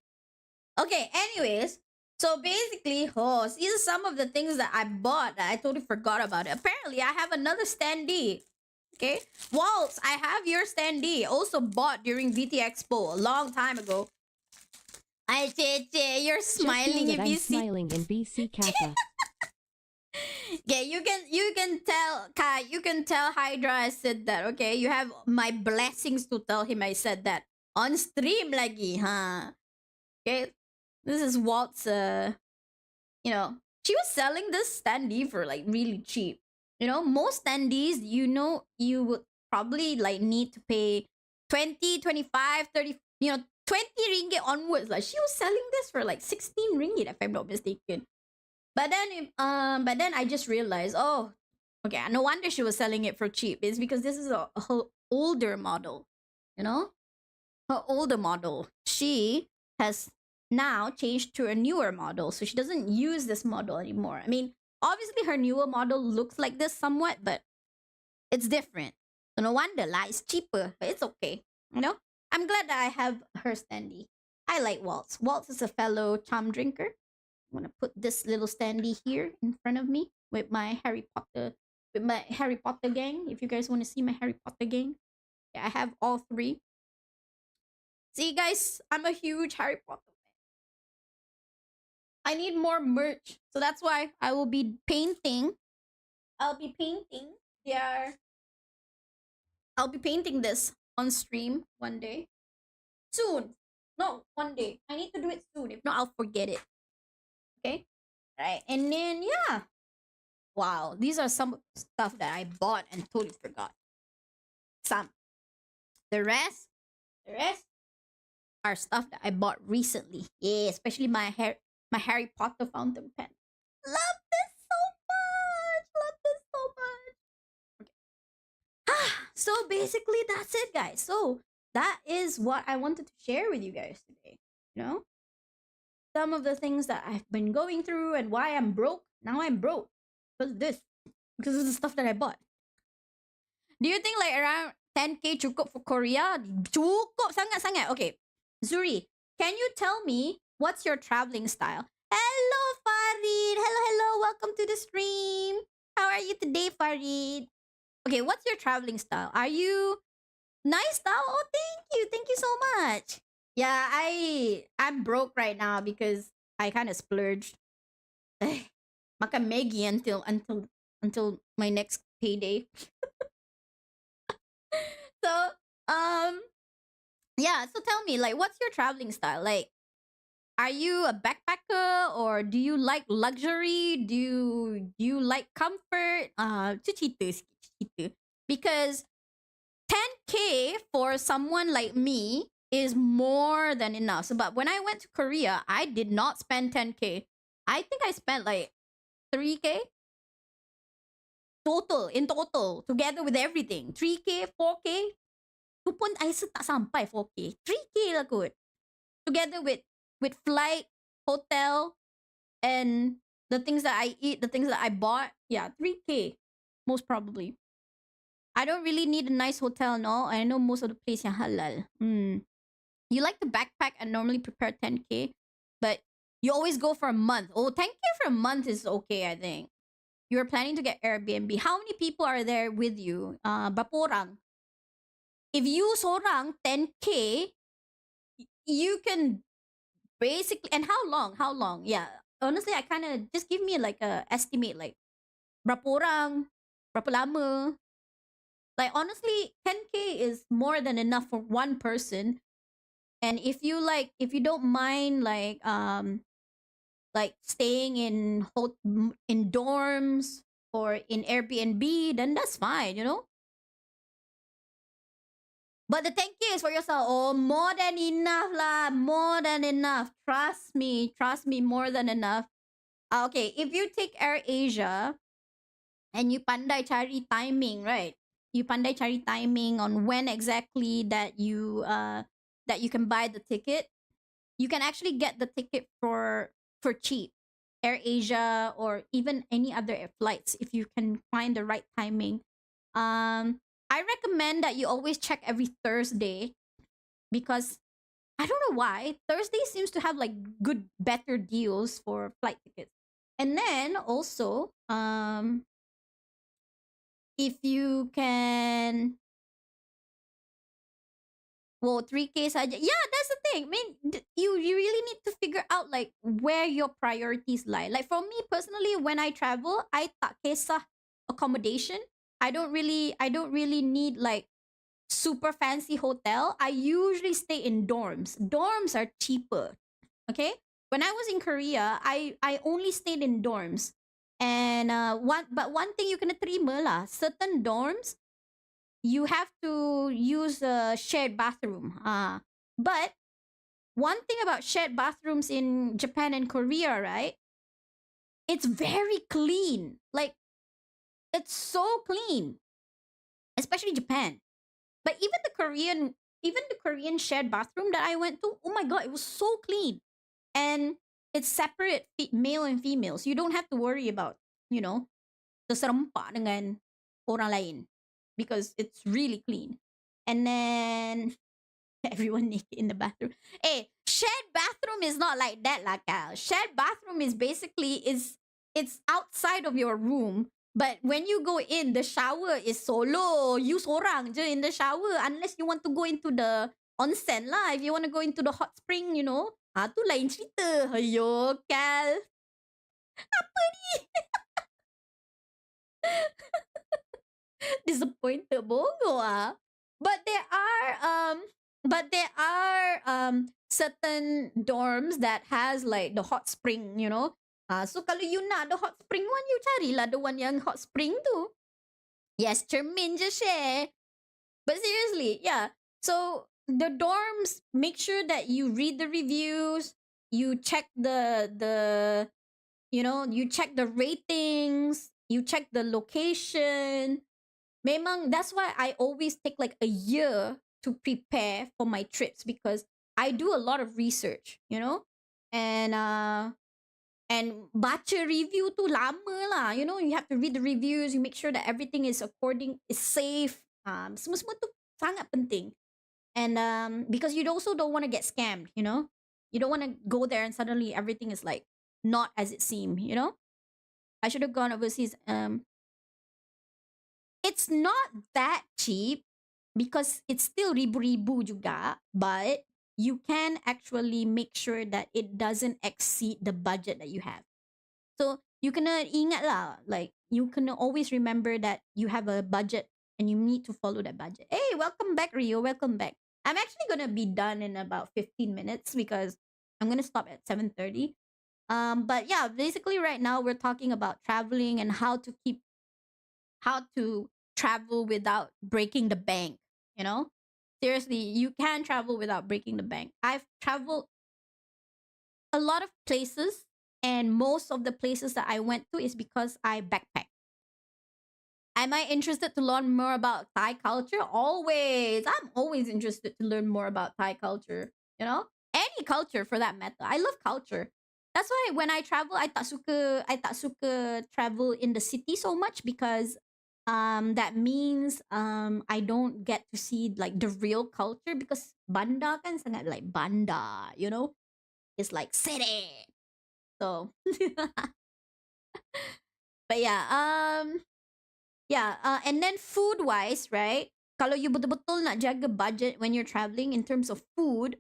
Okay, anyways. So basically, these are some of the things that I bought that I totally forgot about it. Apparently, I have another standee. Okay. Waltz, I have your standee. Also bought during VT Expo a long time ago. Ay, Cheche, you're smiling if you see. Smiling in BC Kappa. Yeah, you can tell Kai, you can tell Hydra I said that, okay? You have my blessings to tell him I said that. On stream lagi, huh? Okay. This is Walt's she was selling this standee for like really cheap. Most standees, you would probably like need to pay 20, 25, 30, 20 ringgit onwards. Like she was selling this for like 16 ringgit if I'm not mistaken. But then I just realized, oh, okay, no wonder she was selling it for cheap. It's because this is her older model, her older model. She has now changed to a newer model, so she doesn't use this model anymore. I mean, obviously her newer model looks like this somewhat, but it's different. So no wonder lah, it's cheaper, but it's okay. I'm glad that I have her standee. I like Waltz. Waltz is a fellow charm drinker. I'm gonna put this little standee here in front of me with my Harry Potter gang. If you guys want to see my Harry Potter gang, yeah, I have all three. See, guys, I'm a huge Harry Potter fan. I need more merch, so that's why I will be painting. I'll be painting this on stream one day. Soon. No, one day. I need to do it soon. If not, I'll forget it. Okay? Right. And then, yeah. Wow. These are some stuff that I bought and totally forgot. Some. The rest are stuff that I bought recently. Yeah, especially my Harry Potter fountain pen. Love this so much. Okay. So basically that's it, guys. So that is what I wanted to share with you guys today. Some of the things that I've been going through and why I'm broke. Now I'm broke because of the stuff that I bought. Do you think like around 10k cukup for Korea? Cukup sangat-sangat. Okay, Zuri, can you tell me what's your traveling style? Hello, Farid. Hello. Welcome to the stream. How are you today, Farid? Okay, what's your traveling style? Are you nice style? Oh, thank you so much. Yeah, I'm broke right now because I kind of splurged. Makan Maggie until my next payday. So yeah, so tell me, like, what's your traveling style? Like, are you a backpacker or do you like luxury? Do you like comfort? Cerita. Because 10k for someone like me is more than enough. So, but when I went to Korea, I did not spend 10k. I think I spent like 3k in total, together with everything. 3k, 4k. Tu pun I tak sampai 4k. 3k lah kot. Together with flight, hotel, and the things that I eat, the things that I bought, yeah, 3K most probably. I don't really need a nice hotel, no. I know most of the place yang halal. You like to backpack and normally prepare 10K, but you always go for a month. Oh, 10K for a month is okay, I think. You're planning to get Airbnb. How many people are there with you? Berapa orang? If you seorang 10K, you can basically, and how long? How long? Yeah. Honestly, I kind of just give me like a estimate, like berapa orang, berapa lama. Like honestly, 10K is more than enough for one person. And if you don't mind like staying in dorms or in Airbnb, then that's fine, you know. But the 10K is for yourself. Oh, more than enough lah. More than enough. Trust me, more than enough. Okay, if you take Air Asia and you pandai cari timing, right? You pandai cari timing on when exactly that you can buy the ticket. You can actually get the ticket for cheap. Air Asia or even any other flights if you can find the right timing. I recommend that you always check every Thursday because I don't know why Thursday seems to have like better deals for flight tickets. And then also, if you can, well, 3K saja. Yeah, that's the thing. I mean, you really need to figure out like where your priorities lie. Like for me personally, when I travel, I tak kisah accommodation. I don't really need like super fancy hotel. I usually stay in dorms. Dorms are cheaper. Okay? When I was in Korea, I only stayed in dorms. And one thing you can terima lah, certain dorms you have to use a shared bathroom. But one thing about shared bathrooms in Japan and Korea, right? It's very clean. Like it's so clean, especially Japan. But even the Korean shared bathroom that I went to, oh my god, it was so clean. And it's separate male and female. So you don't have to worry about, you know, terserempak dengan orang lain because it's really clean. And then everyone naked in the bathroom. Hey, shared bathroom is not like that, lah, Cal. Shared bathroom is basically it's outside of your room. But when you go in, the shower is solo. You seorang je in the shower. Unless you want to go into the onsen lah. If you want to go into the hot spring, you know. Tu lain cerita. Ayo, Cal. Apa ni? Disappointed bongo ah. But there are certain dorms that has like the hot spring, you know. So kalau you nak the hot spring one, you carilah the one yang hot spring tu. Yes, cermin je share. But seriously, yeah. So the dorms, make sure that you read the reviews, you check the you know, you check the ratings, you check the location. Memang that's why I always take like a year to prepare for my trips because I do a lot of research, you know? And baca review tu lama lah. You know, you have to read the reviews, you make sure that everything is safe. Semua tu sangat penting. And because you also don't want to get scammed, you know? You don't want to go there and suddenly everything is like not as it seemed, you know? I should have gone overseas. It's not that cheap because it's still ribu-ribu juga, but you can actually make sure that it doesn't exceed the budget that you have. So you kena ingat lah, like you can always remember that you have a budget and you need to follow that budget. Hey, welcome back, Rio. Welcome back. I'm actually gonna be done in about 15 minutes because I'm gonna stop at 7:30. But yeah, basically right now we're talking about traveling and how to travel without breaking the bank, you know? Seriously, you can travel without breaking the bank. I've traveled a lot of places, and most of the places that I went to is because I backpacked. Am I interested to learn more about Thai culture? Always. I'm always interested to learn more about Thai culture, you know? Any culture for that matter. I love culture. That's why when I travel, I tak suka travel in the city so much because that means I don't get to see like the real culture because banda kan sangat like banda, you know? It's like city. So but and then food wise, right? Kalau you betul-betul nak jaga budget when you're traveling in terms of food,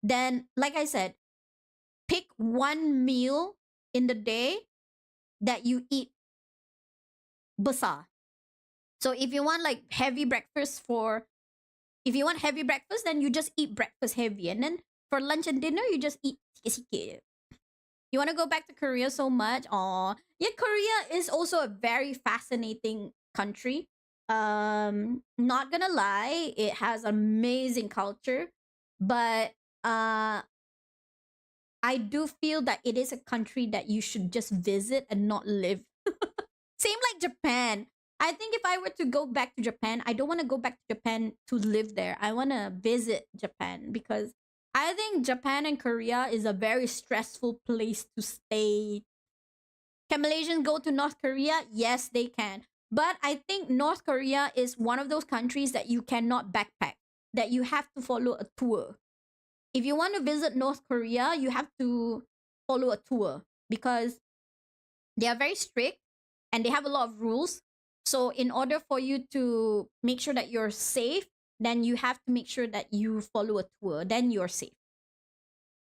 then like I said, pick one meal in the day that you eat besar. So if you want like heavy breakfast if you want heavy breakfast, then you just eat breakfast heavy. And then for lunch and dinner, you just eat sikit-sikit. You want to go back to Korea so much? Oh, yeah, Korea is also a very fascinating country. Not gonna lie, it has amazing culture, but I do feel that it is a country that you should just visit and not live. Same like Japan. I think if I were to go back to Japan, I don't want to go back to Japan to live there. I want to visit Japan because I think Japan and Korea is a very stressful place to stay. Can Malaysians go to North Korea? Yes, they can. But I think North Korea is one of those countries that you cannot backpack, that you have to follow a tour. If you want to visit North Korea, you have to follow a tour because they are very strict and they have a lot of rules. So in order for you to make sure that you're safe, then you have to make sure that you follow a tour. Then you're safe.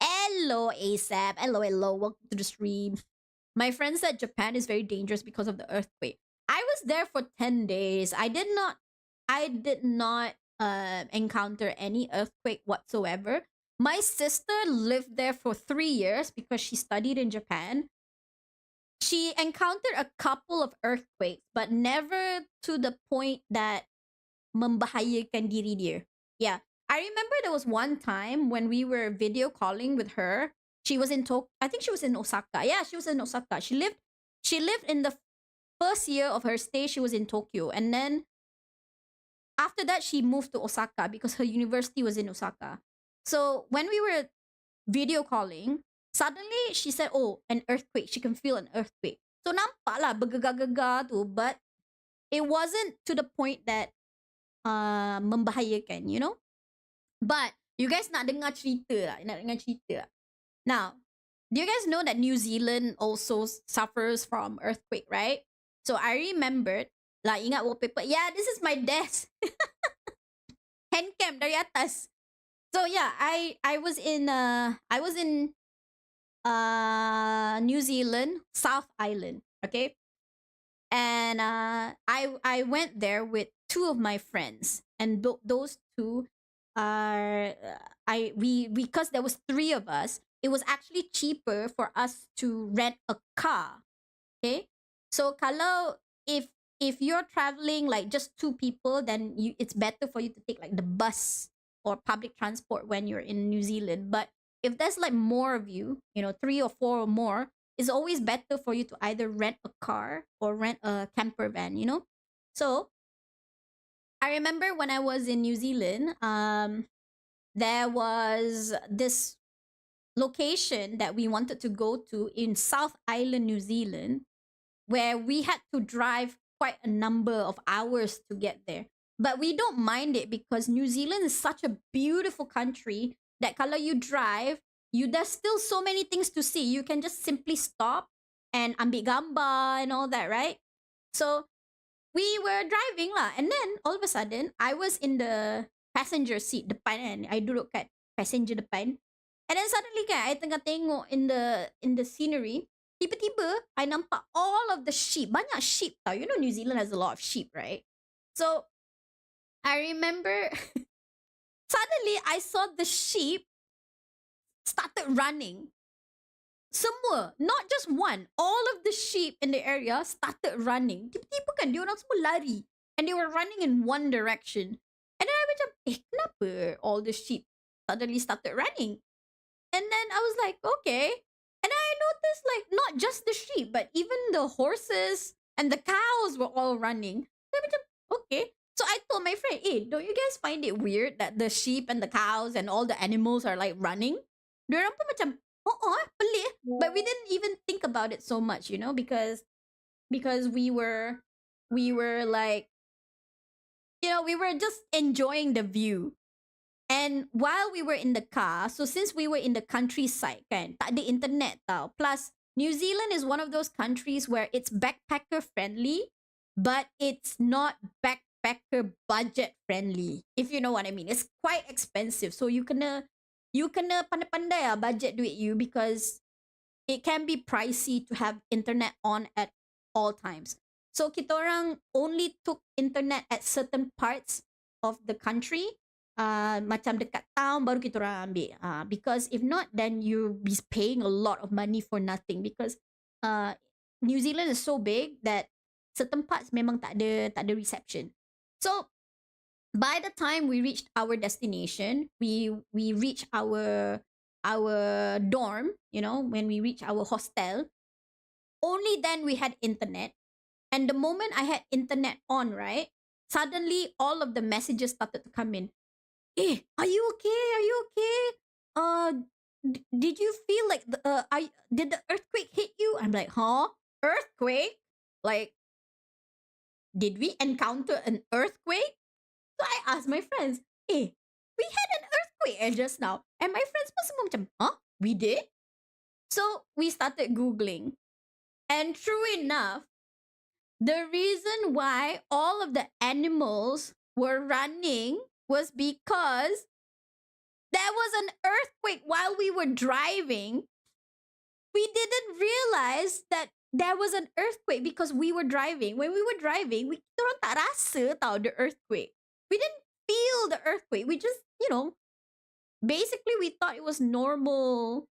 Hello, ASAP. Hello, hello. Welcome to the stream. My friend said Japan is very dangerous because of the earthquake. I was there for 10 days. I did not encounter any earthquake whatsoever. My sister lived there for 3 years because she studied in Japan. She encountered a couple of earthquakes, but never to the point that membahayakan diri dia. Yeah. I remember there was one time when we were video calling with her. She was in I think she was in Osaka. Yeah, she was in Osaka. She lived in the first year of her stay, she was in Tokyo. And then after that, she moved to Osaka because her university was in Osaka. So when we were video calling, suddenly she said, oh, an earthquake. She can feel an earthquake. So nampak lah bergegar-gegar tu, but it wasn't to the point that membahayakan, you know? But you guys nak dengar cerita lah. Nak dengar cerita lah. Now, do you guys know that New Zealand also suffers from earthquake, right? So I remembered, like ingat wallpaper. Yeah, this is my desk. Handcam dari atas. So yeah, I was in New Zealand, South Island, okay? And I went there with two of my friends, and those two are because there was three of us, it was actually cheaper for us to rent a car. Okay? So kalau if you're traveling like just two people, then it's better for you to take like the bus or public transport when you're in New Zealand. But if there's like more of you, 3 or 4 or more, it's always better for you to either rent a car or rent a camper van, So I remember when I was in New Zealand, there was this location that we wanted to go to in South Island, New Zealand, where we had to drive quite a number of hours to get there. But we don't mind it because New Zealand is such a beautiful country that kalau you drive, there's still so many things to see. You can just simply stop and ambil gambar and all that, right? So we were driving lah, and then all of a sudden, I was in the passenger seat depan kan. I duduk kat passenger depan. And then suddenly kan, I tengah tengok in the scenery, tiba-tiba, I nampak all of the sheep. Banyak sheep tau. You know New Zealand has a lot of sheep, right? So, I remember, suddenly, I saw the sheep started running. Semua, not just one. All of the sheep in the area started running. Tiba-tiba kan, diorang semua lari. And they were running in one direction. And then I macam, kenapa all the sheep suddenly started running? And then I was like, okay. And I noticed like not just the sheep, but even the horses and the cows were all running. So I macam, okay. So I told my friend, hey, don't you guys find it weird that the sheep and the cows and all the animals are like running? Diorang pun macam, pelik. But we didn't even think about it so much, because we were like, we were just enjoying the view. And while we were in the car, so since we were in the countryside, kan, tak ada internet tau. Plus, New Zealand is one of those countries where it's backpacker friendly, but it's not backpacker budget friendly. If you know what I mean, it's quite expensive. So you kena pandai-pandai budget duit you, because it can be pricey to have internet on at all times. So kita orang only took internet at certain parts of the country. Macam dekat town baru kita orang ambil. Because if not, then you'll be paying a lot of money for nothing. Because New Zealand is so big that certain parts memang tak ada reception. So by the time we reached our destination, we reached our dorm, when we reached our hostel, only then we had internet. And the moment I had internet on, right, suddenly all of the messages started to come in. Hey, are you okay? Are you okay? Did you feel like did the earthquake hit you? I'm like, huh? Earthquake? Like, did we encounter an earthquake? So I asked my friends, hey, we had an earthquake just now. And my friends pun semua macam, huh? We did? So we started Googling. And true enough, the reason why all of the animals were running was because there was an earthquake while we were driving. We didn't realize that there was an earthquake because we were driving. When we were driving, kita orang tak rasa tau the earthquake. We didn't feel the earthquake. We just, basically we thought it was normal,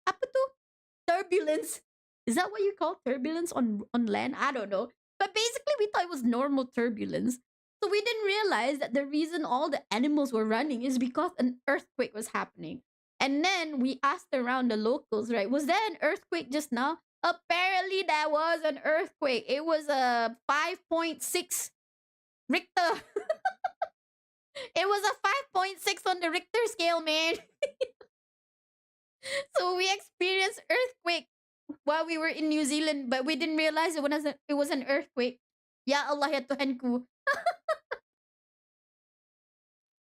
apa tu? Turbulence. Is that what you call turbulence on land? I don't know. But basically we thought it was normal turbulence. So we didn't realize that the reason all the animals were running is because an earthquake was happening. And then we asked around the locals, right? Was there an earthquake just now? Apparently there was an earthquake. It was a 5.6 Richter. It was a 5.6 on the Richter scale, man. So we experienced earthquake while we were in New Zealand, but we didn't realize it was an earthquake. Ya Allah, ya Tuhanku.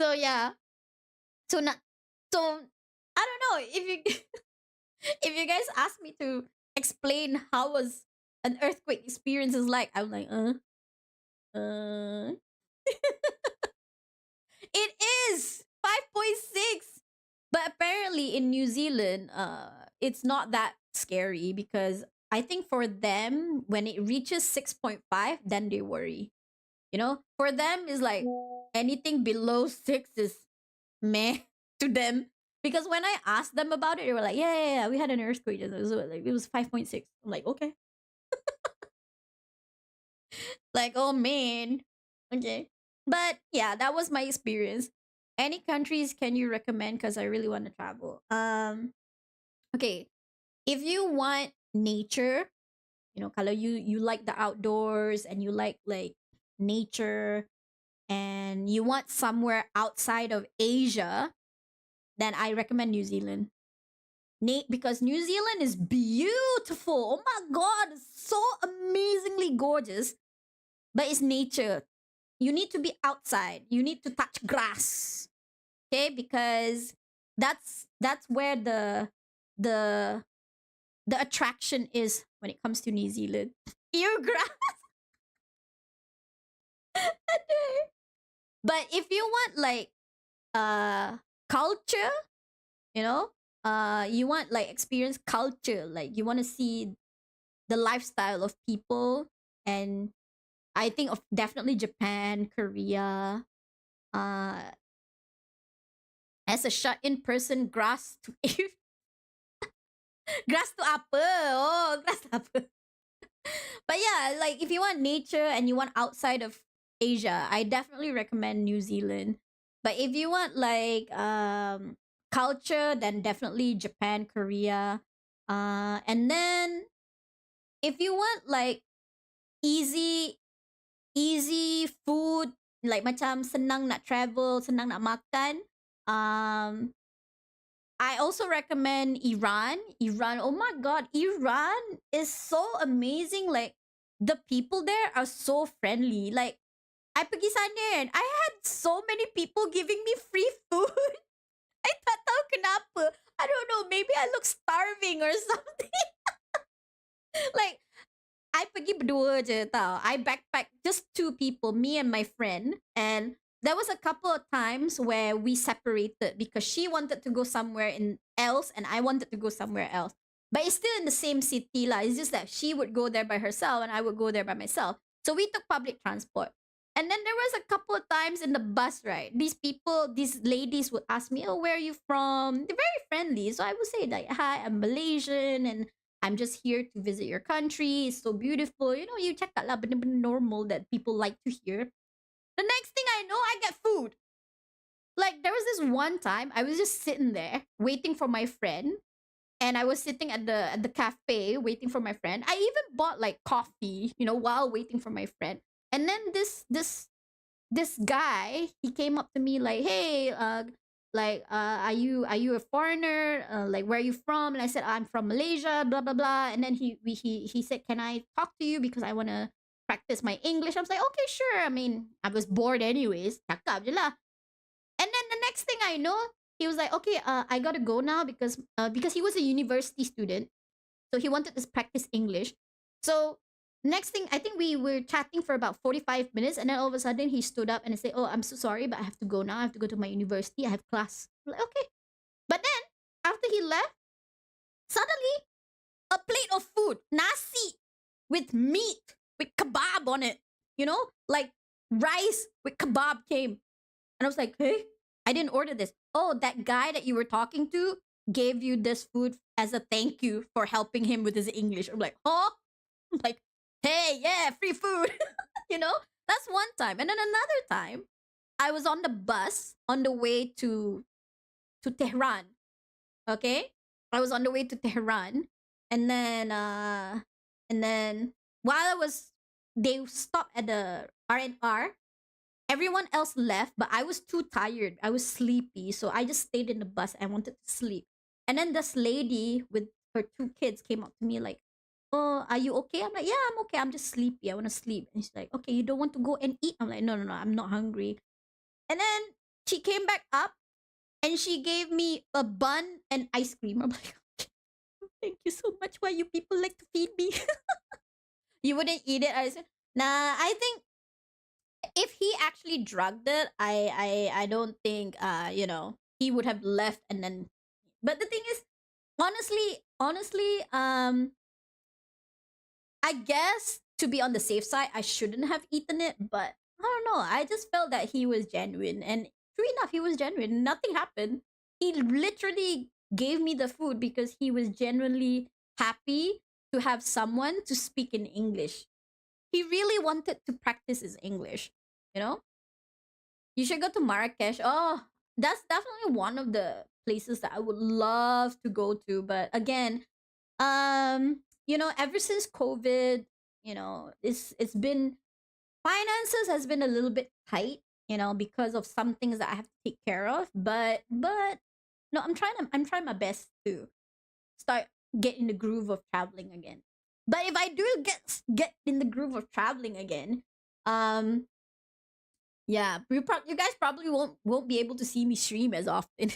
So yeah. So I don't know if you if you guys ask me to explain how was an earthquake experience is like, I'm like, It is 5.6. But apparently in New Zealand, it's not that scary, because I think for them, when it reaches 6.5, then they worry. For them is like anything below 6 is meh to them. Because when I asked them about it, they were like, yeah, we had an earthquake. It was 5.6. I'm like, okay. Like, oh man. Okay. But yeah, that was my experience. Any countries can you recommend? Because I really want to travel. Okay. If you want nature, kalau you like the outdoors and you like nature, and you want somewhere outside of Asia, then I recommend New Zealand. Because New Zealand is beautiful. Oh my god, it's so amazingly gorgeous. But it's nature. You need to be outside. You need to touch grass. Okay? Because that's where the attraction is when it comes to New Zealand. Ear grass. But if you want culture, you want experience culture, you want to see the lifestyle of people, and I think of definitely Japan, Korea. As a shut-in person, grass to grass to apa? Oh, grass to apa? But yeah, if you want nature and you want outside of Asia, I definitely recommend New Zealand. But if you want culture, then definitely Japan, Korea. And then if you want easy food, macam senang nak travel, senang nak makan, I also recommend Iran. Iran, oh my god, Iran is so amazing. Like the people there are so friendly. Like I pergi sana and I had so many people giving me free food. I tak tahu kenapa. I don't know, maybe I look starving or something. Like I pergi berdua je tau. I backpacked just two people, me and my friend. And there was a couple of times where we separated because she wanted to go somewhere in else and I wanted to go somewhere else. But it's still in the same city lah. It's just that she would go there by herself and I would go there by myself. So we took public transport. And then there was a couple of times in the bus, right? These people, these ladies would ask me, "Oh, where are you from?" They're very friendly. So I would say like, "Hi, I'm Malaysian and I'm just here to visit your country. It's so beautiful." You know, you check that lah, benda-benda normal that people like to hear. The next thing I know, I get food. Like there was this one time I was just sitting there waiting for my friend, and I was sitting at the cafe waiting for my friend. I even bought like coffee, you know, while waiting for my friend. And then this guy, he came up to me like, "Hey, are you a foreigner? Like where are you from?" And I said, "I'm from Malaysia, blah blah blah." And then he said, "Can I talk to you because I want to practice my English?" I was like, "Okay, sure." I mean, I was bored anyways. Cakap je lah. And then the next thing I know, he was like, "Okay, I gotta go now because he was a university student, so he wanted to practice English." So next thing, I think we were chatting for about 45 minutes, and then all of a sudden he stood up and he said, "Oh, I'm so sorry, but I have to go now. I have to go to my university. I have class." I'm like, okay. But then after he left, suddenly a plate of food, nasi with meat, with kebab on it, you know, like rice with kebab came. And I was like, "Hey, I didn't order this." "Oh, that guy that you were talking to gave you this food as a thank you for helping him with his English." I'm like, "Huh?" I'm like, "Hey, yeah, free food." You know? That's one time. And then another time, I was on the bus on the way to Tehran. Okay? I was on the way to Tehran. And then while they stopped at the R&R. Everyone else left, but I was too tired. I was sleepy. So I just stayed in the bus. I wanted to sleep. And then this lady with her two kids came up to me like, "Oh, are you okay?" I'm like, "Yeah, I'm okay. I'm just sleepy. I want to sleep." And she's like, "Okay, you don't want to go and eat?" I'm like, "No, no, no. I'm not hungry." And then she came back up and she gave me a bun and ice cream. I'm like, "Okay, thank you so much. Why you people like to feed me?" You wouldn't eat it? I said, "Nah, I think if he actually drugged it, I don't think he would have left and then." But the thing is, honestly, I guess to be on the safe side, I shouldn't have eaten it, but I don't know. I just felt that he was genuine, and true enough, he was genuine. Nothing happened. He literally gave me the food because he was genuinely happy to have someone to speak in English. He really wanted to practice his English, you know? You should go to Marrakesh. Oh, that's definitely one of the places that I would love to go to. But again, ever since COVID, it's been finances has been a little bit tight, because of some things that I have to take care of. But no, I'm trying my best to start get in the groove of traveling again. But if I do get in the groove of traveling again, um yeah, you guys probably won't be able to see me stream as often.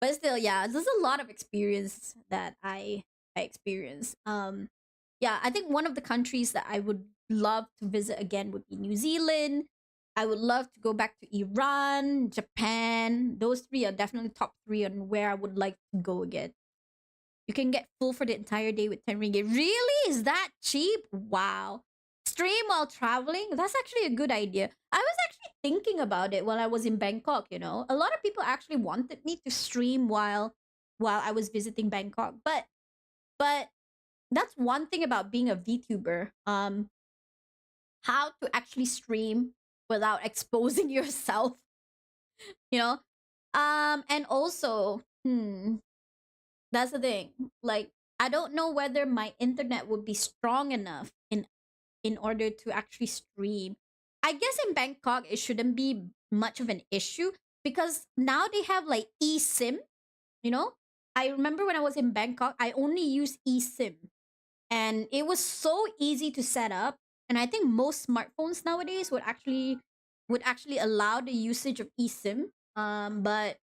But still, yeah, there's a lot of experience that I experienced. Yeah, I think one of the countries that I would love to visit again would be New Zealand. I would love to go back to Iran, Japan. Those three are definitely top three on where I would like to go again. You can get full for the entire day with 10 ringgit. Really? Is that cheap? Wow. Stream while traveling? That's actually a good idea. I was actually thinking about it while I was in Bangkok, you know. A lot of people actually wanted me to stream while I was visiting Bangkok. But that's one thing about being a VTuber. How to actually stream without exposing yourself, you know? And also, that's the thing. Like, I don't know whether my internet would be strong enough in order to actually stream. I guess in Bangkok it shouldn't be much of an issue, because now they have like eSIM, you know? I remember when I was in Bangkok, I only used eSIM and it was so easy to set up. And I think most smartphones nowadays would actually allow the usage of eSIM. But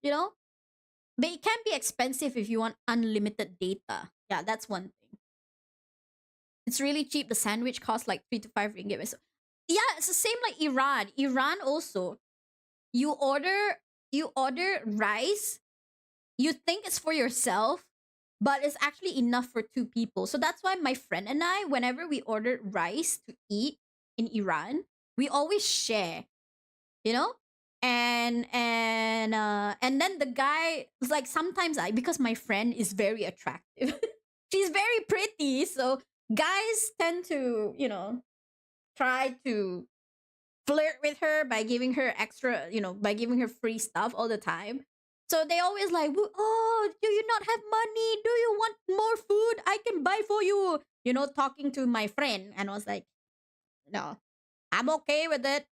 you know, but it can be expensive if you want unlimited data. Yeah, that's one thing. It's really cheap. The sandwich costs like 3 to 5 ringgit. So, yeah, it's the same like Iran. Iran also, you order rice. You think it's for yourself, but it's actually enough for two people. So that's why my friend and I, whenever we ordered rice to eat in Iran, we always share, you know? And then the guy was like, sometimes I, because my friend is very attractive. She's very pretty, so guys tend to, try to flirt with her by giving her extra, by giving her free stuff all the time. So they always like, oh, do you not have money? Do you want more food? I can buy for you. Talking to my friend. And I was like, no, I'm okay with it.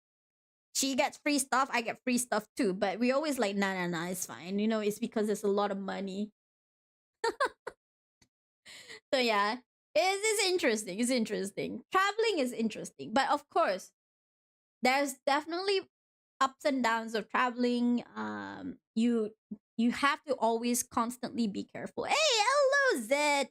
She gets free stuff. I get free stuff too. But we always like, nah, it's fine. It's because there's a lot of money. So yeah, it's interesting. It's interesting. Traveling is interesting. But of course, there's definitely ups and downs of traveling. You have to always constantly be careful. Hey, hello Zed,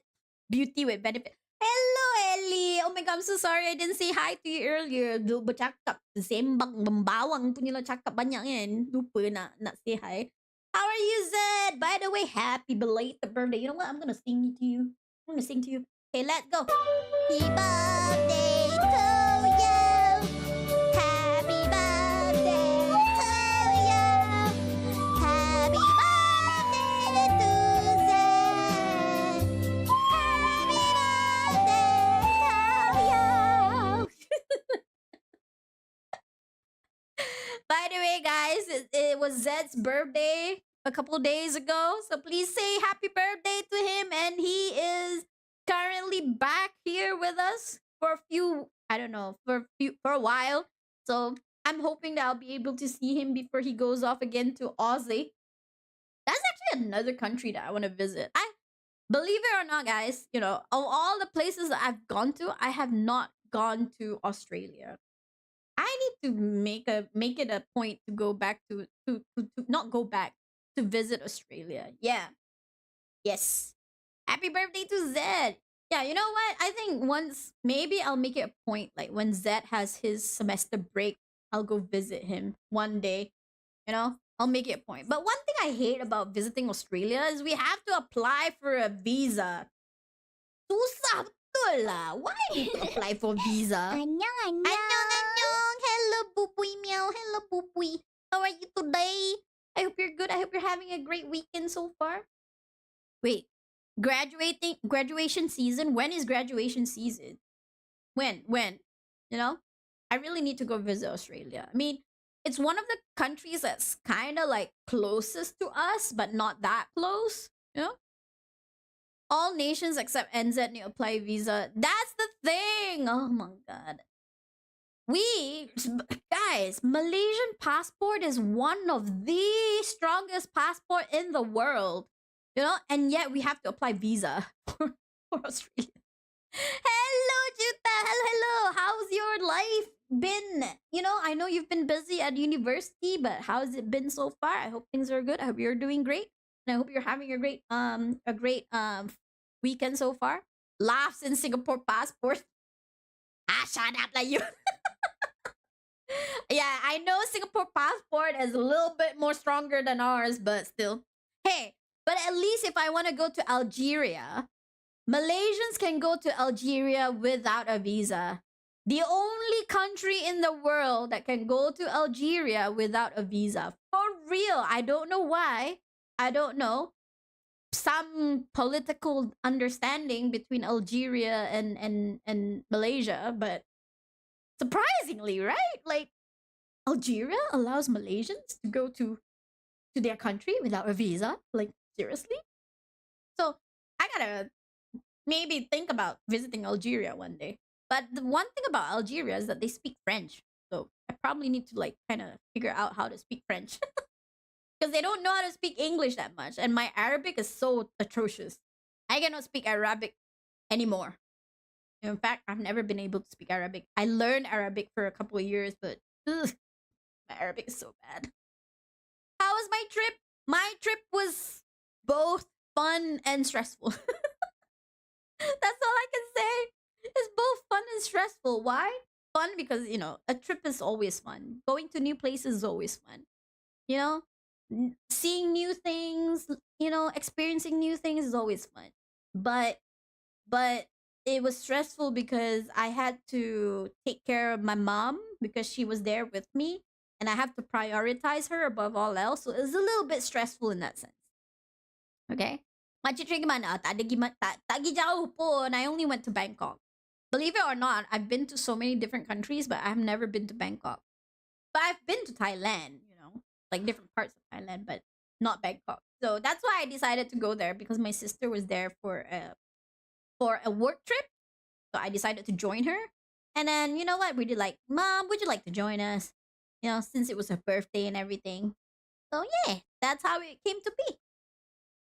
beauty with benefit. Hello Ellie. Oh my god, I'm so sorry I didn't say hi to you earlier. Bercakap sembang membawang punya lah cakap banyak kan. Lupa nak say hi. How are you Zed? By the way, happy belated birthday. You know what? I'm gonna sing to you. Okay, let's go. Happy birthday to you. Happy birthday to you. Happy birthday to Zen. Happy birthday to you. By the way, guys, it was Zed's birthday a couple days ago. So please say happy birthday to him. And he is currently back here with us for a few, I don't know, for a while. So I'm hoping that I'll be able to see him before he goes off again to Aussie. That's actually another country that I want to visit. I believe it or not, guys, of all the places that I've gone to, I have not gone to Australia. I need to make it a point to go back to not go back to visit Australia. Yeah. Yes. Happy birthday to Zed. Yeah, you know what? I think once maybe I'll make it a point like when Zed has his semester break, I'll go visit him one day. I'll make it a point. But one thing I hate about visiting Australia is we have to apply for a visa. Susah betul lah. Why need to apply for visa? Annyeong. Hello, Boopui Meow. Hello, Boopui. How are you today? I hope you're good. I hope you're having a great weekend so far. Wait, graduation season? When is graduation season? When? I really need to go visit Australia. I mean, it's one of the countries that's kind of like closest to us, but not that close. All nations except NZ need to apply visa. That's the thing. Oh my god. Guys, Malaysian passport is one of the strongest passport in the world. And yet we have to apply visa for Australia. Hello, Juta. Hello. How's your life been? I know you've been busy at university, but how's it been so far? I hope things are good. I hope you're doing great. And I hope you're having a great weekend so far. Laughs in Singapore passport. Shut up like you. Yeah, I know Singapore passport is a little bit more stronger than ours, but still. Hey, but at least if I want to go to Algeria, Malaysians can go to Algeria without a visa. The only country in the world that can go to Algeria without a visa. For real. I don't know why. I don't know. Some political understanding between Algeria and Malaysia, but surprisingly, right? Like Algeria allows Malaysians to go to their country without a visa. Like seriously? So I gotta maybe think about visiting Algeria one day. But the one thing about Algeria is that they speak French. So I probably need to like kind of figure out how to speak French because they don't know how to speak English that much, and my Arabic is so atrocious. I cannot speak Arabic anymore. In fact, I've never been able to speak Arabic. I learned Arabic for a couple of years, but ugh, my Arabic is so bad. How was my trip? My trip was both fun and stressful. That's all I can say. It's both fun and stressful. Why? Fun because, a trip is always fun. Going to new places is always fun. You know, seeing new things, experiencing new things is always fun. But it was stressful because I had to take care of my mom because she was there with me and I have to prioritize her above all else. So it was a little bit stressful in that sense. Okay? Macam gimana? Tak ada tak pergi jauh pun. I only went to Bangkok. Believe it or not, I've been to so many different countries, but I've never been to Bangkok. But I've been to Thailand, like different parts of Thailand, but not Bangkok. So that's why I decided to go there because my sister was there for a work trip. So I decided to join her. And then, you know what? We did like, Mom, would you like to join us? Since it was her birthday and everything. So yeah, that's how it came to be.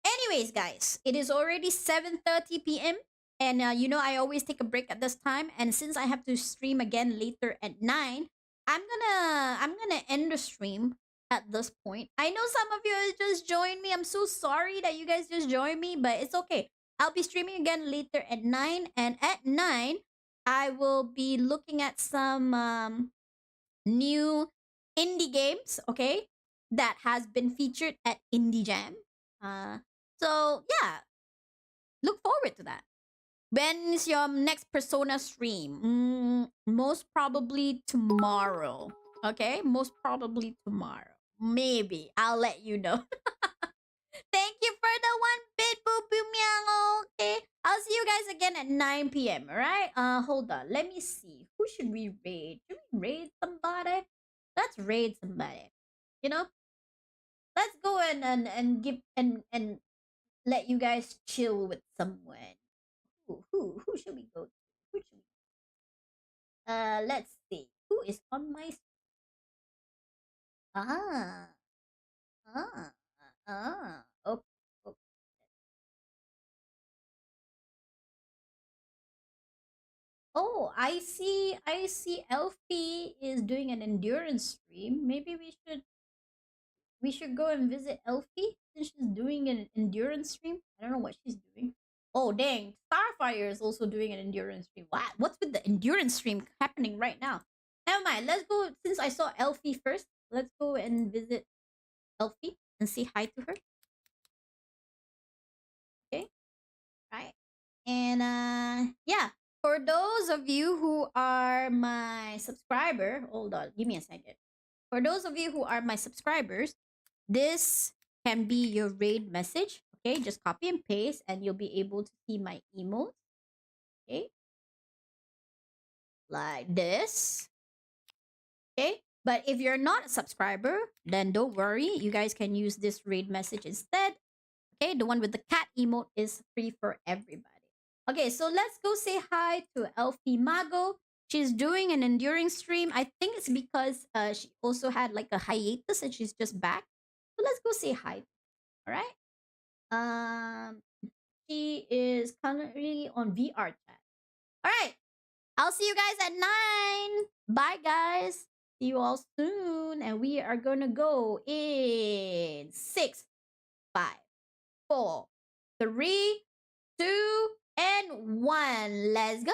Anyways, guys, it is already 7:30 p.m. And I always take a break at this time. And since I have to stream again later at 9, I'm gonna end the stream at this point. I know some of you just joined me. I'm so sorry that you guys just joined me, but it's okay. I'll be streaming again later at 9. And at 9, I will be looking at some new indie games, okay, that has been featured at Indie Jam. So yeah, look forward to that. When's your next Persona stream? Most probably tomorrow. Okay, most probably tomorrow. Maybe I'll let you know. Thank you for the 1 bit, boo boo meow. Okay, I'll see you guys again at 9 p.m. All right. Hold on. Let me see. Who should we raid? Should we raid somebody? Let's raid somebody. Let's go and give and let you guys chill with someone. Who should we go to? Who should we? Let's see. Who is on my? Ah, Okay. Okay. Oh, I see. I see. Elfie is doing an endurance stream. Maybe we should go and visit Elfie since she's doing an endurance stream. I don't know what she's doing. Oh dang, Starfire is also doing an endurance stream. What's with the endurance stream happening right now? Never mind. Let's go. Since I saw Elfie first, let's go and visit Elfie and say hi to her. Okay, right. And yeah, for those of you who are my subscriber, hold on, give me a second. For those of you who are my subscribers, this can be your raid message. Okay, just copy and paste, and you'll be able to see my emotes. Okay, like this. Okay, but if you're not a subscriber, then don't worry. You guys can use this raid message instead. Okay, the one with the cat emote is free for everybody. Okay, so let's go say hi to Elfie Mago. She's doing an enduring stream. I think it's because she also had like a hiatus and she's just back. So let's go say hi. All right. She is currently on VR chat. All right. I'll see you guys at 9. Bye, guys. See you all soon. And we are going to go in 6, 5, 4, 3, 2, and 1. Let's go.